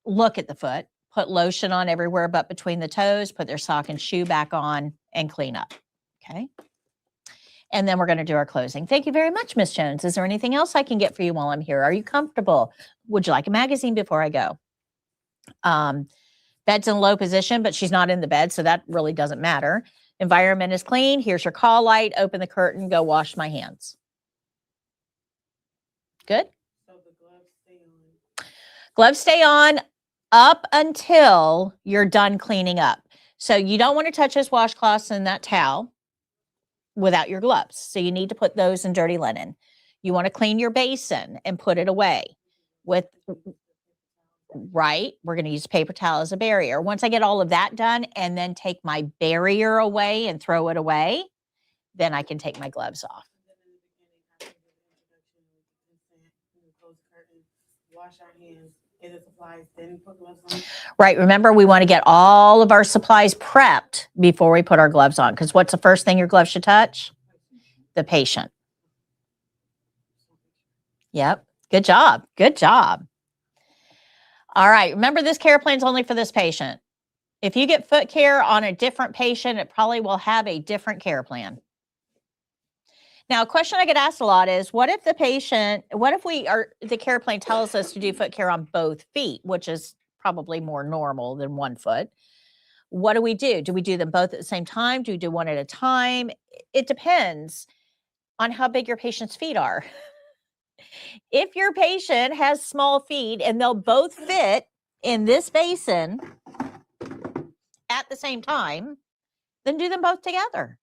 look at the foot, put lotion on everywhere but between the toes, put their sock and shoe back on, and clean up. Okay. And then we're going to do our closing. Thank you very much, Miss Jones. Is there anything else I can get for you while I'm here? Are you comfortable? Would you like a magazine before I go? Bed's in low position, but she's not in the bed, so that really doesn't matter. Environment is clean. Here's your call light. Open the curtain. Go wash my hands. Good? So the gloves stay on. Gloves stay on up until you're done cleaning up. So you don't want to touch those washcloths and that towel without your gloves. So you need to put those in dirty linen. You want to clean your basin and put it away with... Right. We're going to use paper towel as a barrier. Once I get all of that done and then take my barrier away and throw it away, then I can take my gloves off. Wash our hands, get the supplies, then put gloves on. Right. Remember, we want to get all of our supplies prepped before we put our gloves on. Because what's the first thing your gloves should touch? The patient. Yep. Good job. Good job. All right. Remember, this care plan is only for this patient. If you get foot care on a different patient, it probably will have a different care plan. Now, a question I get asked a lot is, what if the care plan tells us to do foot care on both feet, which is probably more normal than one foot? What do we do? Do we do them both at the same time? Do we do one at a time? It depends on how big your patient's feet are. If your patient has small feet and they'll both fit in this basin at the same time, then do them both together.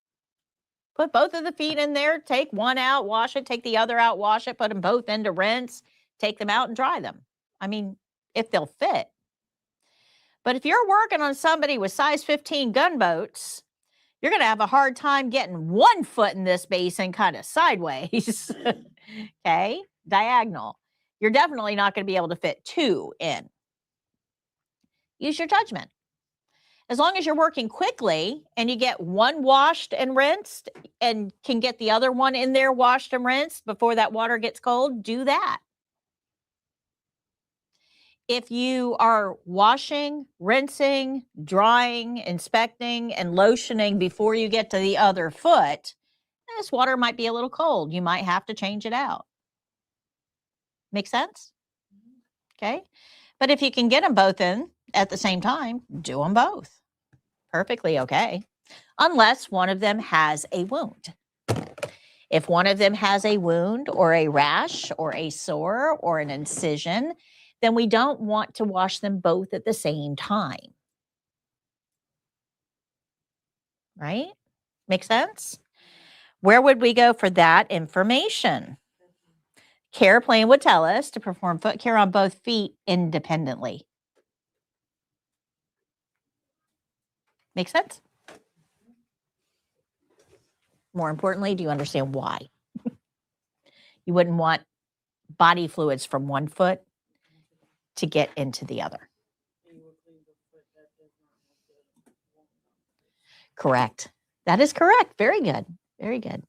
Put both of the feet in there, take one out, wash it, take the other out, wash it, put them both in to rinse, take them out and dry them. I mean, if they'll fit. But if you're working on somebody with size 15 gunboats, you're going to have a hard time getting one foot in this basin kind of sideways. Okay, diagonal. You're definitely not going to be able to fit two in. Use your judgment. As long as you're working quickly and you get one washed and rinsed and can get the other one in there washed and rinsed before that water gets cold, do that. If you are washing, rinsing, drying, inspecting, and lotioning before you get to the other foot, this water might be a little cold. You might have to change it out. Make sense? Okay. But if you can get them both in at the same time, do them both. Perfectly okay. unless one of them has a wound. If one of them has a wound or a rash or a sore or an incision, then we don't want to wash them both at the same time. Right? Make sense? Where would we go for that information? Care plan would tell us to perform foot care on both feet independently. Make sense? More importantly, do you understand why? You wouldn't want body fluids from one foot to get into the other. And you would clean the foot that does not have the wound on it. Correct. That is correct. Very good. Very good.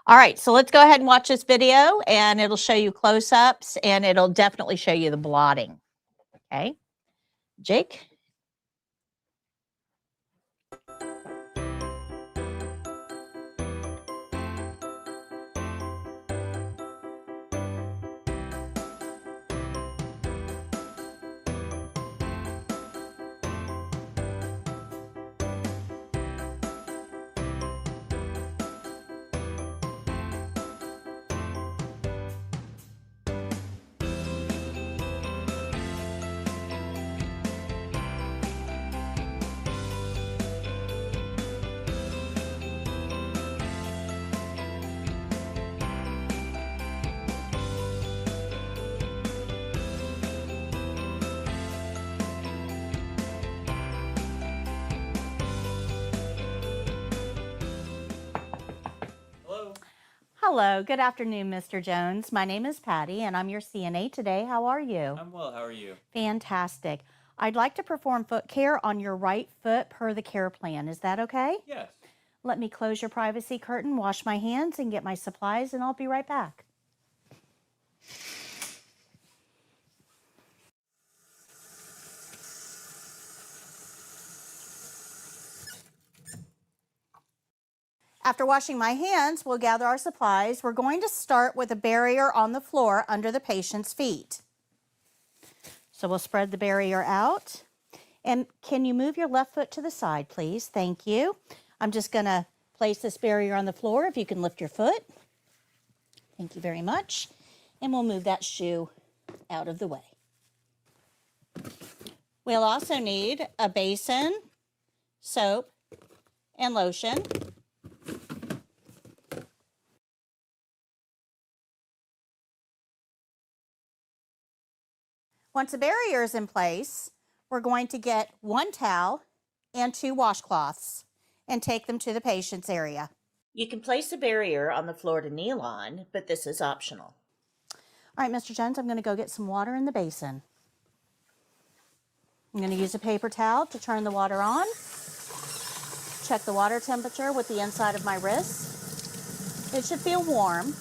All right, so let's go ahead and watch this video, and it'll show you close-ups, and it'll definitely show you the blotting. Okay, Jake? Hello, good afternoon, Mr. Jones. My name is Patty, and I'm your CNA today. How are you? I'm well. How are you? Fantastic. I'd like to perform foot care on your right foot per the care plan. Is that okay? Yes. Let me close your privacy curtain, wash my hands, and get my supplies, and I'll be right back. After washing my hands, we'll gather our supplies. We're going to start with a barrier on the floor under the patient's feet. So we'll spread the barrier out. And can you move your left foot to the side, please? Thank you. I'm just going to place this barrier on the floor. If you can lift your foot. Thank you very much. And we'll move that shoe out of the way. We'll also need a basin, soap, and lotion. Once the barrier is in place, we're going to get 1 towel and 2 washcloths and take them to the patient's area. You can place a barrier on the floor to kneel on, but this is optional. All right, Mr. Jones, I'm going to go get some water in the basin. I'm going to use a paper towel to turn the water on. Check the water temperature with the inside of my wrist. It should feel warm,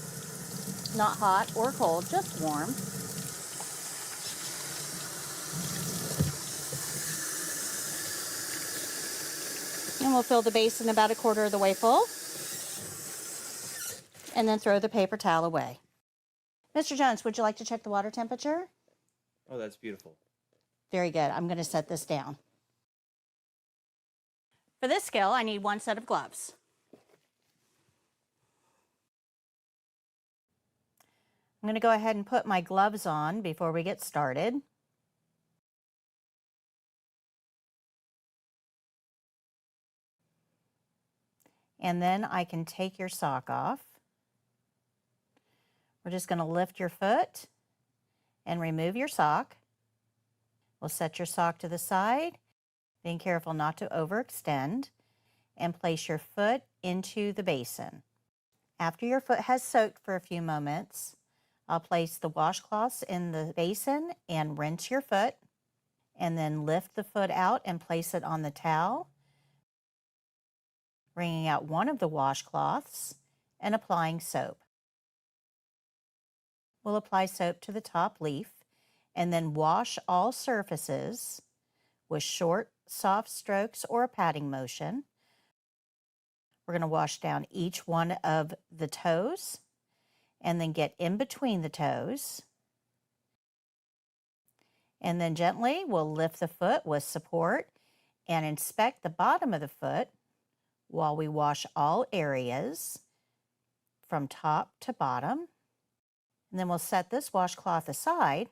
not hot or cold, just warm. And we'll fill the basin about 1/4 of the way full. And then throw the paper towel away. Mr. Jones, would you like to check the water temperature? Oh, that's beautiful. Very good. I'm going to set this down. For this skill, I need 1 set of gloves. I'm going to go ahead and put my gloves on before we get started. And then I can take your sock off. We're just going to lift your foot and remove your sock. We'll set your sock to the side, being careful not to overextend, and place your foot into the basin. After your foot has soaked for a few moments, I'll place the washcloths in the basin and rinse your foot, and then lift the foot out and place it on the towel, wringing out one of the washcloths and applying soap. We'll apply soap to the top leaf and then wash all surfaces with short, soft strokes or a patting motion. We're going to wash down each one of the toes and then get in between the toes. And then gently we'll lift the foot with support and inspect the bottom of the foot while we wash all areas from top to bottom. And then we'll set this washcloth aside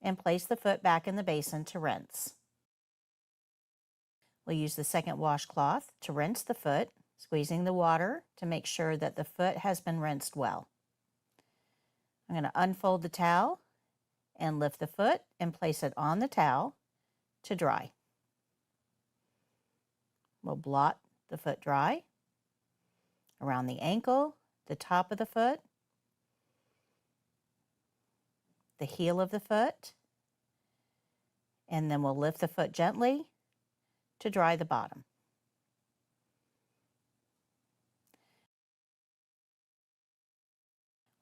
and place the foot back in the basin to rinse. We'll use the second washcloth to rinse the foot, squeezing the water to make sure that the foot has been rinsed well. I'm going to unfold the towel and lift the foot and place it on the towel to dry. We'll blot the foot dry around the ankle, the top of the foot, the heel of the foot, and then we'll lift the foot gently to dry the bottom.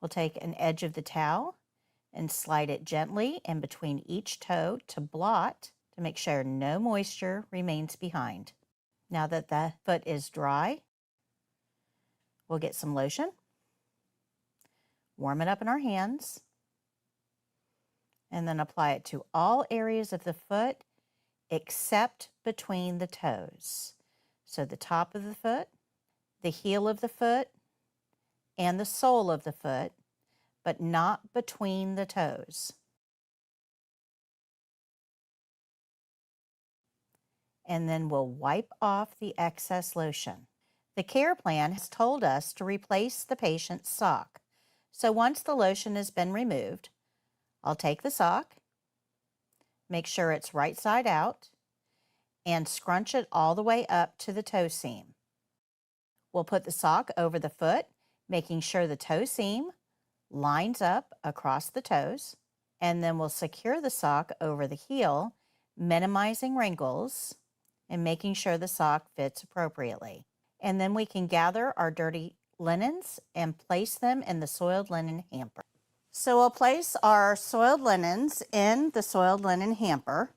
We'll take an edge of the towel and slide it gently in between each toe to blot to make sure no moisture remains behind. Now that the foot is dry, we'll get some lotion, warm it up in our hands, and then apply it to all areas of the foot except between the toes. So the top of the foot, the heel of the foot, and the sole of the foot, but not between the toes. And then we'll wipe off the excess lotion. The care plan has told us to replace the patient's sock. So once the lotion has been removed, I'll take the sock, make sure it's right side out, and scrunch it all the way up to the toe seam. We'll put the sock over the foot, making sure the toe seam lines up across the toes, and then we'll secure the sock over the heel, minimizing wrinkles and making sure the sock fits appropriately. And then we can gather our dirty linens and place them in the soiled linen hamper. So we'll place our soiled linens in the soiled linen hamper.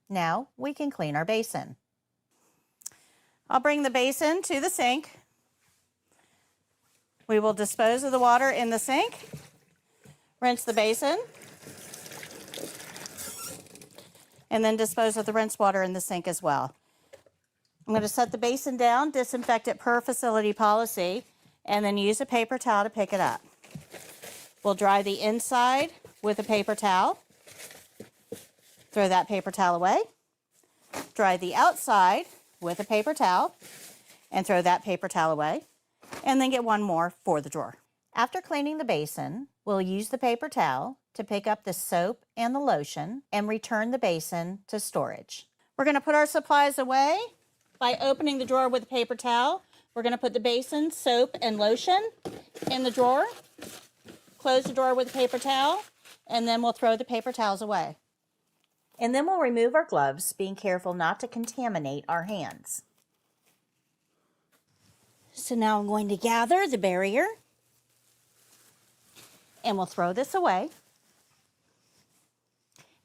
Now we can clean our basin. I'll bring the basin to the sink. We will dispose of the water in the sink, rinse the basin, and then dispose of the rinse water in the sink as well. I'm going to set the basin down, disinfect it per facility policy, and then use a paper towel to pick it up. We'll dry the inside with a paper towel. Throw that paper towel away. Dry the outside with a paper towel and throw that paper towel away. And then get one more for the drawer. After cleaning the basin, we'll use the paper towel to pick up the soap and the lotion and return the basin to storage. We're going to put our supplies away by opening the drawer with a paper towel. We're going to put the basin, soap, and lotion in the drawer, close the drawer with a paper towel, and then we'll throw the paper towels away. And then we'll remove our gloves, being careful not to contaminate our hands. So now I'm going to gather the barrier, and we'll throw this away,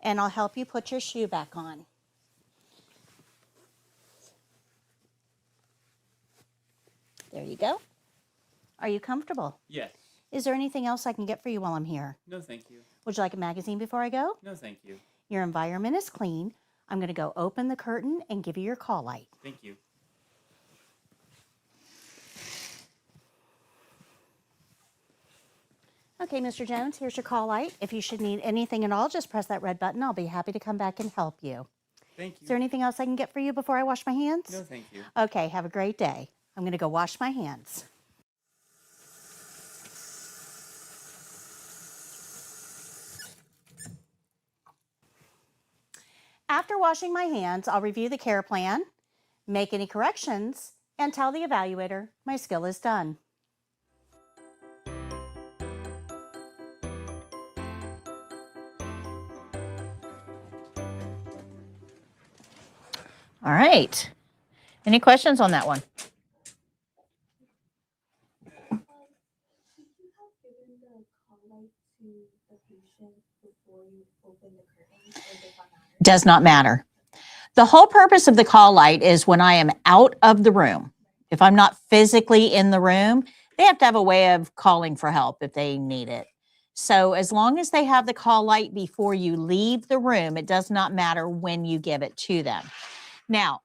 and I'll help you put your shoe back on. There you go. Are you comfortable? Yes. Is there anything else I can get for you while I'm here? No, thank you. Would you like a magazine before I go? No, thank you. Your environment is clean. I'm going to go open the curtain and give you your call light. Thank you. Okay, Mr. Jones, here's your call light. If you should need anything at all, just press that red button. I'll be happy to come back and help you. Thank you. Is there anything else I can get for you before I wash my hands? No, thank you. Okay, have a great day. I'm going to go wash my hands. After washing my hands, I'll review the care plan, make any corrections, and tell the evaluator my skill is done. All right. Any questions on that one? Should you have given the call light to the patient before you open the curtains, or does that matter? Does not matter. The whole purpose of the call light is when I am out of the room. If I'm not physically in the room, they have to have a way of calling for help if they need it. So as long as they have the call light before you leave the room, it does not matter when you give it to them. Now,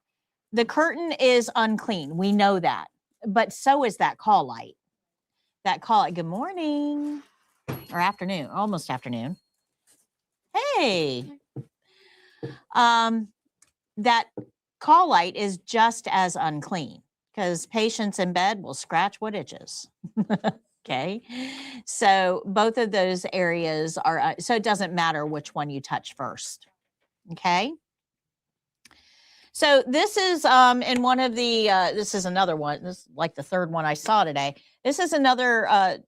the curtain is unclean. We know that, but so is that call light. That call light, good morning or afternoon, almost afternoon. Hey, that call light is just as unclean because patients in bed will scratch what itches. Okay. So both of those areas are, so it doesn't matter which one you touch first. Okay. So this is in one of the, this is another one, this is like the third one I saw today. This is another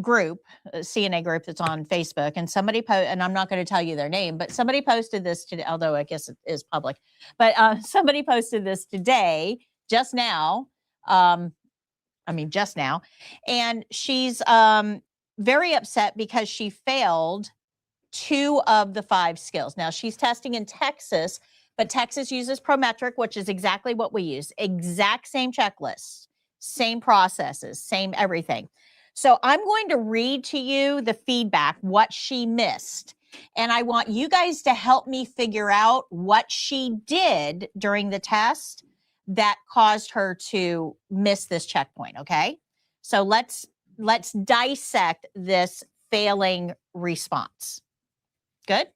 group, a CNA group that's on Facebook, and somebody and I'm not going to tell you their name, but somebody posted this today, although I guess it is public, but somebody posted this today, just now, just now, and she's very upset because she failed 2 of the 5 skills. Now she's testing in Texas, but Texas uses Prometric, which is exactly what we use, exact same checklists, same processes, same everything. So I'm going to read to you the feedback, what she missed. And I want you guys to help me figure out what she did during the test that caused her to miss this checkpoint, okay? So let's dissect this failing response. Good?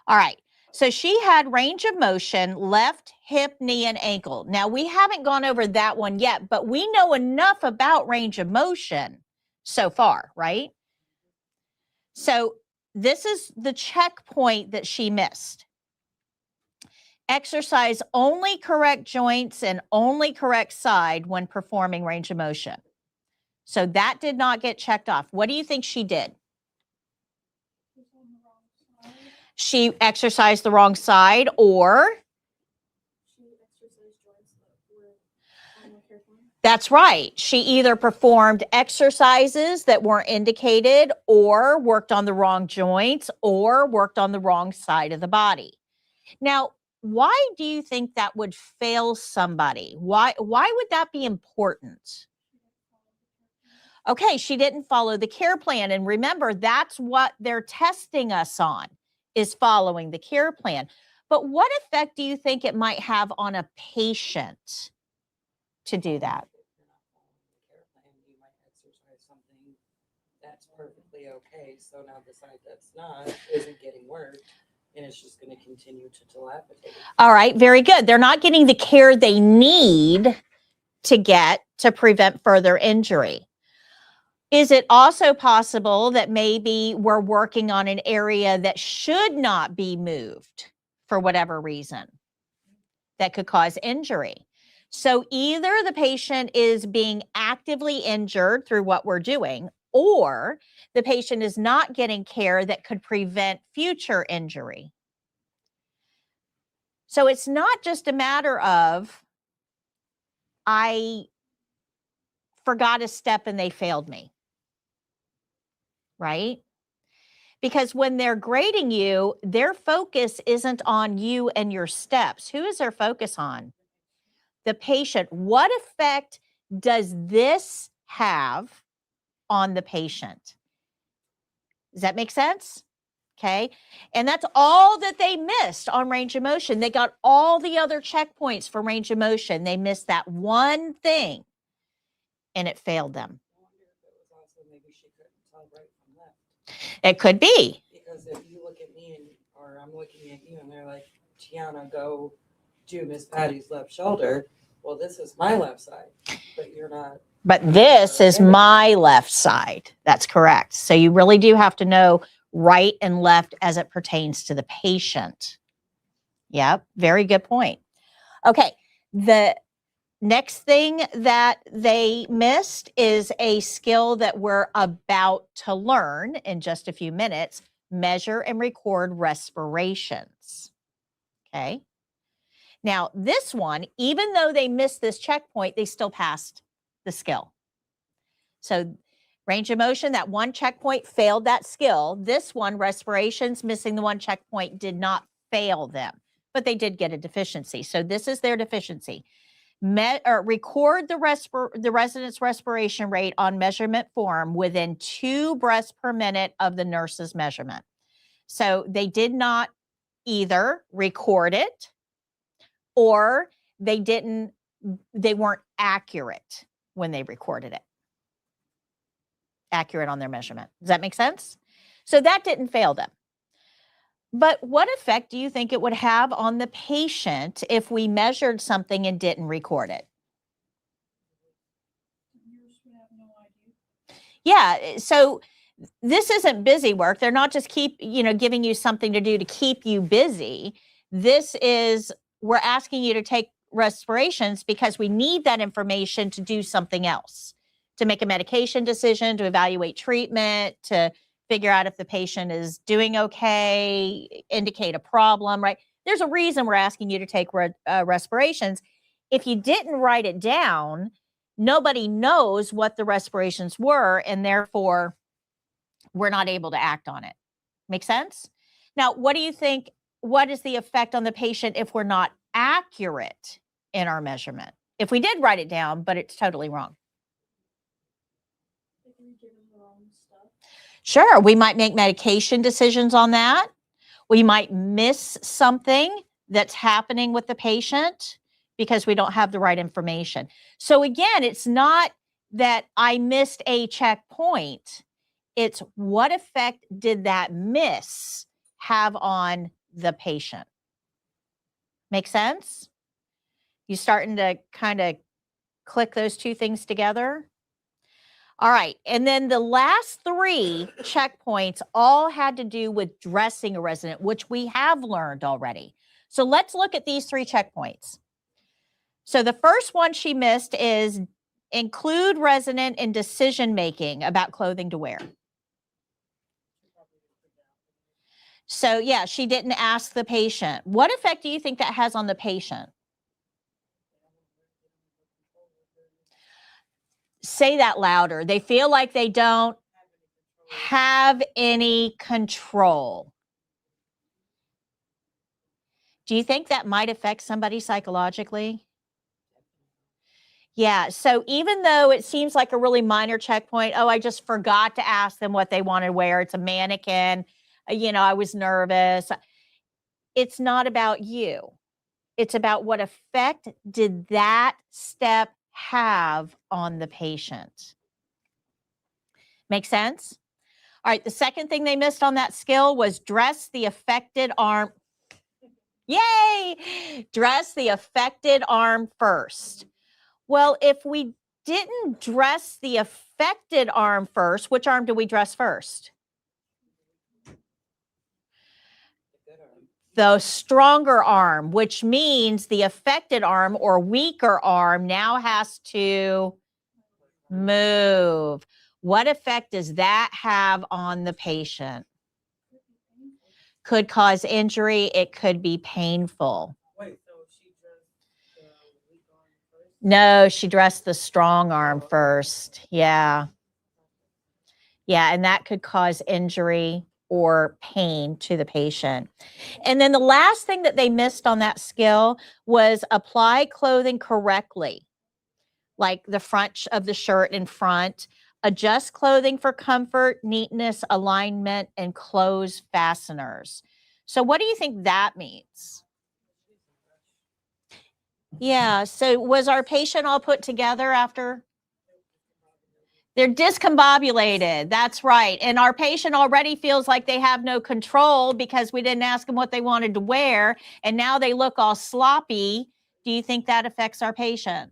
All right. So she had range of motion, left hip, knee, and ankle. Now, we haven't gone over that one yet, but we know enough about range of motion so far, right? So this is the checkpoint that she missed. Exercise only correct joints and only correct side when performing range of motion. So that did not get checked off. What do you think she did? She exercised the wrong side, or that's right. She either performed exercises that weren't indicated, or worked on the wrong joints, or worked on the wrong side of the body. Now, why do you think that would fail somebody? Why would that be important? Okay, she didn't follow the care plan. And remember, that's what they're testing us on, is following the care plan. But what effect do you think it might have on a patient to do that? You might exercise something that's perfectly okay. So now the side that's not isn't getting work, and it's just going to continue to dilapidate. All right, very good. They're not getting the care they need to get to prevent further injury. Is it also possible that maybe we're working on an area that should not be moved for whatever reason that could cause injury? So either the patient is being actively injured through what we're doing, or the patient is not getting care that could prevent future injury. So it's not just a matter of, I forgot a step and they failed me. Right? Because when they're grading you, their focus isn't on you and your steps. Who is their focus on? The patient. What effect does this have on the patient? Does that make sense? Okay. And that's all that they missed on range of motion. They got all the other checkpoints for range of motion. They missed that one thing and it failed them. I wonder if it was also maybe she couldn't tell right from left. It could be. Because if you look at me or I'm looking at you and they're like, Tiana, go do Miss Patty's left shoulder. Well, this is my left side, but you're not. But this is my left side. That's correct. So you really do have to know right and left as it pertains to the patient. Yep, very good point. Okay, the next thing that they missed is a skill that we're about to learn in just a few minutes: measure and record respirations. Okay. Now, this one, even though they missed this checkpoint, they still passed the skill. So range of motion, that one checkpoint failed that skill. This one, respirations, missing the one checkpoint, did not fail them, but they did get a deficiency. So this is their deficiency: record the resident's respiration rate on measurement form within 2 breaths per minute of the nurse's measurement. So they did not either record it or they weren't accurate when they recorded it. Accurate on their measurement. Does that make sense? So that didn't fail them. But what effect do you think it would have on the patient if we measured something and didn't record it? Yeah, so this isn't busy work. They're not just giving you something to do to keep you busy. We're asking you to take respirations because we need that information to do something else, to make a medication decision, to evaluate treatment, to figure out if the patient is doing okay, indicate a problem, right? There's a reason we're asking you to take respirations. If you didn't write it down, nobody knows what the respirations were, and therefore we're not able to act on it. Make sense? Now, what do you think? What is the effect on the patient if we're not accurate in our measurement? If we did write it down, but it's totally wrong. Sure, we might make medication decisions on that. We might miss something that's happening with the patient because we don't have the right information. So again, it's not that I missed a checkpoint. It's what effect did that miss have on the patient? Make sense? You starting to kind of click those two things together? All right. And then the last 3 checkpoints all had to do with dressing a resident, which we have learned already. So let's look at these 3 checkpoints. So the first one she missed is include resident in decision-making about clothing to wear. So yeah, she didn't ask the patient. What effect do you think that has on the patient? Say that louder. They feel like they don't have any control. Do you think that might affect somebody psychologically? Yeah. So even though it seems like a really minor checkpoint, oh, I just forgot to ask them what they wanted to wear. It's a mannequin. I was nervous. It's not about you. It's about what effect did that step have on the patient. Make sense? All right, the second thing they missed on that skill was dress the affected arm. Yay! Dress the affected arm first. Well, if we didn't dress the affected arm first, which arm do we dress first? The stronger arm, which means the affected arm or weaker arm now has to move. What effect does that have on the patient? Could cause injury. It could be painful. Wait, so she dressed the weak arm first? No, she dressed the strong arm first. Yeah. Yeah, and that could cause injury or pain to the patient. And then the last thing that they missed on that skill was apply clothing correctly, like the front of the shirt in front, adjust clothing for comfort, neatness, alignment, and close fasteners. So what do you think that means? Yeah, so was our patient all put together after? They're discombobulated. That's right. And our patient already feels like they have no control because we didn't ask them what they wanted to wear. And now they look all sloppy. Do you think that affects our patient?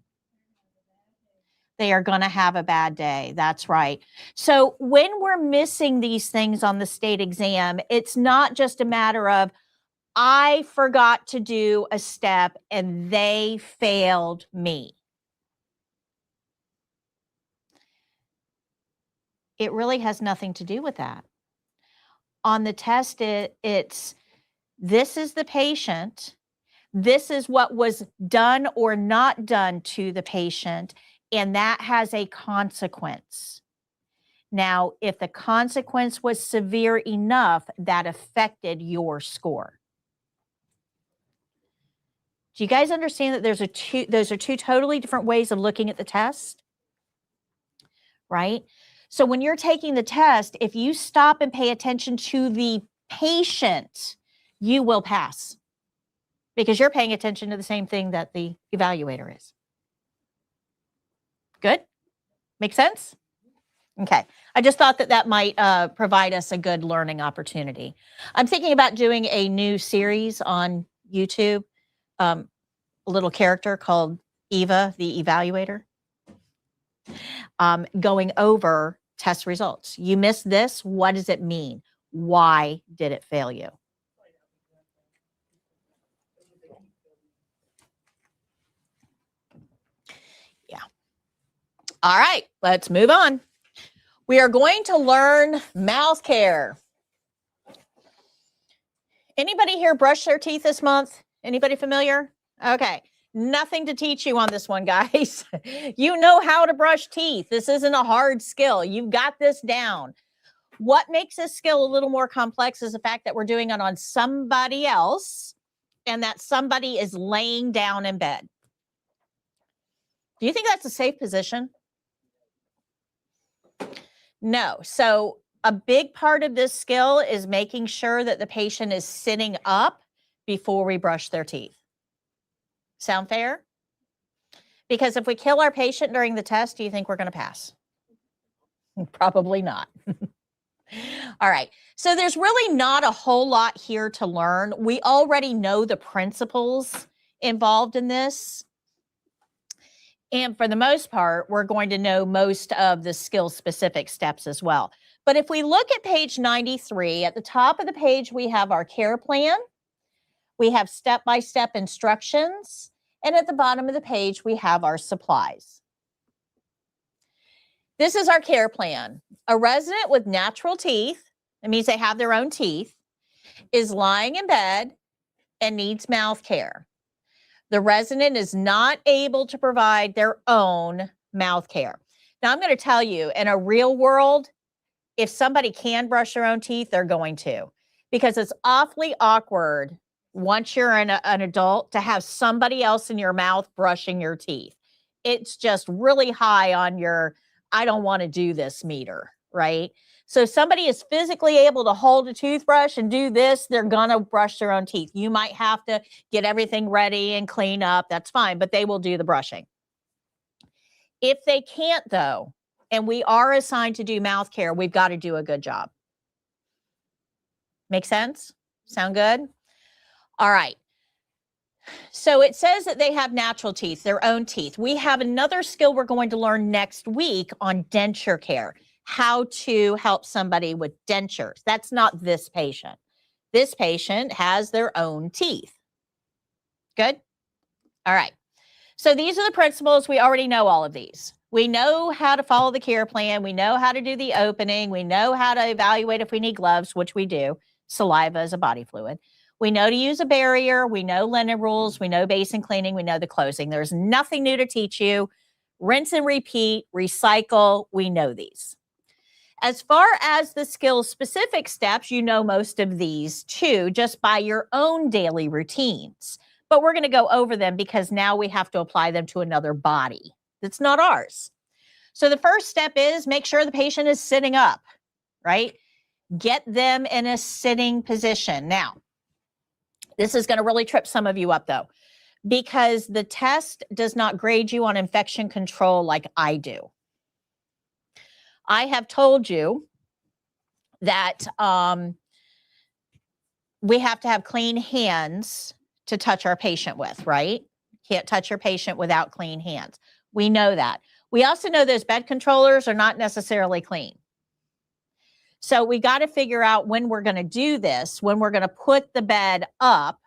They are going to have a bad day. That's right. So when we're missing these things on the state exam, it's not just a matter of, I forgot to do a step and they failed me. It really has nothing to do with that. On the test, it's this is the patient. This is what was done or not done to the patient, and that has a consequence. Now, if the consequence was severe enough, that affected your score. Do you guys understand that those are two totally different ways of looking at the test? Right? So when you're taking the test, if you stop and pay attention to the patient, you will pass because you're paying attention to the same thing that the evaluator is. Good? Make sense? Okay. I just thought that might provide us a good learning opportunity. I'm thinking about doing a new series on YouTube, a little character called Eva, the evaluator, going over test results. You missed this. What does it mean? Why did it fail you? Yeah. All right, let's move on. We are going to learn mouth care. Anybody here brush their teeth this month? Anybody familiar? Okay. Nothing to teach you on this one, guys. You know how to brush teeth. This isn't a hard skill. You've got this down. What makes this skill a little more complex is the fact that we're doing it on somebody else and that somebody is laying down in bed. Do you think that's a safe position? No. So a big part of this skill is making sure that the patient is sitting up before we brush their teeth. Sound fair? Because if we kill our patient during the test, do you think we're going to pass? Probably not. All right. So there's really not a whole lot here to learn. We already know the principles involved in this. And for the most part, we're going to know most of the skill-specific steps as well. But if we look at page 93, at the top of the page, we have our care plan. We have step-by-step instructions. And at the bottom of the page, we have our supplies. This is our care plan. A resident with natural teeth, that means they have their own teeth, is lying in bed and needs mouth care. The resident is not able to provide their own mouth care. Now, I'm going to tell you, in a real world, if somebody can brush their own teeth, they're going to, because it's awfully awkward once you're an adult to have somebody else in your mouth brushing your teeth. It's just really high on your, I don't want to do this meter, right? So if somebody is physically able to hold a toothbrush and do this, they're going to brush their own teeth. You might have to get everything ready and clean up. That's fine, but they will do the brushing. If they can't, though, and we are assigned to do mouth care, we've got to do a good job. Make sense? Sound good? All right. So it says that they have natural teeth, their own teeth. We have another skill we're going to learn next week on denture care, how to help somebody with dentures. That's not this patient. This patient has their own teeth. Good? All right. So these are the principles. We already know all of these. We know how to follow the care plan. We know how to do the opening. We know how to evaluate if we need gloves, which we do. Saliva is a body fluid. We know to use a barrier. We know linen rules. We know basin cleaning. We know the closing. There's nothing new to teach you. Rinse and repeat, recycle. We know these. As far as the skill-specific steps, you know most of these too, just by your own daily routines. But we're going to go over them because now we have to apply them to another body that's not ours. So the first step is make sure the patient is sitting up, right? Get them in a sitting position. Now, this is going to really trip some of you up, though, because the test does not grade you on infection control like I do. I have told you that we have to have clean hands to touch our patient with, right? Can't touch your patient without clean hands. We know that. We also know those bed controllers are not necessarily clean. So we got to figure out when we're going to do this, when we're going to put the bed up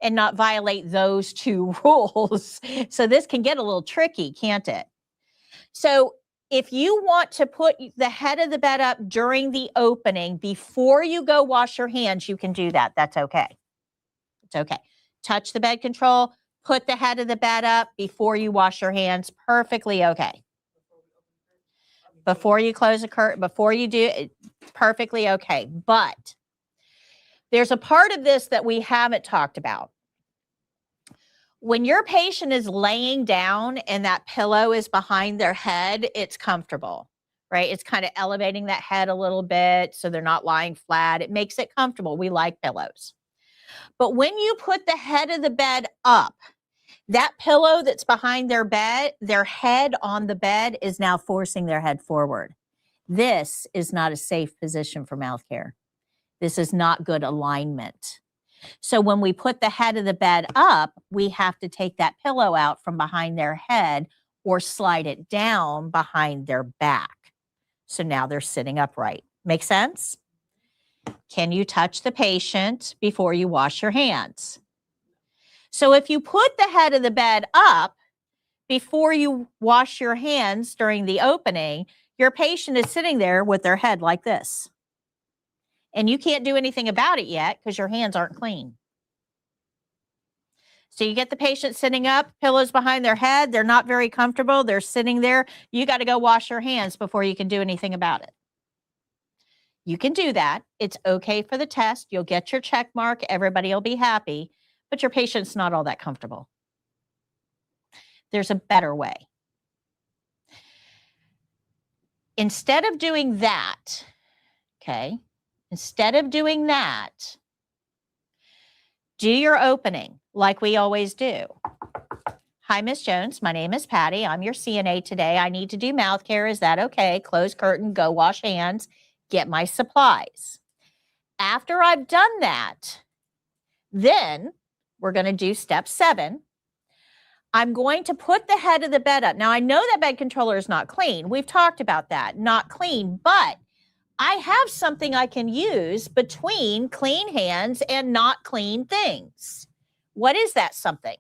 and not violate those two rules. So this can get a little tricky, can't it? So if you want to put the head of the bed up during the opening before you go wash your hands, you can do that. That's okay. It's okay. Touch the bed control, put the head of the bed up before you wash your hands. Perfectly okay. Before you close the curtain, before you do it, perfectly okay. But there's a part of this that we haven't talked about. When your patient is laying down and that pillow is behind their head, it's comfortable, right? It's kind of elevating that head a little bit so they're not lying flat. It makes it comfortable. We like pillows. But when you put the head of the bed up, that pillow that's behind their bed, their head on the bed is now forcing their head forward. This is not a safe position for mouth care. This is not good alignment. So when we put the head of the bed up, we have to take that pillow out from behind their head or slide it down behind their back. So now they're sitting upright. Make sense? Can you touch the patient before you wash your hands? So if you put the head of the bed up before you wash your hands during the opening, your patient is sitting there with their head like this. And you can't do anything about it yet because your hands aren't clean. So you get the patient sitting up, pillows behind their head. They're not very comfortable. They're sitting there. You got to go wash your hands before you can do anything about it. You can do that. It's okay for the test. You'll get your check mark. Everybody will be happy, but your patient's not all that comfortable. There's a better way. Instead of doing that, okay, instead of doing that, do your opening like we always do. Hi, Miss Jones. My name is Patty. I'm your CNA today. I need to do mouth care. Is that okay? Close curtain, go wash hands, get my supplies. After I've done that, then we're going to do step 7. I'm going to put the head of the bed up. Now, I know that bed controller is not clean. We've talked about that. Not clean, but I have something I can use between clean hands and not clean things. What is that something?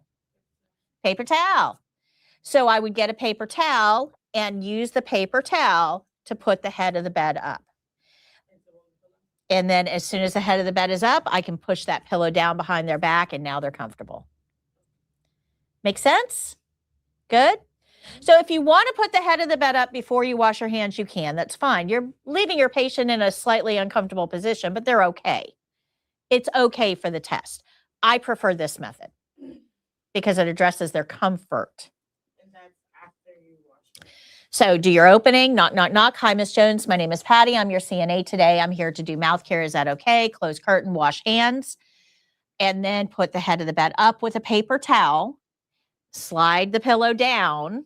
Paper towel. So I would get a paper towel and use the paper towel to put the head of the bed up. And then as soon as the head of the bed is up, I can push that pillow down behind their back and now they're comfortable. Make sense? Good? So if you want to put the head of the bed up before you wash your hands, you can. That's fine. You're leaving your patient in a slightly uncomfortable position, but they're okay. It's okay for the test. I prefer this method because it addresses their comfort. And that's after you wash. So do your opening, knock, knock, knock. Hi, Miss Jones. My name is Patty. I'm your CNA today. I'm here to do mouth care. Is that okay? Close curtain, wash hands, and then put the head of the bed up with a paper towel. Slide the pillow down,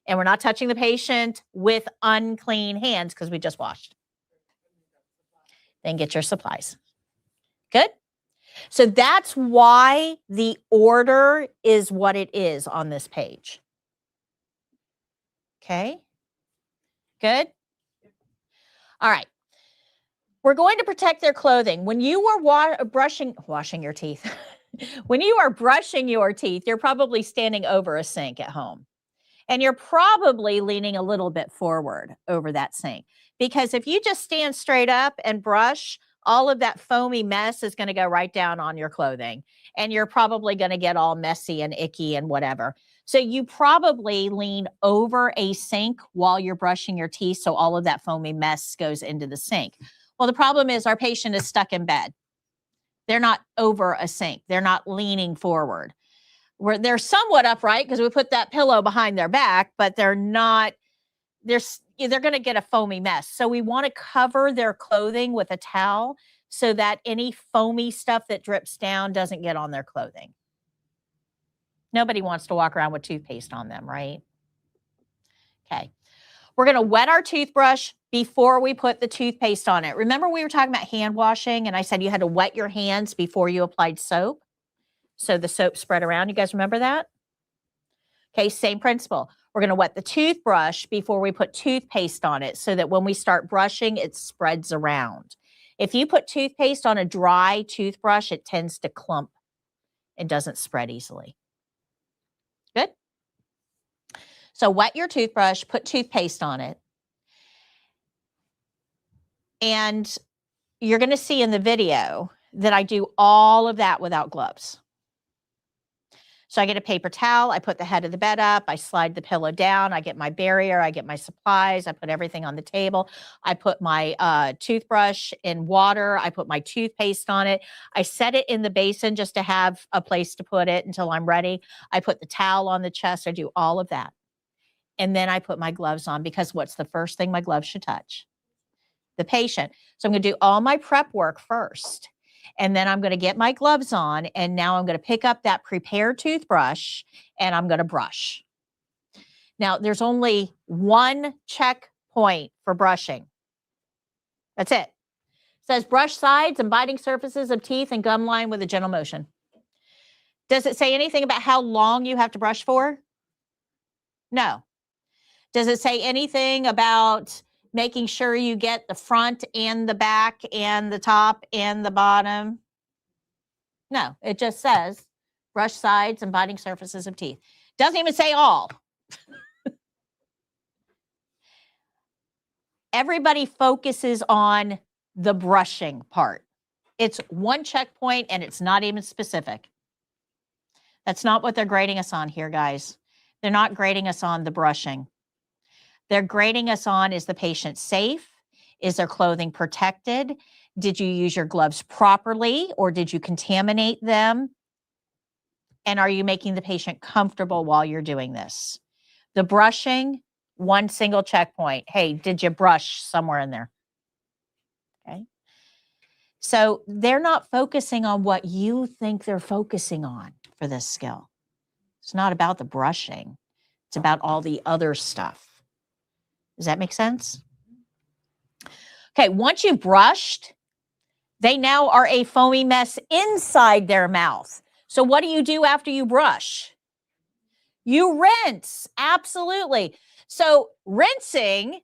and we're not touching the patient with unclean hands because we just washed. Then get your supplies. Good? So that's why the order is what it is on this page. Okay? Good? All right. We're going to protect their clothing. When you are washing your teeth, when you are brushing your teeth, you're probably standing over a sink at home. And you're probably leaning a little bit forward over that sink. Because if you just stand straight up and brush, all of that foamy mess is going to go right down on your clothing. And you're probably going to get all messy and icky and whatever. So you probably lean over a sink while you're brushing your teeth. So all of that foamy mess goes into the sink. Well, the problem is our patient is stuck in bed. They're not over a sink. They're not leaning forward. They're somewhat upright because we put that pillow behind their back, but they're not, they're going to get a foamy mess. So we want to cover their clothing with a towel so that any foamy stuff that drips down doesn't get on their clothing. Nobody wants to walk around with toothpaste on them, right? Okay. We're going to wet our toothbrush before we put the toothpaste on it. Remember we were talking about hand washing and I said you had to wet your hands before you applied soap? So the soap spread around. You guys remember that? Okay, same principle. We're going to wet the toothbrush before we put toothpaste on it so that when we start brushing, it spreads around. If you put toothpaste on a dry toothbrush, it tends to clump. It doesn't spread easily. Good? So wet your toothbrush, put toothpaste on it. And you're going to see in the video that I do all of that without gloves. So I get a paper towel, I put the head of the bed up, I slide the pillow down, I get my barrier, I get my supplies, I put everything on the table. I put my toothbrush in water, I put my toothpaste on it. I set it in the basin just to have a place to put it until I'm ready. I put the towel on the chest, I do all of that. And then I put my gloves on because what's the first thing my gloves should touch? The patient. So I'm going to do all my prep work first. And then I'm going to get my gloves on. And now I'm going to pick up that prepared toothbrush and I'm going to brush. Now, there's only one checkpoint for brushing. That's it. It says brush sides and biting surfaces of teeth and gum line with a gentle motion. Does it say anything about how long you have to brush for? No. Does it say anything about making sure you get the front and the back and the top and the bottom? No, it just says brush sides and biting surfaces of teeth. Doesn't even say all. Everybody focuses on the brushing part. It's one checkpoint and it's not even specific. That's not what they're grading us on here, guys. They're not grading us on the brushing. They're grading us on, is the patient safe? Is their clothing protected? Did you use your gloves properly or did you contaminate them? And are you making the patient comfortable while you're doing this? The brushing, one single checkpoint. Hey, did you brush somewhere in there? Okay. So they're not focusing on what you think they're focusing on for this skill. It's not about the brushing. It's about all the other stuff. Does that make sense? Okay, once you've brushed, they now are a foamy mess inside their mouth. So what do you do after you brush? You rinse, absolutely. So rinsing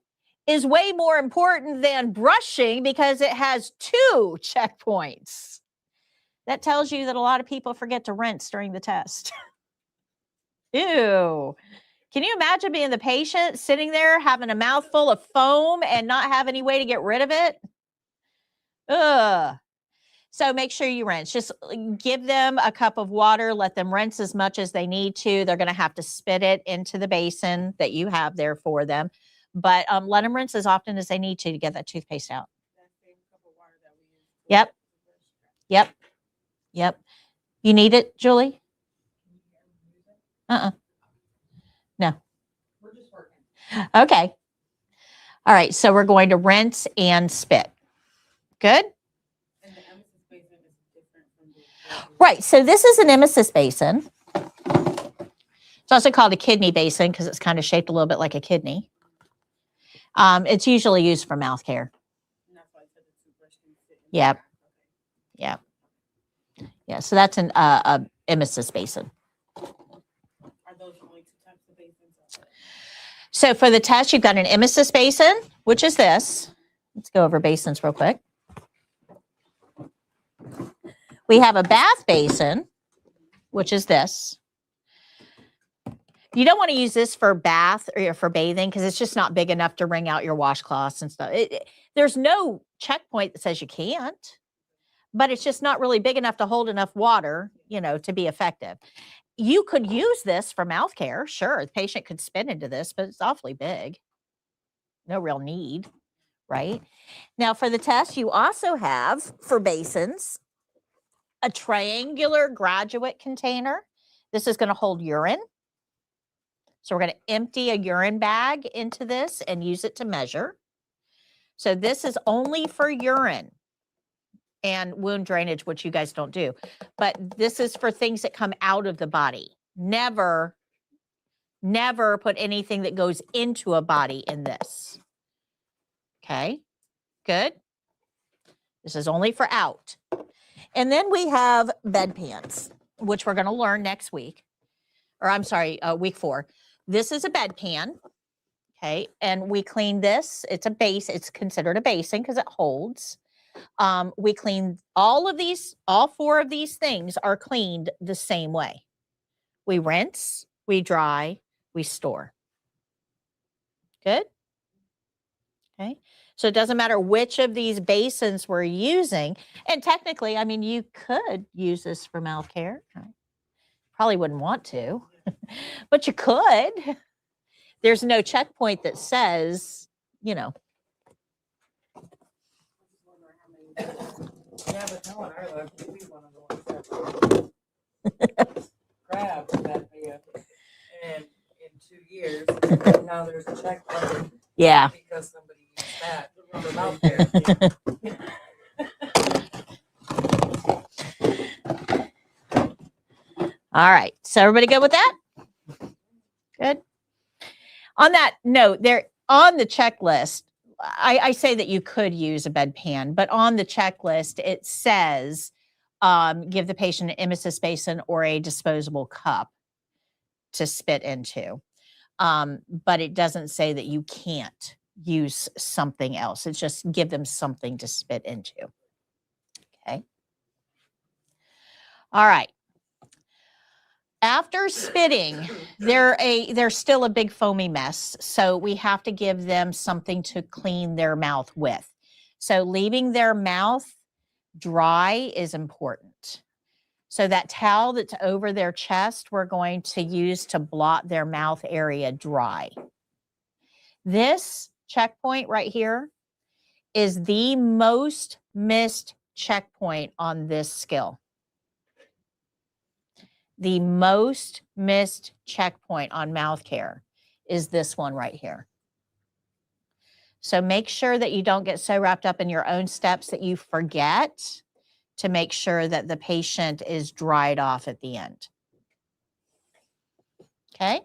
is way more important than brushing because it has two checkpoints. That tells you that a lot of people forget to rinse during the test. Ew. Can you imagine being the patient sitting there having a mouthful of foam and not have any way to get rid of it? Ugh. So make sure you rinse. Just give them a cup of water. Let them rinse as much as they need to. They're going to have to spit it into the basin that you have there for them. But let them rinse as often as they need to get that toothpaste out. Yep. Yep. Yep. You need it, Julie? No. We're just working. Okay. All right. So we're going to rinse and spit. Good? And the emesis basin is different from the Right. So this is an emesis basin. It's also called a kidney basin because it's kind of shaped a little bit like a kidney. It's usually used for mouth care. And that's why I said the toothbrush can fit in Yep. there. Okay. Yeah. Yeah. So that's an emesis basin. Are those the only two types of basins? So for the test, you've got an emesis basin, which is this. Let's go over basins real quick. We have a bath basin, which is this. You don't want to use this for bath or for bathing because it's just not big enough to wring out your washcloths and stuff. There's no checkpoint that says you can't, but it's just not really big enough to hold enough water, to be effective. You could use this for mouth care. Sure, the patient could spit into this, but it's awfully big. No real need, right? Now for the test, you also have, for basins, a triangular graduate container. This is going to hold urine. So we're going to empty a urine bag into this and use it to measure. So this is only for urine and wound drainage, which you guys don't do. But this is for things that come out of the body. Never put anything that goes into a body in this. Okay, good. This is only for out. And then we have bedpans, which we're going to learn next week. Or I'm sorry, week 4. This is a bedpan. Okay, and we clean this. It's a base. It's considered a basin because it holds. We clean all 4 of these things are cleaned the same way. We rinse, we dry, we store. Good? Okay, so it doesn't matter which of these basins we're using. And technically, I mean, you could use this for mouth care. Right? Probably wouldn't want to, but you could. There's no checkpoint that says, you know. Yeah, but no, in our life, we one of the ones that grabbed that video. And in 2 years, now there's a checkpoint Yeah. because somebody used that for mouth care. All right. So everybody good with that? Good. On that note, there on the checklist, I say that you could use a bedpan, but on the checklist, it says give the patient an emesis basin or a disposable cup to spit into. But it doesn't say that you can't use something else. It's just give them something to spit into. Okay. All right. After spitting, they're still a big foamy mess, so we have to give them something to clean their mouth with. So leaving their mouth dry is important. So that towel that's over their chest, we're going to use to blot their mouth area dry. This checkpoint right here is the most missed checkpoint on this skill. The most missed checkpoint on mouth care is this one right here. So make sure that you don't get so wrapped up in your own steps that you forget to make sure that the patient is dried off at the end. Okay.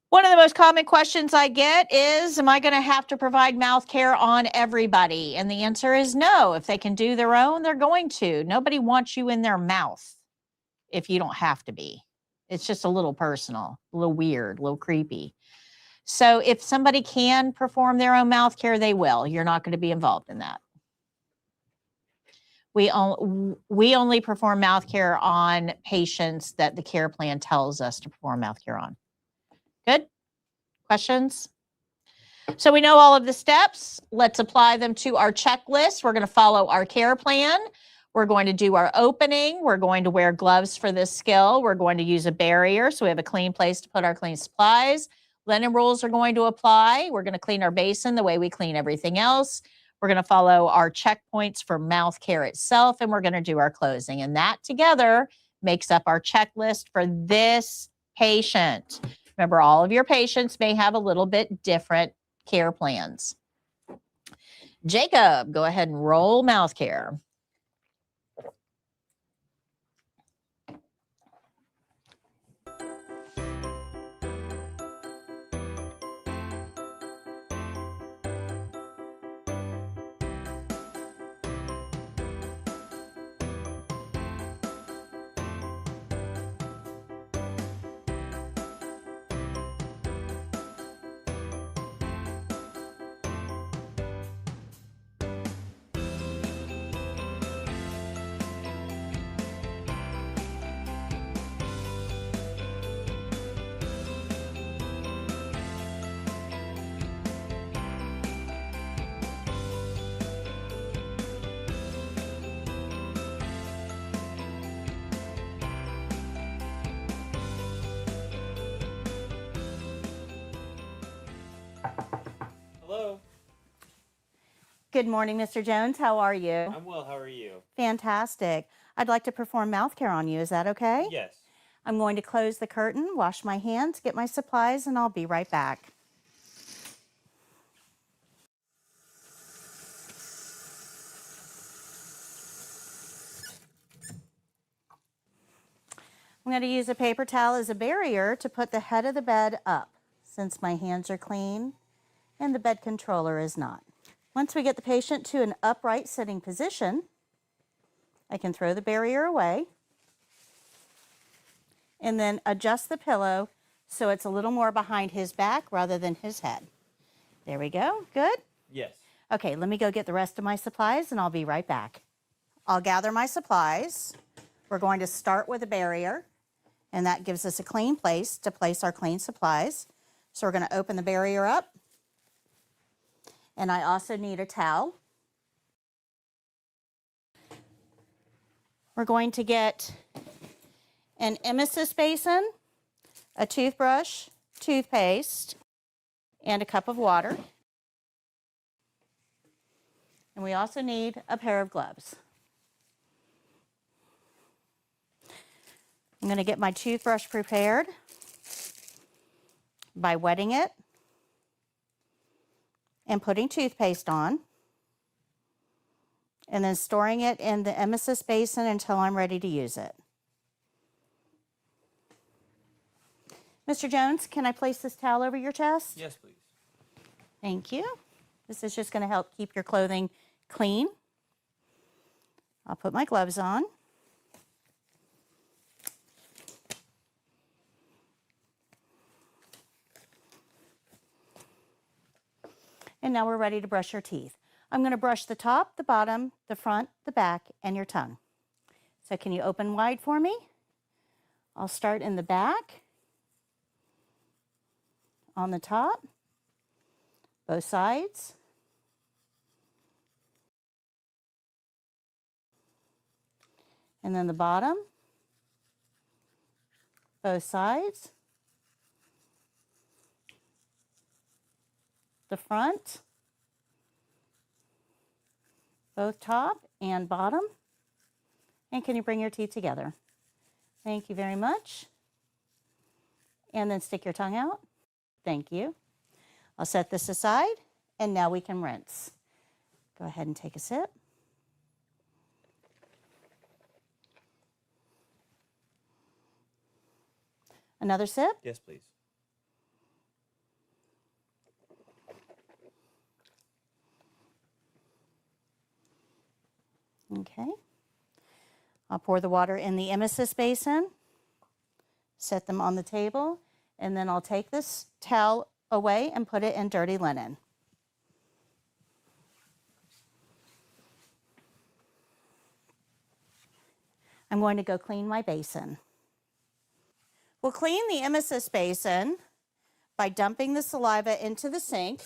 One of the most common questions I get is, am I going to have to provide mouth care on everybody? And the answer is no. If they can do their own, they're going to. Nobody wants you in their mouth if you don't have to be. It's just a little personal, a little weird, a little creepy. So if somebody can perform their own mouth care, they will. You're not going to be involved in that. We only perform mouth care on patients that the care plan tells us to perform mouth care on. Good? Questions? So we know all of the steps. Let's apply them to our checklist. We're going to follow our care plan. We're going to do our opening. We're going to wear gloves for this skill. We're going to use a barrier so we have a clean place to put our clean supplies. Linen rolls are going to apply. We're going to clean our basin the way we clean everything else. We're going to follow our checkpoints for mouth care itself, and we're going to do our closing. And that together makes up our checklist for this patient. Remember, all of your patients may have a little bit different care plans. Jacob, go ahead and roll mouth care. Hello. Good morning, Mr. Jones. How are you? I'm well. How are you? Fantastic. I'd like to perform mouth care on you. Is that okay? Yes. I'm going to close the curtain, wash my hands, get my supplies, and I'll be right back. I'm going to use a paper towel as a barrier to put the head of the bed up, since my hands are clean and the bed controller is not. Once we get the patient to an upright sitting position, I can throw the barrier away and then adjust the pillow so it's a little more behind his back rather than his head. There we go. Good? Yes. Okay, let me go get the rest of my supplies and I'll be right back. I'll gather my supplies. We're going to start with a barrier, and that gives us a clean place to place our clean supplies. So we're going to open the barrier up. And I also need a towel. We're going to get an emesis basin, a toothbrush, toothpaste, and a cup of water. And we also need a pair of gloves. I'm going to get my toothbrush prepared by wetting it and putting toothpaste on, and then storing it in the emesis basin until I'm ready to use it. Mr. Jones, can I place this towel over your chest? Yes, please. Thank you. This is just going to help keep your clothing clean. I'll put my gloves on. And now we're ready to brush your teeth. I'm going to brush the top, the bottom, the front, the back, and your tongue. So can you open wide for me? I'll start in the back, on the top, both sides. And then the bottom, both sides, the front, both top and bottom. And can you bring your teeth together? Thank you very much. And then stick your tongue out. Thank you. I'll set this aside, and now we can rinse. Go ahead and take a sip. Another sip? Yes, please. Okay. I'll pour the water in the emesis basin, set them on the table, and then I'll take this towel away and put it in dirty linen. I'm going to go clean my basin. We'll clean the emesis basin by dumping the saliva into the sink,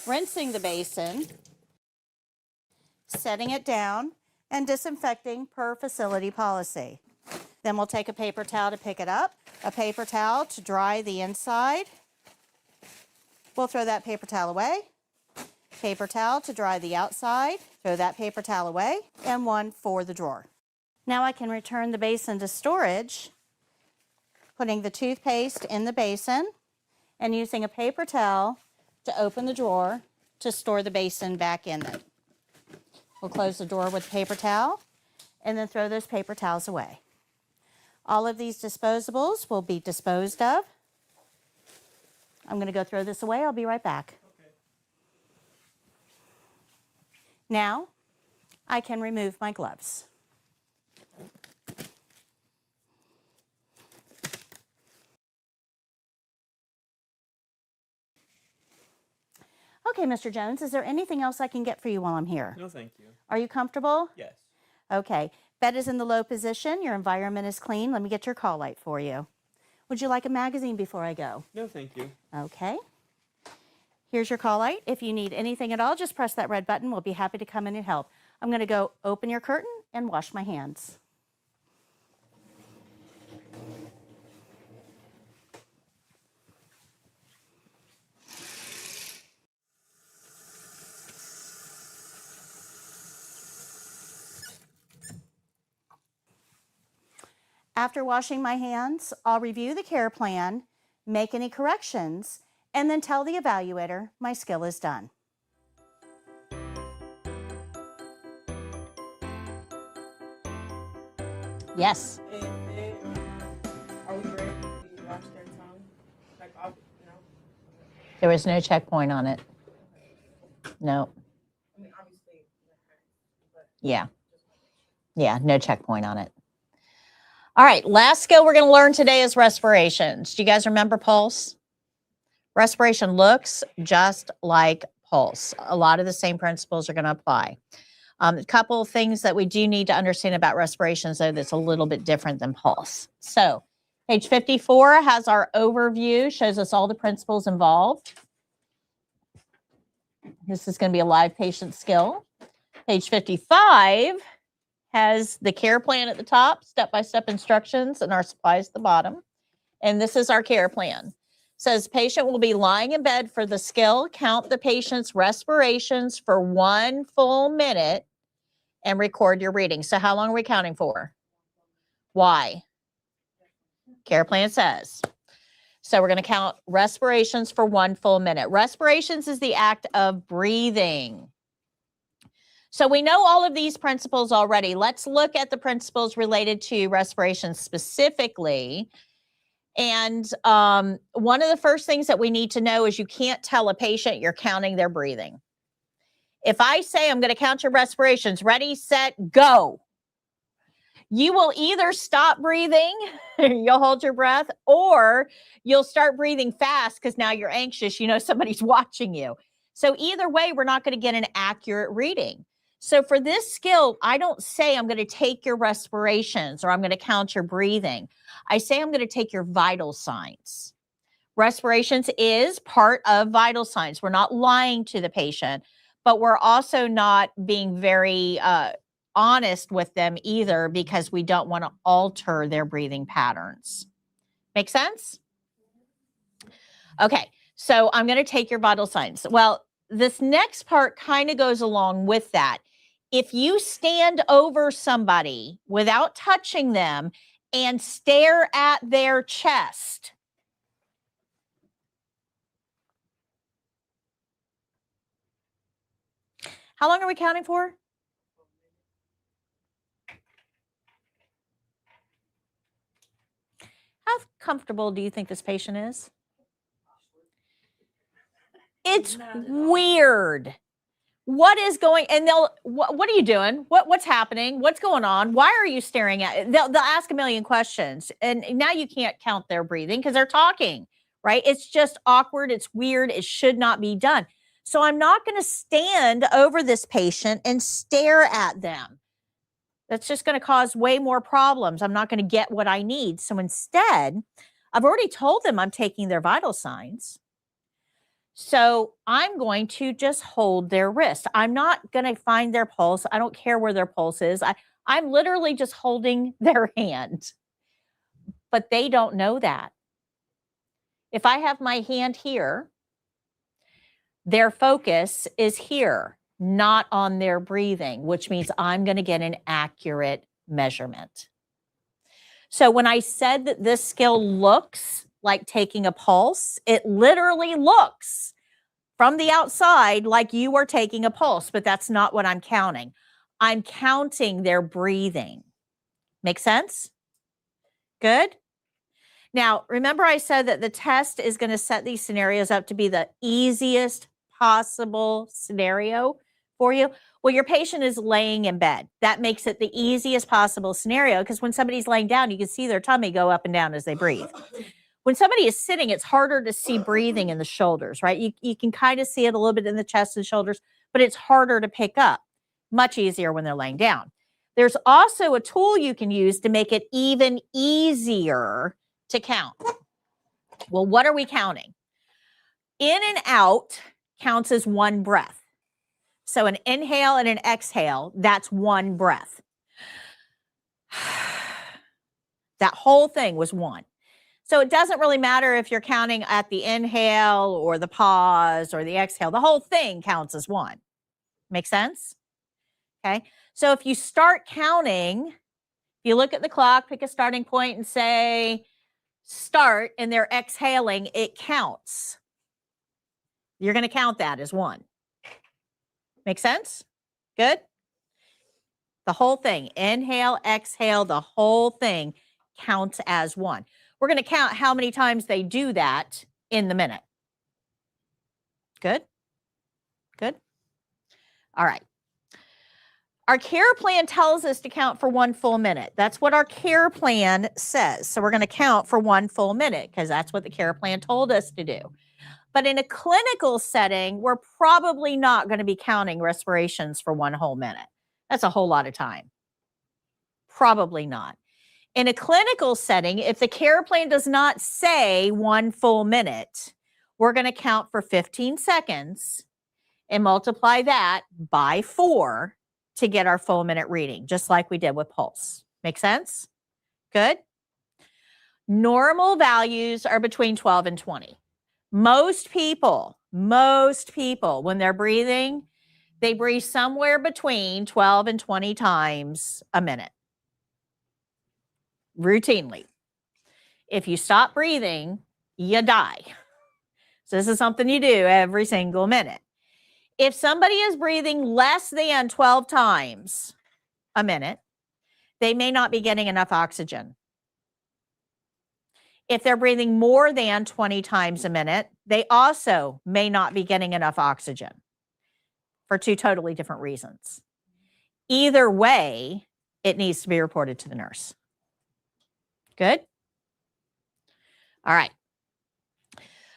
rinsing the basin, setting it down, and disinfecting per facility policy. Then we'll take a paper towel to pick it up, a paper towel to dry the inside. We'll throw that paper towel away. Paper towel to dry the outside, throw that paper towel away, and one for the drawer. Now I can return the basin to storage, putting the toothpaste in the basin and using a paper towel to open the drawer to store the basin back in it. We'll close the door with a paper towel and then throw those paper towels away. All of these disposables will be disposed of. I'm going to go throw this away. I'll be right back. Okay. Now I can remove my gloves. Okay, Mr. Jones, is there anything else I can get for you while I'm here? No, thank you. Are you comfortable? Yes. Okay. Bed is in the low position. Your environment is clean. Let me get your call light for you. Would you like a magazine before I go? No, thank you. Okay. Here's your call light. If you need anything at all, just press that red button. We'll be happy to come in and help. I'm going to go open your curtain and wash my hands. After washing my hands, I'll review the care plan, make any corrections, and then tell the evaluator my skill is done. Yes. Are we ready to wash their tongue? Like, There was no checkpoint on it. No. I mean, obviously, but Yeah. Yeah, no checkpoint on it. All right, last skill we're going to learn today is respirations. Do you guys remember pulse? Respiration looks just like pulse. A lot of the same principles are going to apply. A couple of things that we do need to understand about respirations, though, that's a little bit different than pulse. So page 54 has our overview, shows us all the principles involved. This is going to be a live patient skill. Page 55 has the care plan at the top, step-by-step instructions, and our supplies at the bottom. And this is our care plan. Says patient will be lying in bed for the skill, count the patient's respirations for 1 full minute and record your reading. So how long are we counting for? Why? Care plan says. So we're going to count respirations for 1 full minute. Respirations is the act of breathing. So we know all of these principles already. Let's look at the principles related to respiration specifically. And one of the first things that we need to know is you can't tell a patient you're counting their breathing. If I say I'm going to count your respirations, ready, set, go, you will either stop breathing, you'll hold your breath, or you'll start breathing fast because now you're anxious. You know somebody's watching you. So either way, we're not going to get an accurate reading. So for this skill, I don't say I'm going to take your respirations or I'm going to count your breathing. I say I'm going to take your vital signs. Respirations is part of vital signs. We're not lying to the patient, but we're also not being very honest with them either because we don't want to alter their breathing patterns. Make sense? Okay, so I'm going to take your vital signs. Well, this next part kind of goes along with that. If you stand over somebody without touching them and stare at their chest, how long are we counting for? How comfortable do you think this patient is? It's weird. What is going, and they'll, what are you doing? What's happening? What's going on? Why are you staring at it? They'll ask a million questions. And now you can't count their breathing because they're talking, right? It's just awkward. It's weird. It should not be done. So I'm not going to stand over this patient and stare at them. That's just going to cause way more problems. I'm not going to get what I need. So instead, I've already told them I'm taking their vital signs. So I'm going to just hold their wrist. I'm not going to find their pulse. I don't care where their pulse is. I'm literally just holding their hand. But they don't know that. If I have my hand here, their focus is here, not on their breathing, which means I'm going to get an accurate measurement. So when I said that this skill looks like taking a pulse, it literally looks from the outside like you are taking a pulse, but that's not what I'm counting. I'm counting their breathing. Make sense? Good? Now, remember I said that the test is going to set these scenarios up to be the easiest possible scenario for you. Well, your patient is laying in bed. That makes it the easiest possible scenario because when somebody's laying down, you can see their tummy go up and down as they breathe. When somebody is sitting, it's harder to see breathing in the shoulders, right? You can kind of see it a little bit in the chest and shoulders, but it's harder to pick up. Much easier when they're laying down. There's also a tool you can use to make it even easier to count. Well, what are we counting? In and out counts as 1 breath. So an inhale and an exhale, that's 1 breath. That whole thing was 1. So it doesn't really matter if you're counting at the inhale or the pause or the exhale. The whole thing counts as 1. Make sense? Okay. So if you start counting, if you look at the clock, pick a starting point and say start, and they're exhaling, it counts. You're going to count that as 1. Make sense? Good? The whole thing, inhale, exhale, the whole thing counts as 1. We're going to count how many times they do that in the minute. Good? Good? All right. Our care plan tells us to count for 1 full minute. That's what our care plan says. So we're going to count for 1 full minute because that's what the care plan told us to do. But in a clinical setting, we're probably not going to be counting respirations for 1 whole minute. That's a whole lot of time. Probably not. In a clinical setting, if the care plan does not say 1 full minute, we're going to count for 15 seconds and multiply that by 4 to get our full minute reading, just like we did with pulse. Make sense? Good. Normal values are between 12 and 20. Most people, when they're breathing, they breathe somewhere between 12 and 20 times a minute, routinely. If you stop breathing, you die. So this is something you do every single minute. If somebody is breathing less than 12 times a minute, they may not be getting enough oxygen. If they're breathing more than 20 times a minute, they also may not be getting enough oxygen for two totally different reasons. Either way, it needs to be reported to the nurse. Good? All right.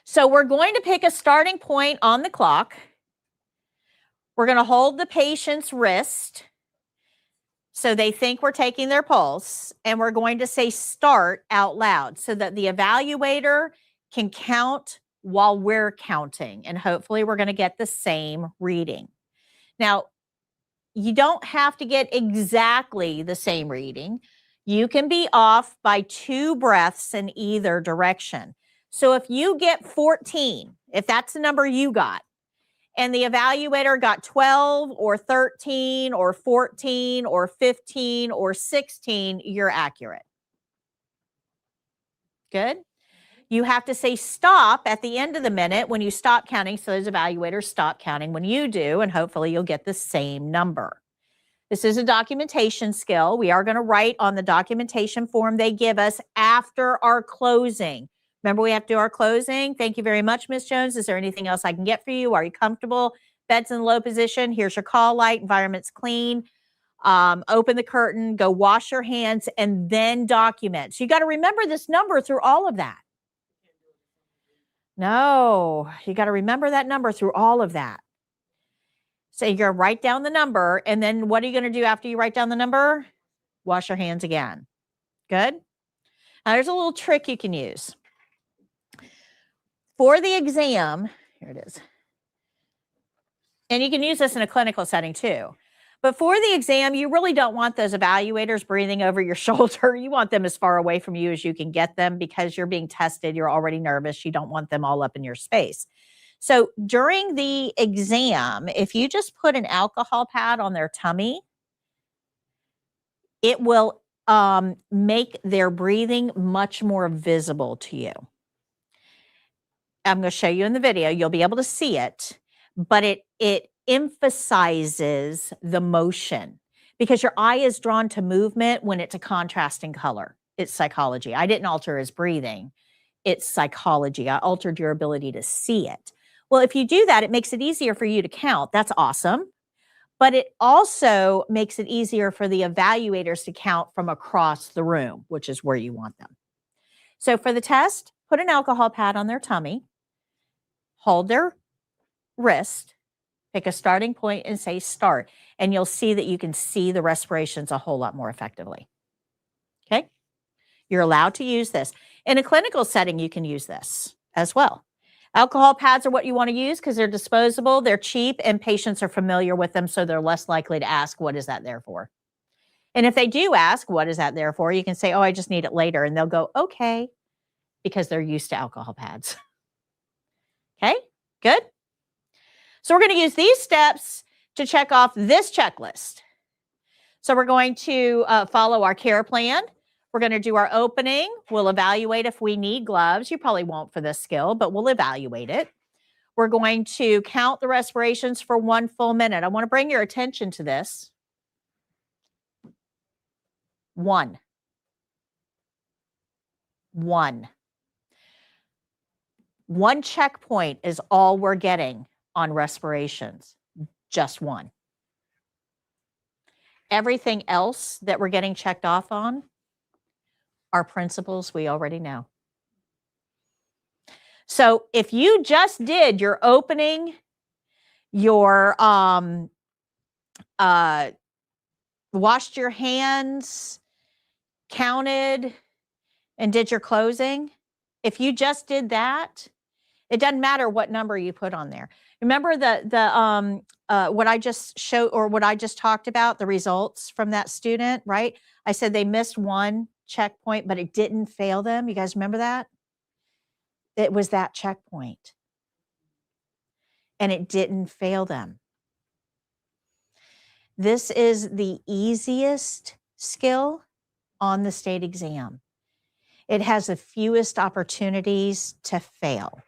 So we're going to pick a starting point on the clock. We're going to hold the patient's wrist so they think we're taking their pulse, and we're going to say start out loud so that the evaluator can count while we're counting, and hopefully we're going to get the same reading. Now, you don't have to get exactly the same reading. You can be off by 2 breaths in either direction. So if you get 14, if that's the number you got, and the evaluator got 12 or 13 or 14 or 15 or 16, you're accurate. Good? You have to say stop at the end of the minute when you stop counting, so those evaluators stop counting when you do, and hopefully you'll get the same number. This is a documentation skill. We are going to write on the documentation form they give us after our closing. Remember, we have to do our closing. Thank you very much, Ms. Jones. Is there anything else I can get for you? Are you comfortable? Bed's in low position. Here's your call light. Environment's clean. Open the curtain. Go wash your hands and then document. So you got to remember this number through all of that. No, you got to remember that number through all of that. So you're going to write down the number, and then what are you going to do after you write down the number? Wash your hands again. Good? Now there's a little trick you can use. For the exam, here it is. And you can use this in a clinical setting too. But for the exam, you really don't want those evaluators breathing over your shoulder. You want them as far away from you as you can get them because you're being tested. You're already nervous. You don't want them all up in your space. So during the exam, if you just put an alcohol pad on their tummy, it will make their breathing much more visible to you. I'm going to show you in the video. You'll be able to see it, but it emphasizes the motion because your eye is drawn to movement when it's a contrasting color. It's psychology. I didn't alter his breathing. It's psychology. I altered your ability to see it. Well, if you do that, it makes it easier for you to count. That's awesome. But it also makes it easier for the evaluators to count from across the room, which is where you want them. So for the test, put an alcohol pad on their tummy, hold their wrist, pick a starting point and say start. And you'll see that you can see the respirations a whole lot more effectively. Okay? You're allowed to use this. In a clinical setting, you can use this as well. Alcohol pads are what you want to use because they're disposable, they're cheap, and patients are familiar with them, so they're less likely to ask, what is that there for? And if they do ask, what is that there for? You can say, oh, I just need it later. And they'll go, okay, because they're used to alcohol pads. Okay, good. So we're going to use these steps to check off this checklist. So we're going to follow our care plan. We're going to do our opening. We'll evaluate if we need gloves. You probably won't for this skill, but we'll evaluate it. We're going to count the respirations for 1 full minute. I want to bring your attention to this. 1. 1. 1 checkpoint is all we're getting on respirations. Just 1. Everything else that we're getting checked off on are principles we already know. So if you just did your opening, your washed your hands, counted, and did your closing, if you just did that, It doesn't matter what number you put on there. Remember what I just showed, or what I just talked about, the results from that student, right? I said they missed one checkpoint, but it didn't fail them. You guys remember that? It was that checkpoint. And it didn't fail them. This is the easiest skill on the state exam. It has the fewest opportunities to fail.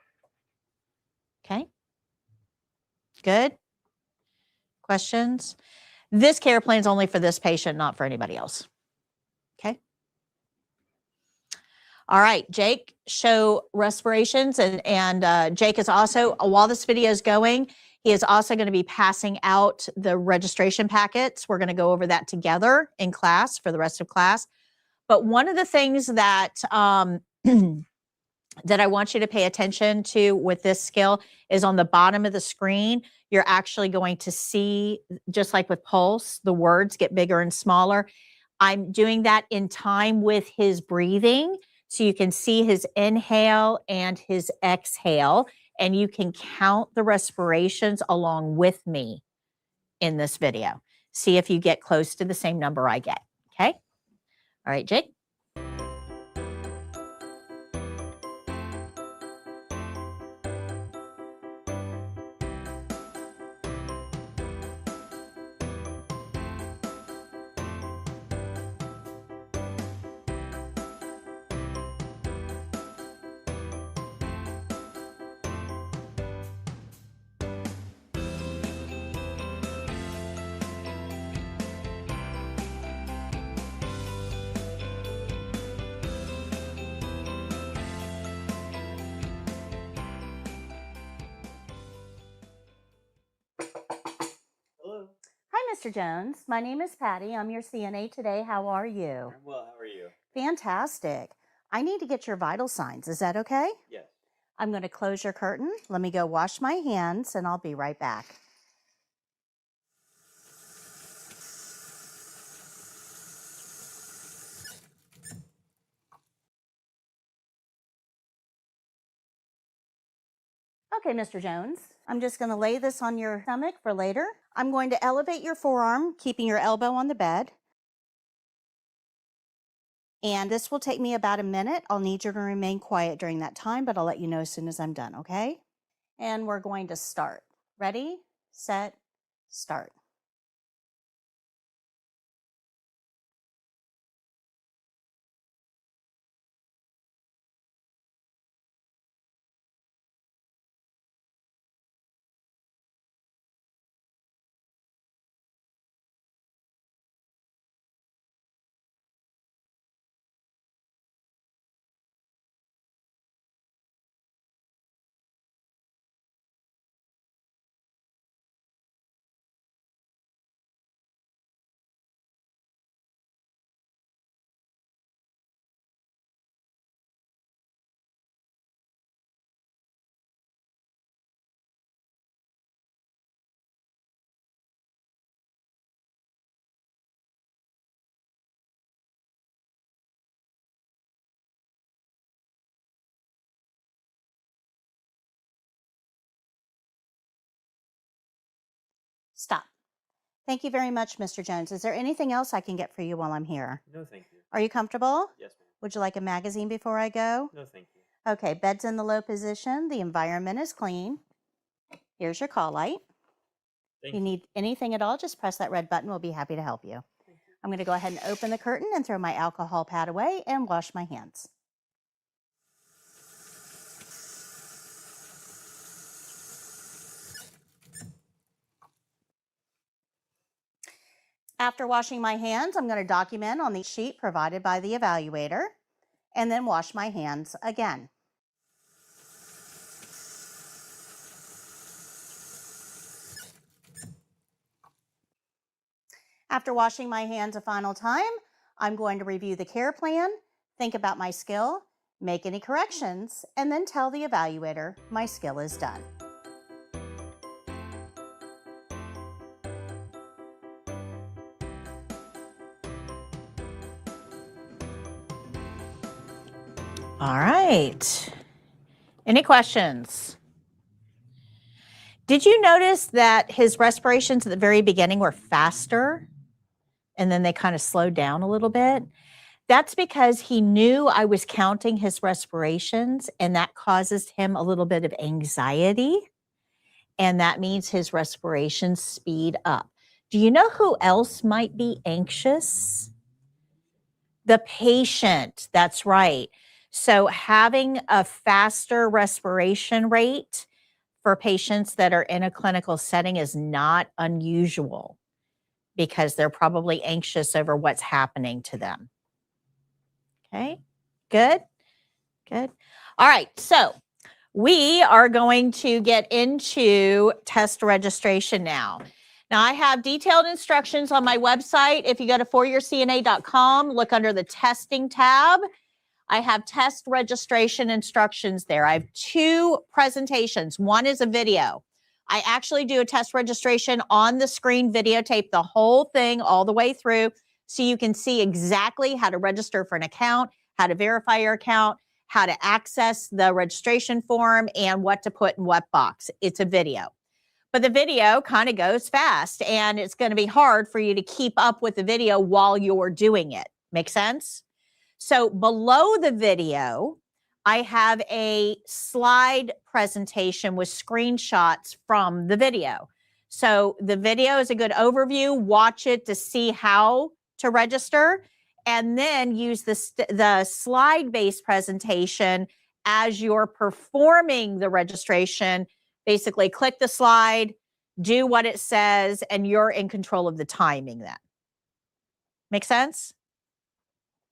Okay? Good? Questions? This care plan is only for this patient, not for anybody else. Okay? All right, Jake, show respirations. And Jake is also, while this video is going, he is also going to be passing out the registration packets. We're going to go over that together in class for the rest of class. But one of the things that that I want you to pay attention to with this skill is on the bottom of the screen, you're actually going to see, just like with Pulse, the words get bigger and smaller. I'm doing that in time with his breathing, so you can see his inhale and his exhale, and you can count the respirations along with me in this video. See if you get close to the same number I get, okay? All right, Jake. Hello. Hi, Mr. Jones. My name is Patty. I'm your CNA today. How are you? I'm well. How are you? Fantastic. I need to get your vital signs. Is that okay? Yes. I'm going to close your curtain. Let me go wash my hands, and I'll be right back. Okay, Mr. Jones, I'm just going to lay this on your stomach for later. I'm going to elevate your forearm, keeping your elbow on the bed. And this will take me about a minute. I'll need you to remain quiet during that time, but I'll let you know as soon as I'm done, okay? And we're going to start. Ready, set, start. Stop. Thank you very much, Mr. Jones. Is there anything else I can get for you while I'm here? No, thank you. Are you comfortable? Yes, ma'am. Would you like a magazine before I go? No, thank you. Okay, bed's in the low position. The environment is clean. Here's your call light. If you need anything at all, just press that red button. We'll be happy to help you. I'm going to go ahead and open the curtain and throw my alcohol pad away and wash my hands. After washing my hands, I'm going to document on the sheet provided by the evaluator and then wash my hands again. After washing my hands a final time, I'm going to review the care plan, think about my skill, make any corrections, and then tell the evaluator my skill is done. All right. Any questions? Did you notice that his respirations at the very beginning were faster and then they kind of slowed down a little bit? That's because he knew I was counting his respirations, and that causes him a little bit of anxiety. And that means his respirations speed up. Do you know who else might be anxious? The patient. That's right. So having a faster respiration rate for patients that are in a clinical setting is not unusual because they're probably anxious over what's happening to them. Okay, good, good. All right, so we are going to get into test registration now. Now, I have detailed instructions on my website. If you go to foryourcna.com, look under the testing tab. I have test registration instructions there. I have 2 presentations. One is a video. I actually do a test registration on the screen, videotape the whole thing all the way through so you can see exactly how to register for an account, how to verify your account, how to access the registration form, and what to put in what box. It's a video. But the video kind of goes fast, and it's going to be hard for you to keep up with the video while you're doing it. Make sense? So below the video, I have a slide presentation with screenshots from the video. So the video is a good overview. Watch it to see how to register, and then use the slide-based presentation as you're performing the registration. Basically, click the slide, do what it says, and you're in control of the timing then. Make sense?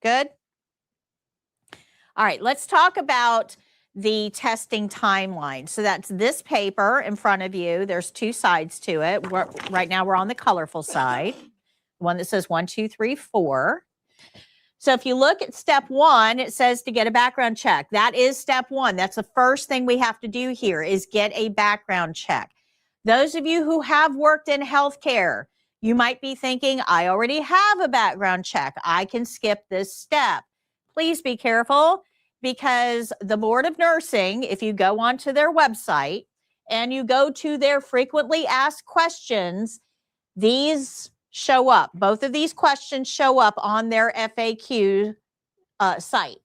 Good? All right, let's talk about the testing timeline. So that's this paper in front of you. There's 2 sides to it. Right now we're on the colorful side, one that says 1, 2, 3, 4. So if you look at step 1, it says to get a background check. That is step 1. That's the first thing we have to do here is get a background check. Those of you who have worked in healthcare, you might be thinking, I already have a background check. I can skip this step. Please be careful, because the Board of Nursing, if you go onto their website and you go to their frequently asked questions, these show up. Both of these questions show up on their FAQ site.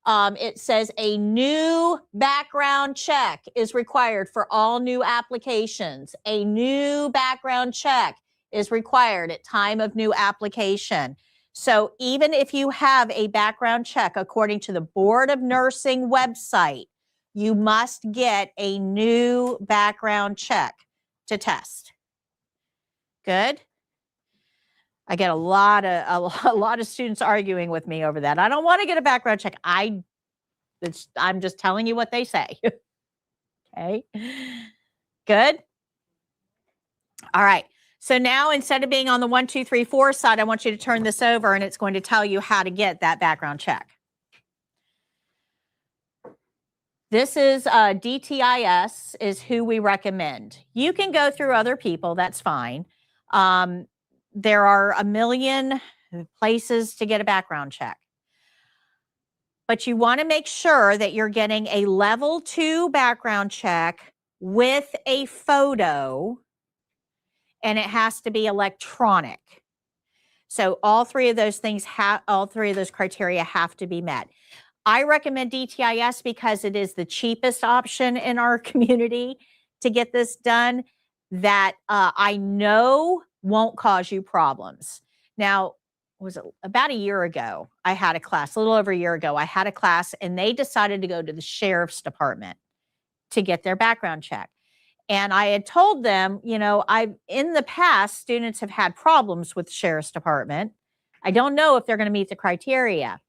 It says a new background check is required for all new applications. A new background check is required at time of new application. So even if you have a background check, according to the Board of Nursing website, you must get a new background check to test. Good? I get a lot of students arguing with me over that. I don't want to get a background check. I'm just telling you what they say. Okay. Good. All right. So now, instead of being on the 1, 2, 3, 4 side, I want you to turn this over, and it's going to tell you how to get that background check. This is DTIS is who we recommend. You can go through other people. That's fine. There are a million places to get a background check. But you want to make sure that you're getting a level 2 background check with a photo, and it has to be electronic. So all 3 of those things all 3 of those criteria have to be met. I recommend DTIS because it is the cheapest option in our community to get this done, that I know won't cause you problems. Now, was it about a year ago, I had a class, a little over a year ago, I had a class, and they decided to go to the sheriff's department to get their background check. And I had told them, in the past, students have had problems with the sheriff's department. I don't know if they're going to meet the criteria.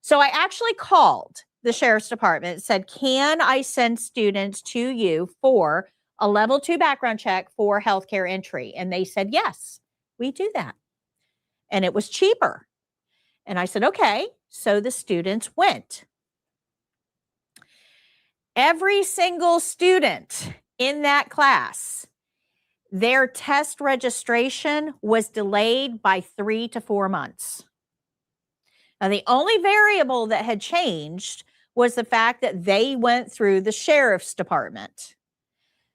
So I actually called the sheriff's department and said, can I send students to you for a level 2 background check for healthcare entry? And they said, yes, we do that. And it was cheaper. And I said, okay. So the students went. Every single student in that class, their test registration was delayed by 3 to 4 months. Now, the only variable that had changed was the fact that they went through the sheriff's department.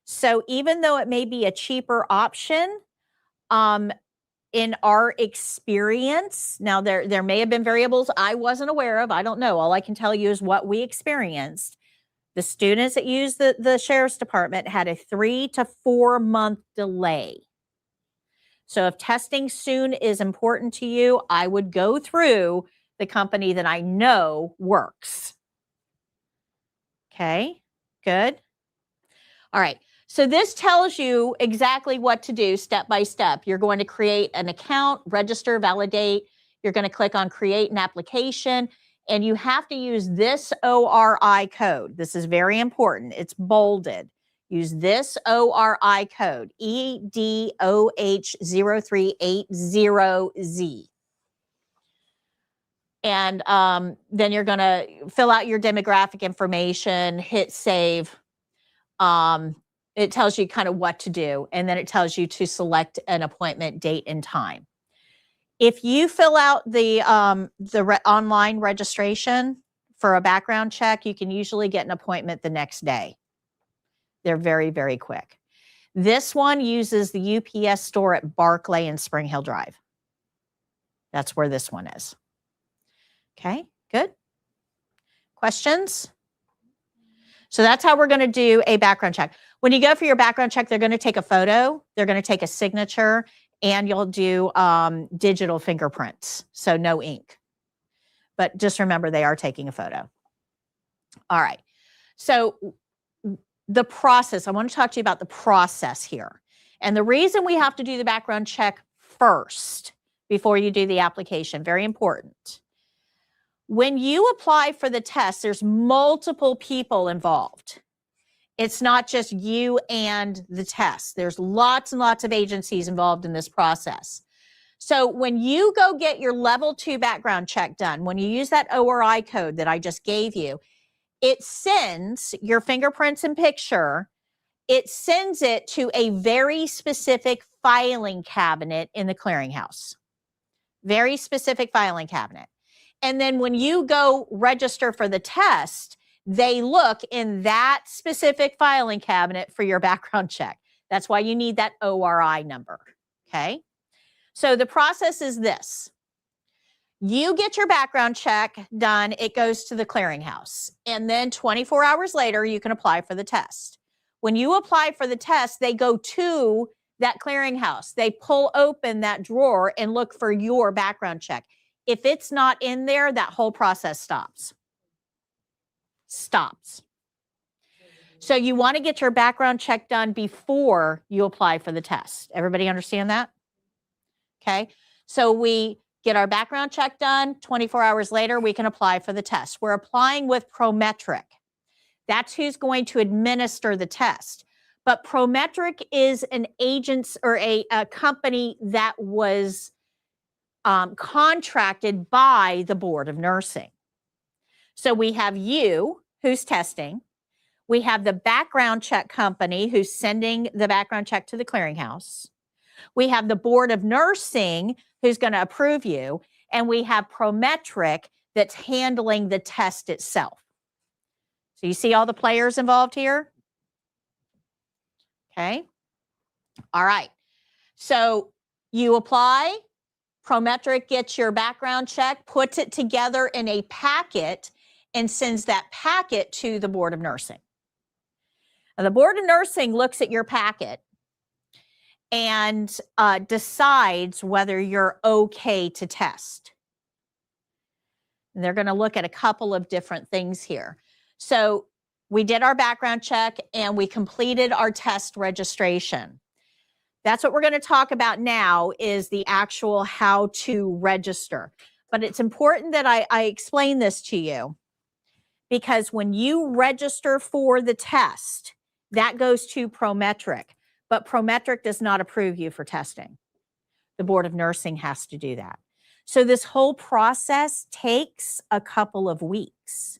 So even though it may be a cheaper option, in our experience, now there may have been variables I wasn't aware of. I don't know. All I can tell you is what we experienced. The students that used the sheriff's department had a 3 to 4 month delay. So if testing soon is important to you, I would go through the company that I know works. Okay, good. All right. So this tells you exactly what to do step by step. You're going to create an account, register, validate. You're going to click on create an application, and you have to use this ORI code. This is very important. It's bolded. Use this ORI code, EDOH0380Z. And then you're going to fill out your demographic information, hit save. It tells you kind of what to do, and then it tells you to select an appointment date and time. If you fill out the online registration for a background check, you can usually get an appointment the next day. They're very, very quick. This one uses the UPS store at Barclay and Spring Hill Drive. That's where this one is. Okay, good. Questions? So that's how we're going to do a background check. When you go for your background check, they're going to take a photo, they're going to take a signature, and you'll do digital fingerprints. So no ink. But just remember, they are taking a photo. All right. So the process, I want to talk to you about the process here. And the reason we have to do the background check first before you do the application, very important. When you apply for the test, there's multiple people involved. It's not just you and the test. There's lots and lots of agencies involved in this process. So when you go get your level 2 background check done, when you use that ORI code that I just gave you, it sends your fingerprints and picture, it sends it to a very specific filing cabinet in the clearinghouse. Very specific filing cabinet. And then when you go register for the test, they look in that specific filing cabinet for your background check. That's why you need that ORI number, okay? So the process is this. You get your background check done, it goes to the clearinghouse. And then 24 hours later, you can apply for the test. When you apply for the test, they go to that clearinghouse. They pull open that drawer and look for your background check. If it's not in there, that whole process stops. Stops. So you want to get your background check done before you apply for the test. Everybody understand that? Okay. So we get our background check done. 24 hours later, we can apply for the test. We're applying with Prometric. That's who's going to administer the test. But Prometric is an agent or a company that was contracted by the Board of Nursing. So we have you who's testing. We have the background check company who's sending the background check to the clearinghouse. We have the Board of Nursing who's going to approve you. And we have Prometric that's handling the test itself. So you see all the players involved here? Okay. All right. So you apply. Prometric gets your background check, puts it together in a packet, and sends that packet to the Board of Nursing. And the Board of Nursing looks at your packet and decides whether you're okay to test. And they're going to look at a couple of different things here. So we did our background check and we completed our test registration. That's what we're going to talk about now is the actual how to register. But it's important that I explain this to you because when you register for the test, that goes to Prometric. But Prometric does not approve you for testing. The Board of Nursing has to do that. So this whole process takes a couple of weeks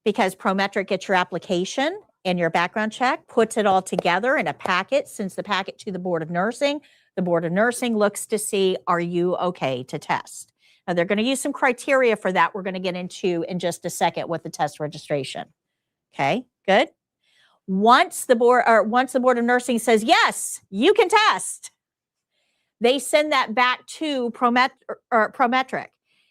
because Prometric gets your application and your background check, puts it all together in a packet, sends the packet to the Board of Nursing. The Board of Nursing looks to see, are you okay to test? Now, they're going to use some criteria for that we're going to get into in just a second with the test registration. Okay, good. Once the board of nursing says, yes, you can test, they send that back to Prometric.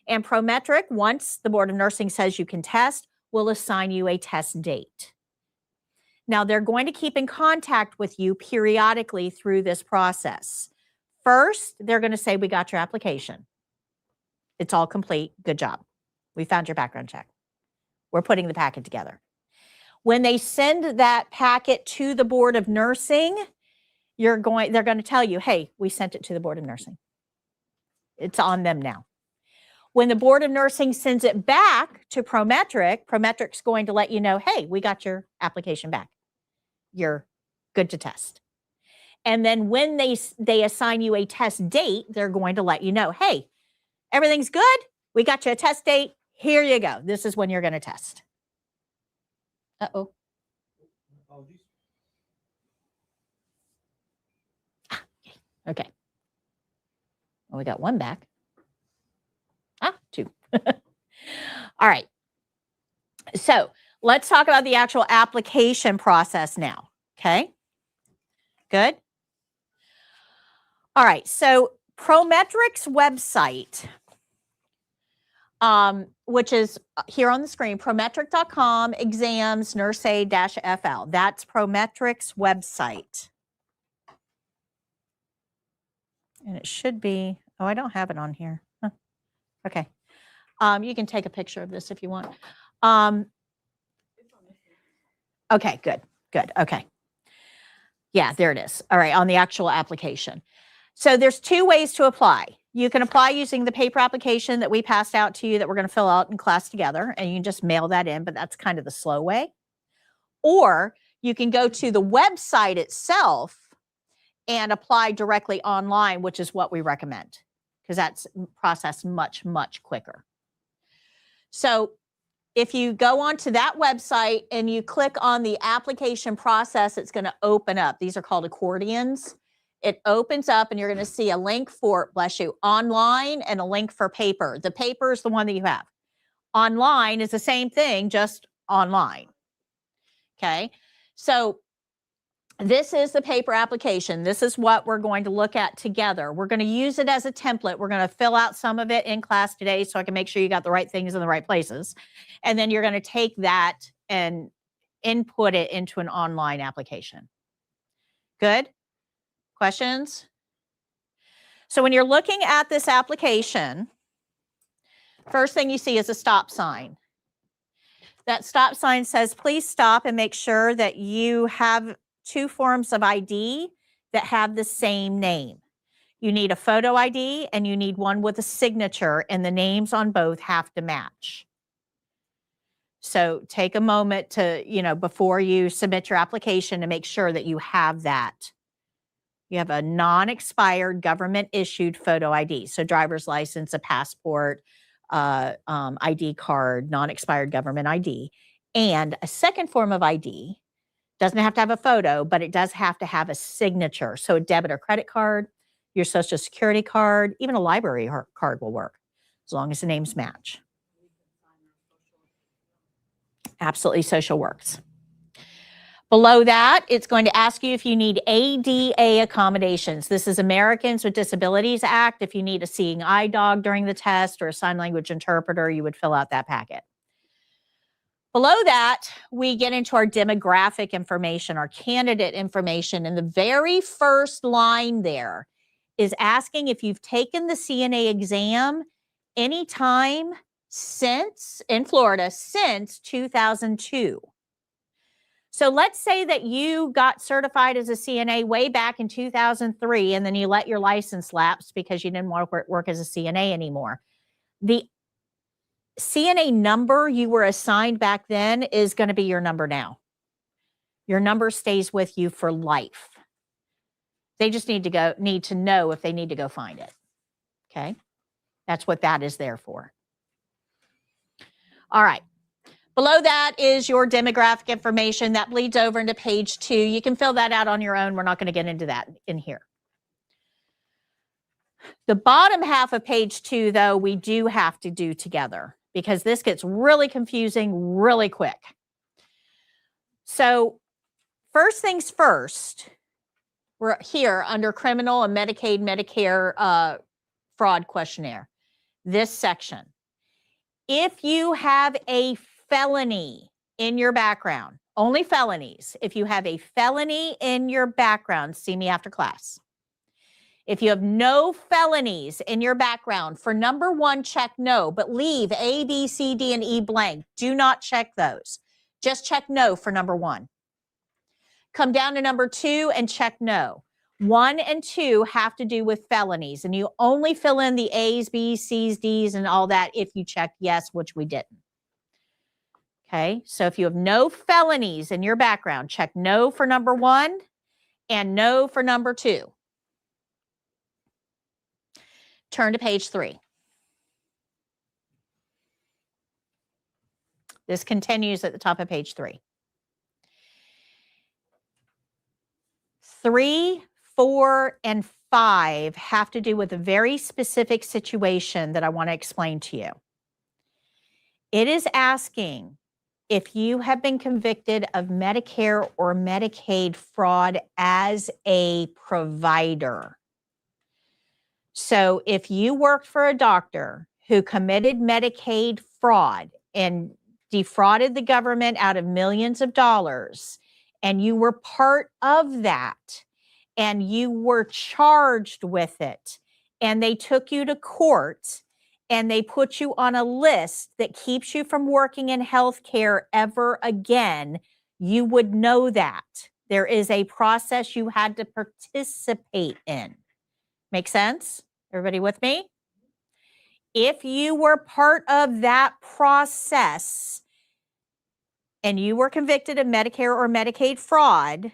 And Prometric, once the board of nursing says you can test, will assign you a test date. Now, they're going to keep in contact with you periodically through this process. First, they're going to say, we got your application. It's all complete. Good job. We found your background check. We're putting the packet together. When they send that packet to the board of nursing, they're going to tell you, hey, we sent it to the board of nursing. It's on them now. When the board of nursing sends it back to Prometric, Prometric's going to let you know, hey, we got your application back. You're good to test. And then when they assign you a test date, they're going to let you know, hey, everything's good. We got you a test date. Here you go. This is when you're going to test. Uh-oh. Okay. Well, we got one back. Two. All right. So let's talk about the actual application process now. Okay. Good. All right. So Prometric's website, which is here on the screen, prometric.com, exams, nurse-aid-FL. That's Prometric's website. And it should be, oh, I don't have it on here. Huh. Okay. You can take a picture of this if you want. Okay, good, good. Okay. Yeah, there it is. All right, on the actual application. So there's two ways to apply. You can apply using the paper application that we passed out to you that we're going to fill out in class together, and you can just mail that in, but that's kind of the slow way. Or you can go to the website itself and apply directly online, which is what we recommend, because that's processed much, much quicker. So if you go onto that website and you click on the application process, it's going to open up. These are called accordions. It opens up and you're going to see a link for, bless you, online and a link for paper. The paper is the one that you have. Online is the same thing, just online. Okay. So this is the paper application. This is what we're going to look at together. We're going to use it as a template. We're going to fill out some of it in class today so I can make sure you got the right things in the right places. And then you're going to take that and input it into an online application. Good? Questions? So when you're looking at this application, first thing you see is a stop sign. That stop sign says, please stop and make sure that you have 2 forms of ID that have the same name. You need a photo ID and you need one with a signature, and the names on both have to match. So take a moment to, before you submit your application, to make sure that you have that. You have a non-expired government issued photo ID. So driver's license, a passport, ID card, non-expired government ID, and a second form of ID. Doesn't have to have a photo, but it does have to have a signature. So a debit or credit card, your social security card, even a library card will work as long as the names match. Absolutely, social works. Below that, it's going to ask you if you need ADA accommodations. This is Americans with Disabilities Act. If you need a seeing eye dog during the test or a sign language interpreter, you would fill out that packet. Below that, we get into our demographic information, our candidate information, and the very first line there is asking if you've taken the CNA exam anytime since, in Florida, since 2002. So let's say that you got certified as a CNA way back in 2003, and then you let your license lapse because you didn't want to work as a CNA anymore. The CNA number you were assigned back then is going to be your number now. Your number stays with you for life. They just need to know if they need to go find it. Okay? That's what that is there for. All right. Below that is your demographic information. That bleeds over into page 2. You can fill that out on your own. We're not going to get into that in here. The bottom half of page 2, though, we do have to do together because this gets really confusing really quick. So first things first, we're here under criminal and Medicaid, Medicare fraud questionnaire, this section. If you have a felony in your background, only felonies, if you have a felony in your background, see me after class. If you have no felonies in your background, for number 1, check no, but leave A, B, C, D, and E blank. Do not check those. Just check no for number 1. Come down to number 2 and check no. 1 and 2 have to do with felonies, and you only fill in the A's, B's, C's, D's, and all that if you check yes, which we didn't. Okay, so if you have no felonies in your background, check no for number 1 and no for number 2. Turn to page 3. This continues at the top of page 3. 3, 4, and 5 have to do with a very specific situation that I want to explain to you. It is asking if you have been convicted of Medicare or Medicaid fraud as a provider. So if you worked for a doctor who committed Medicaid fraud and defrauded the government out of millions of dollars, and you were part of that, and you were charged with it, and they took you to court, and they put you on a list that keeps you from working in healthcare ever again, you would know that. There is a process you had to participate in. Make sense? Everybody with me? If you were part of that process and you were convicted of Medicare or Medicaid fraud,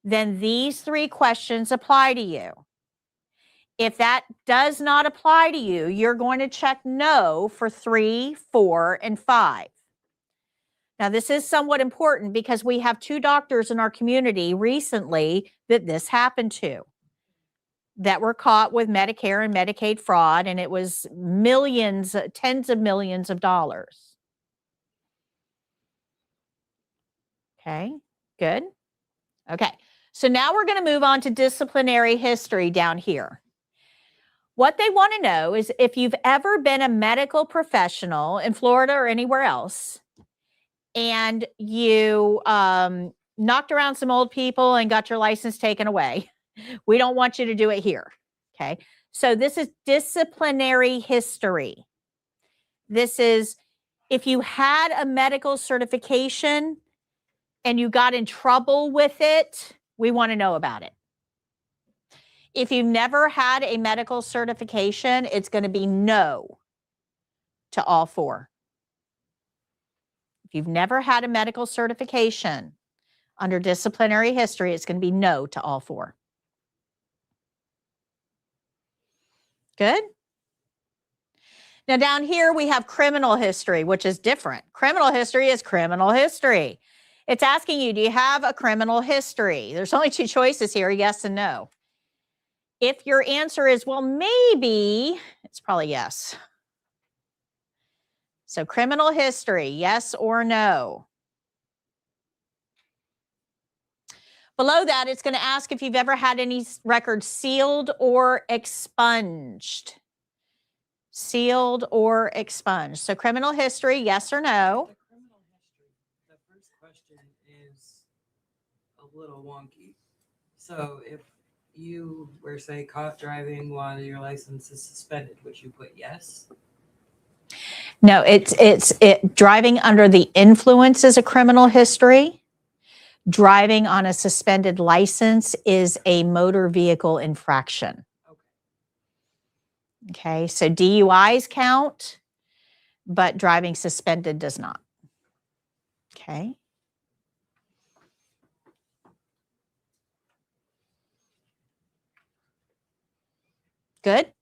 then these 3 questions apply to you. If that does not apply to you, you're going to check no for 3, 4, and 5. Now, this is somewhat important because we have 2 doctors in our community recently that this happened to, that were caught with Medicare and Medicaid fraud, and it was millions, tens of millions of dollars. Okay, good. Okay, so now we're going to move on to disciplinary history down here. What they want to know is if you've ever been a medical professional in Florida or anywhere else, and you knocked around some old people and got your license taken away. We don't want you to do it here. Okay, so this is disciplinary history. This is if you had a medical certification and you got in trouble with it, we want to know about it. If you've never had a medical certification, it's going to be no to all 4. If you've never had a medical certification under disciplinary history, it's going to be no to all 4. Good? Now down here we have criminal history, which is different. Criminal history is criminal history. It's asking you, do you have a criminal history? There's only 2 choices here, yes and no. If your answer is, well, maybe, it's probably yes. So criminal history, yes or no. Below that, it's going to ask if you've ever had any records sealed or expunged. Sealed or expunged. So criminal history, yes or no. The criminal history, the first question is a little wonky. So if you were, say, caught driving while your license is suspended, would you put yes? No, it's driving under the influence is a criminal history. Driving on a suspended license is a motor vehicle infraction. Okay, so DUIs count, but driving suspended does not. Okay. Good.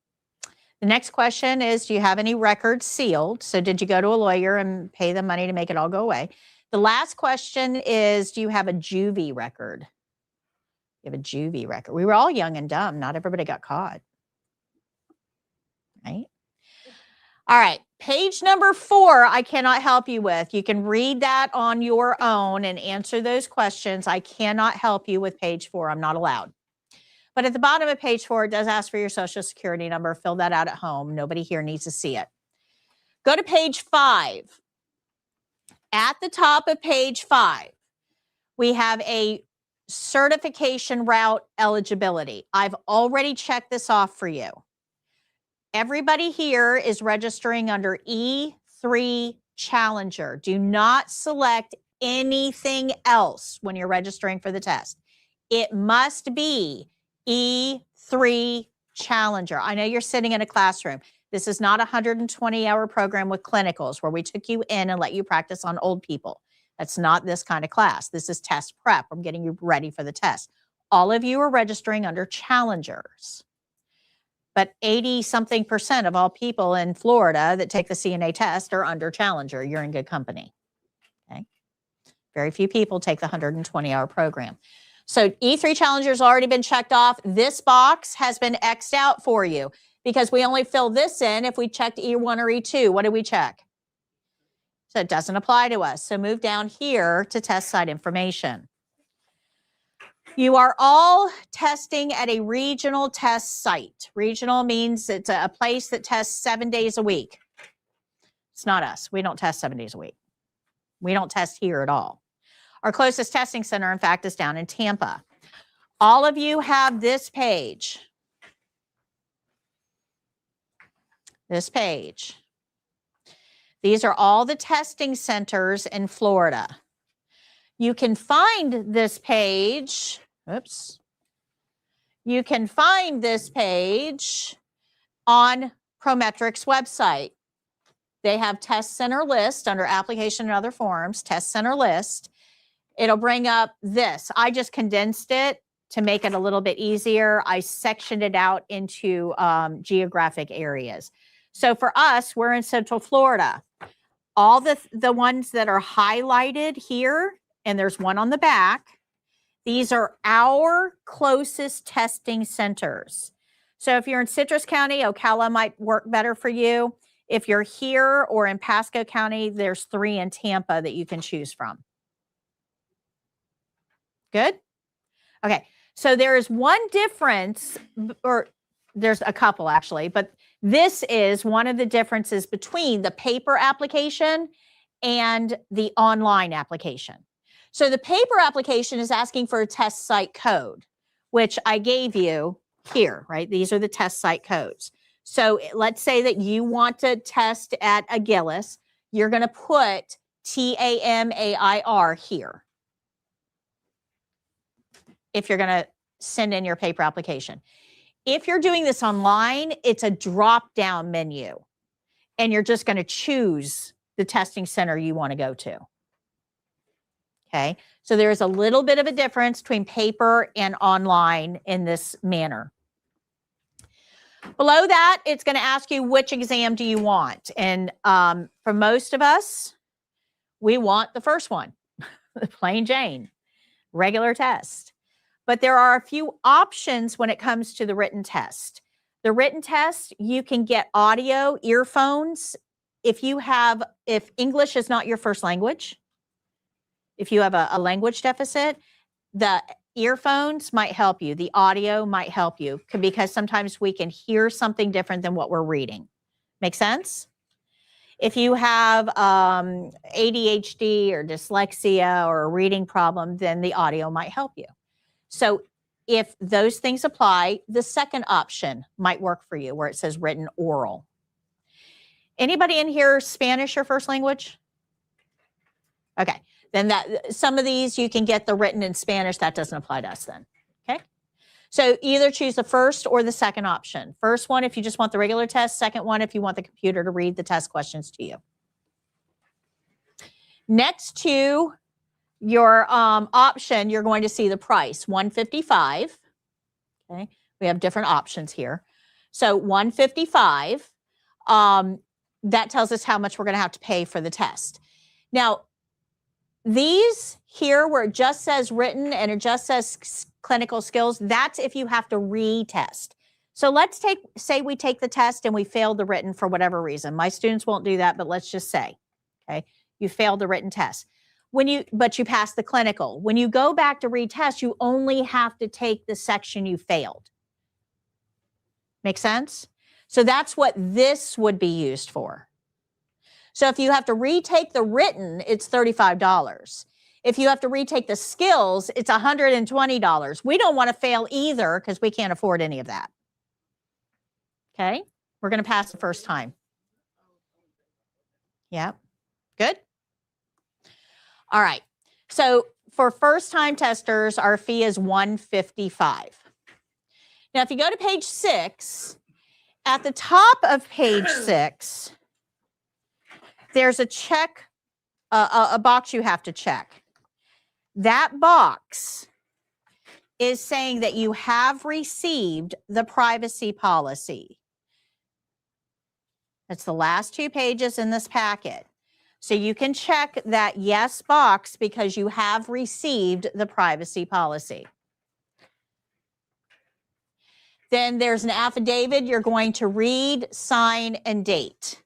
The next question is, do you have any records sealed? So did you go to a lawyer and pay them money to make it all go away? The last question is, do you have a juvie record? You have a juvie record. We were all young and dumb. Not everybody got caught. All right, page number 4, I cannot help you with. You can read that on your own and answer those questions. I cannot help you with page 4. I'm not allowed. But at the bottom of page 4, it does ask for your social security number. Fill that out at home. Nobody here needs to see it. Go to page 5. At the top of page 5, we have a certification route eligibility. I've already checked this off for you. Everybody here is registering under E3 Challenger. Do not select anything else when you're registering for the test. It must be E3 Challenger. I know you're sitting in a classroom. This is not a 120-hour program with clinicals where we took you in and let you practice on old people. That's not this kind of class. This is test prep. I'm getting you ready for the test. All of you are registering under Challengers. But 80-something% of all people in Florida that take the CNA test are under Challenger. You're in good company. Okay. Very few people take the 120-hour program. So E3 Challenger has already been checked off. This box has been X'd out for you because we only fill this in if we checked E1 or E2. What did we check? So it doesn't apply to us. So move down here to test site information. You are all testing at a regional test site. Regional means it's a place that tests 7 days a week. It's not us. We don't test 7 days a week. We don't test here at all. Our closest testing center, in fact, is down in Tampa. All of you have this page. This page. These are all the testing centers in Florida. You can find this page, you can find this page on Prometric's website. They have test center list under application and other forms, test center list. It'll bring up this. I just condensed it to make it a little bit easier. I sectioned it out into geographic areas. So for us, we're in Central Florida. All the ones that are highlighted here, and there's one on the back, these are our closest testing centers. So if you're in Citrus County, Ocala might work better for you. If you're here or in Pasco County, there's 3 in Tampa that you can choose from. Good? Okay, so there is one difference, or there's a couple actually, but this is one of the differences between the paper application and the online application. So the paper application is asking for a test site code, which I gave you here, right? These are the test site codes. So let's say that you want to test at a Gillis. You're going to put TAMAIR here if you're going to send in your paper application. If you're doing this online, it's a drop-down menu, and you're just going to choose the testing center you want to go to. Okay, so there's a little bit of a difference between paper and online in this manner. Below that, it's going to ask you which exam do you want. And for most of us, we want the first one, plain Jane, regular test. But there are a few options when it comes to the written test. The written test, you can get audio, earphones. If English is not your first language, if you have a language deficit, the earphones might help you. The audio might help you because sometimes we can hear something different than what we're reading. Make sense? If you have ADHD or dyslexia or a reading problem, then the audio might help you. So if those things apply, the second option might work for you where it says written oral. Anybody in here Spanish your first language? Okay. Then some of these you can get the written in Spanish. That doesn't apply to us then. Okay. So either choose the first or the second option. First one if you just want the regular test. Second one if you want the computer to read the test questions to you. Next to your option, you're going to see the price, $155. Okay. We have different options here. So $155, that tells us how much we're going to have to pay for the test. Now, these here where it just says written and it just says clinical skills, that's if you have to retest. So let's say we take the test and we failed the written for whatever reason. My students won't do that, but let's just say, okay, you failed the written test. But you passed the clinical. When you go back to retest, you only have to take the section you failed. Make sense? So that's what this would be used for. So if you have to retake the written, it's $35. If you have to retake the skills, it's $120. We don't want to fail either because we can't afford any of that. Okay? We're going to pass the first time. Yeah. Good? All right. So for first-time testers, our fee is $155. Now, if you go to page 6, at the top of page 6, there's a check, a box you have to check. That box is saying that you have received the privacy policy. That's the last 2 pages in this packet. So you can check that yes box because you have received the privacy policy. Then there's an affidavit you're going to read, sign, and date.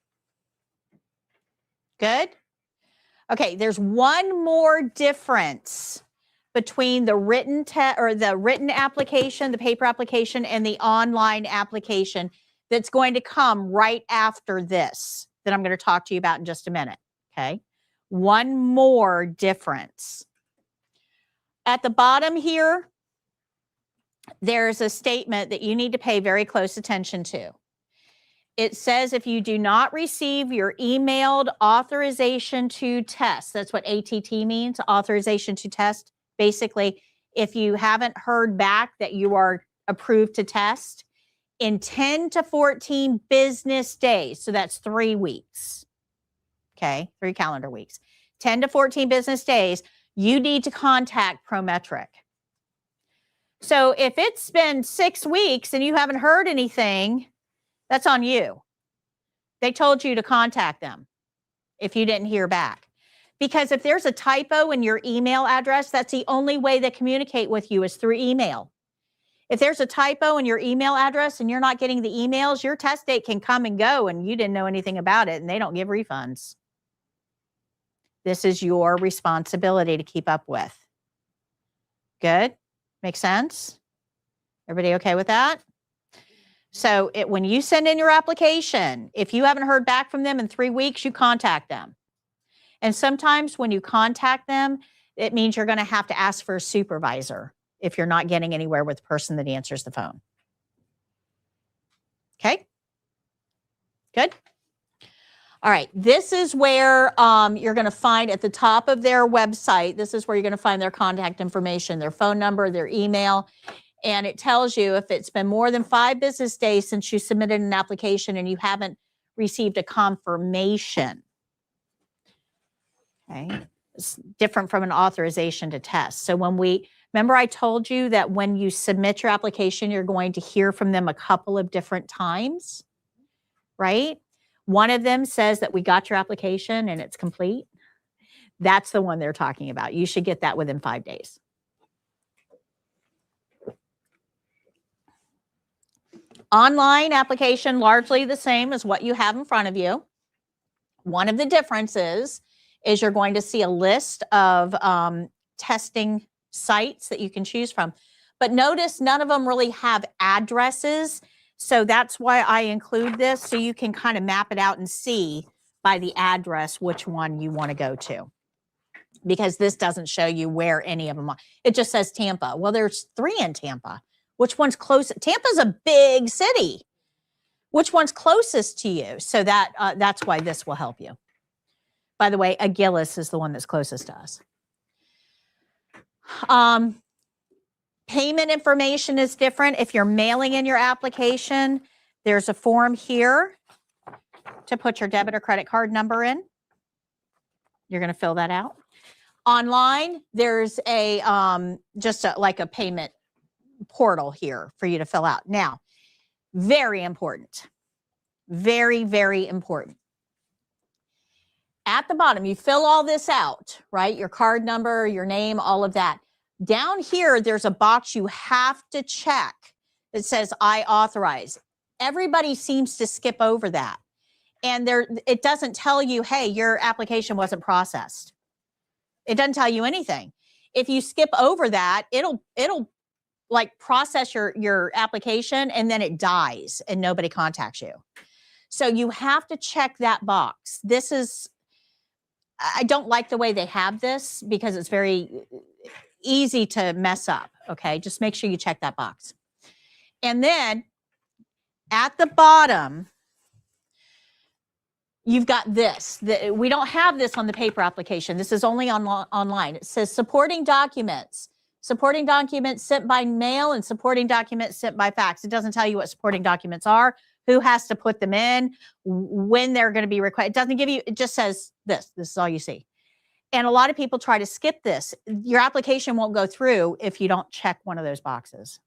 Good? Okay, there's one more difference between the written application, the paper application, and the online application that's going to come right after this that I'm going to talk to you about in just a minute. Okay, one more difference. At the bottom here, there's a statement that you need to pay very close attention to. It says if you do not receive your emailed authorization to test, that's what ATT means, authorization to test. Basically, if you haven't heard back that you are approved to test in 10 to 14 business days, so that's 3 weeks. Okay, 3 calendar weeks. 10 to 14 business days, you need to contact Prometric. So if it's been 6 weeks and you haven't heard anything, that's on you. They told you to contact them if you didn't hear back. Because if there's a typo in your email address, that's the only way they communicate with you is through email. If there's a typo in your email address and you're not getting the emails, your test date can come and go and you didn't know anything about it and they don't give refunds. This is your responsibility to keep up with. Good? Make sense? Everybody okay with that? So when you send in your application, if you haven't heard back from them in 3 weeks, you contact them. And sometimes when you contact them, it means you're going to have to ask for a supervisor if you're not getting anywhere with the person that answers the phone. Okay? Good? All right, this is where you're going to find at the top of their website, this is where you're going to find their contact information, their phone number, their email, and it tells you if it's been more than 5 business days since you submitted an application and you haven't received a confirmation. Okay, it's different from an authorization to test. So remember I told you that when you submit your application, you're going to hear from them a couple of different times, right? One of them says that we got your application and it's complete. That's the one they're talking about. You should get that within 5 days. Online application, largely the same as what you have in front of you. One of the differences is you're going to see a list of testing sites that you can choose from. But notice none of them really have addresses. So that's why I include this, so you can kind of map it out and see by the address which one you want to go to. Because this doesn't show you where any of them are. It just says Tampa. Well, there's 3 in Tampa. Which one's close? Tampa's a big city. Which one's closest to you? So that's why this will help you. By the way, Agilus is the one that's closest to us. Payment information is different. If you're mailing in your application, there's a form here to put your debit or credit card number in. You're going to fill that out. Online, there's a like a payment portal here for you to fill out. Now, very important. Very, very important. At the bottom, you fill all this out, right? Your card number, your name, all of that. Down here, there's a box you have to check that says I authorize. Everybody seems to skip over that. And it doesn't tell you, hey, your application wasn't processed. It doesn't tell you anything. If you skip over that, it'll like process your application and then it dies and nobody contacts you. So you have to check that box. I don't like the way they have this because it's very easy to mess up. Okay. Just make sure you check that box. And then at the bottom, you've got this. We don't have this on the paper application. This is only online. It says supporting documents. Supporting documents sent by mail and supporting documents sent by fax. It doesn't tell you what supporting documents are, who has to put them in, when they're going to be required. It doesn't give you, it just says this. This is all you see. And a lot of people try to skip this. Your application won't go through if you don't check one of those boxes.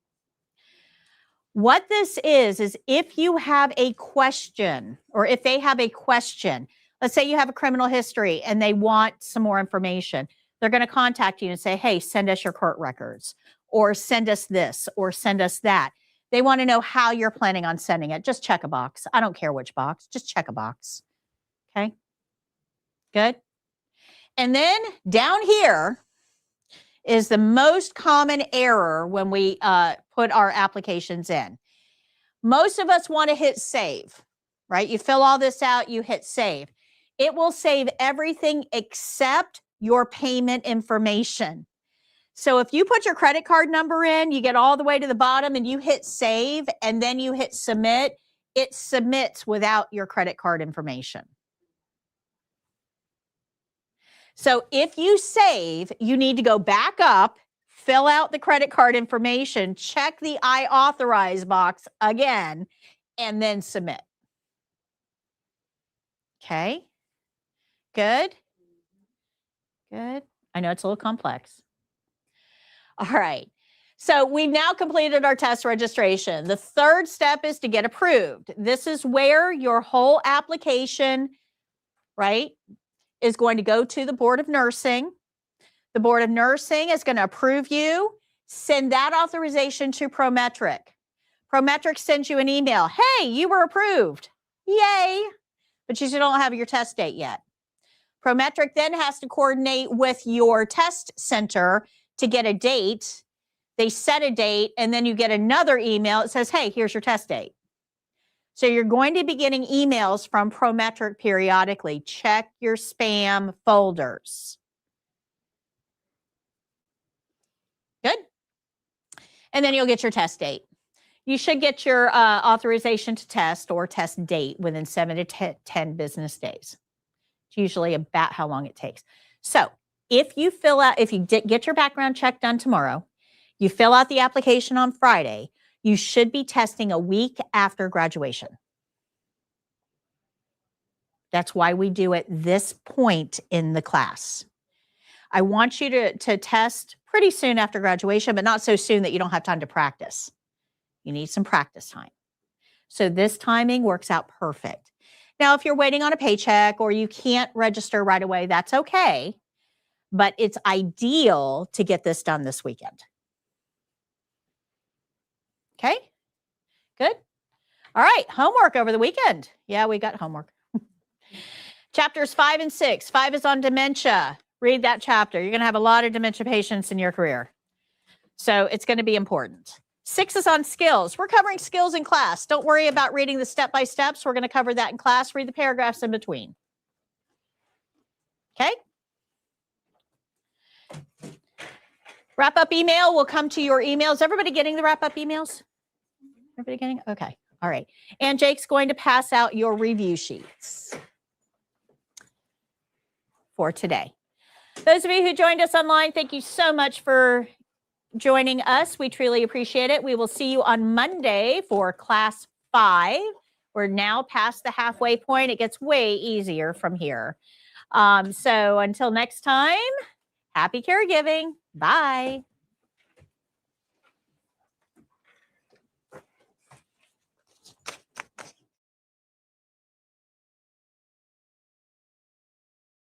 What this is if you have a question or if they have a question, let's say you have a criminal history and they want some more information, they're going to contact you and say, hey, send us your court records or send us this or send us that. They want to know how you're planning on sending it. Just check a box. I don't care which box. Just check a box. Okay. Good. And then down here is the most common error when we put our applications in. Most of us want to hit save, right? You fill all this out, you hit save. It will save everything except your payment information. So if you put your credit card number in, you get all the way to the bottom and you hit save and then you hit submit, it submits without your credit card information. So if you save, you need to go back up, fill out the credit card information, check the I authorize box again, and then submit. Okay. Good. Good. I know it's a little complex. All right. So we've now completed our test registration. The third step is to get approved. This is where your whole application, right, is going to go to the Board of Nursing. The Board of Nursing is going to approve you, send that authorization to Prometric. Prometric sends you an email. Hey, you were approved. Yay. But you don't have your test date yet. Prometric then has to coordinate with your test center to get a date. They set a date and then you get another email. It says, hey, here's your test date. So you're going to be getting emails from Prometric periodically. Check your spam folders. Good. And then you'll get your test date. You should get your authorization to test or test date within 7 to 10 business days. It's usually about how long it takes. So if you get your background check done tomorrow, you fill out the application on Friday, you should be testing a week after graduation. That's why we do it this point in the class. I want you to test pretty soon after graduation, but not so soon that you don't have time to practice. You need some practice time. So this timing works out perfect. Now, if you're waiting on a paycheck or you can't register right away, that's okay. But it's ideal to get this done this weekend. Okay, good. All right, homework over the weekend. Yeah, we got homework. Chapters 5 and 6. 5 is on dementia. Read that chapter. You're going to have a lot of dementia patients in your career. So it's going to be important. 6 is on skills. We're covering skills in class. Don't worry about reading the step-by-steps. We're going to cover that in class. Read the paragraphs in between. Okay? Wrap-up email will come to your emails. Everybody getting the wrap-up emails? Everybody getting? Okay. All right. And Jake's going to pass out your review sheets for today. Those of you who joined us online, thank you so much for joining us. We truly appreciate it. We will see you on Monday for class 5. We're now past the halfway point. It gets way easier from here. So until next time, happy caregiving. Bye.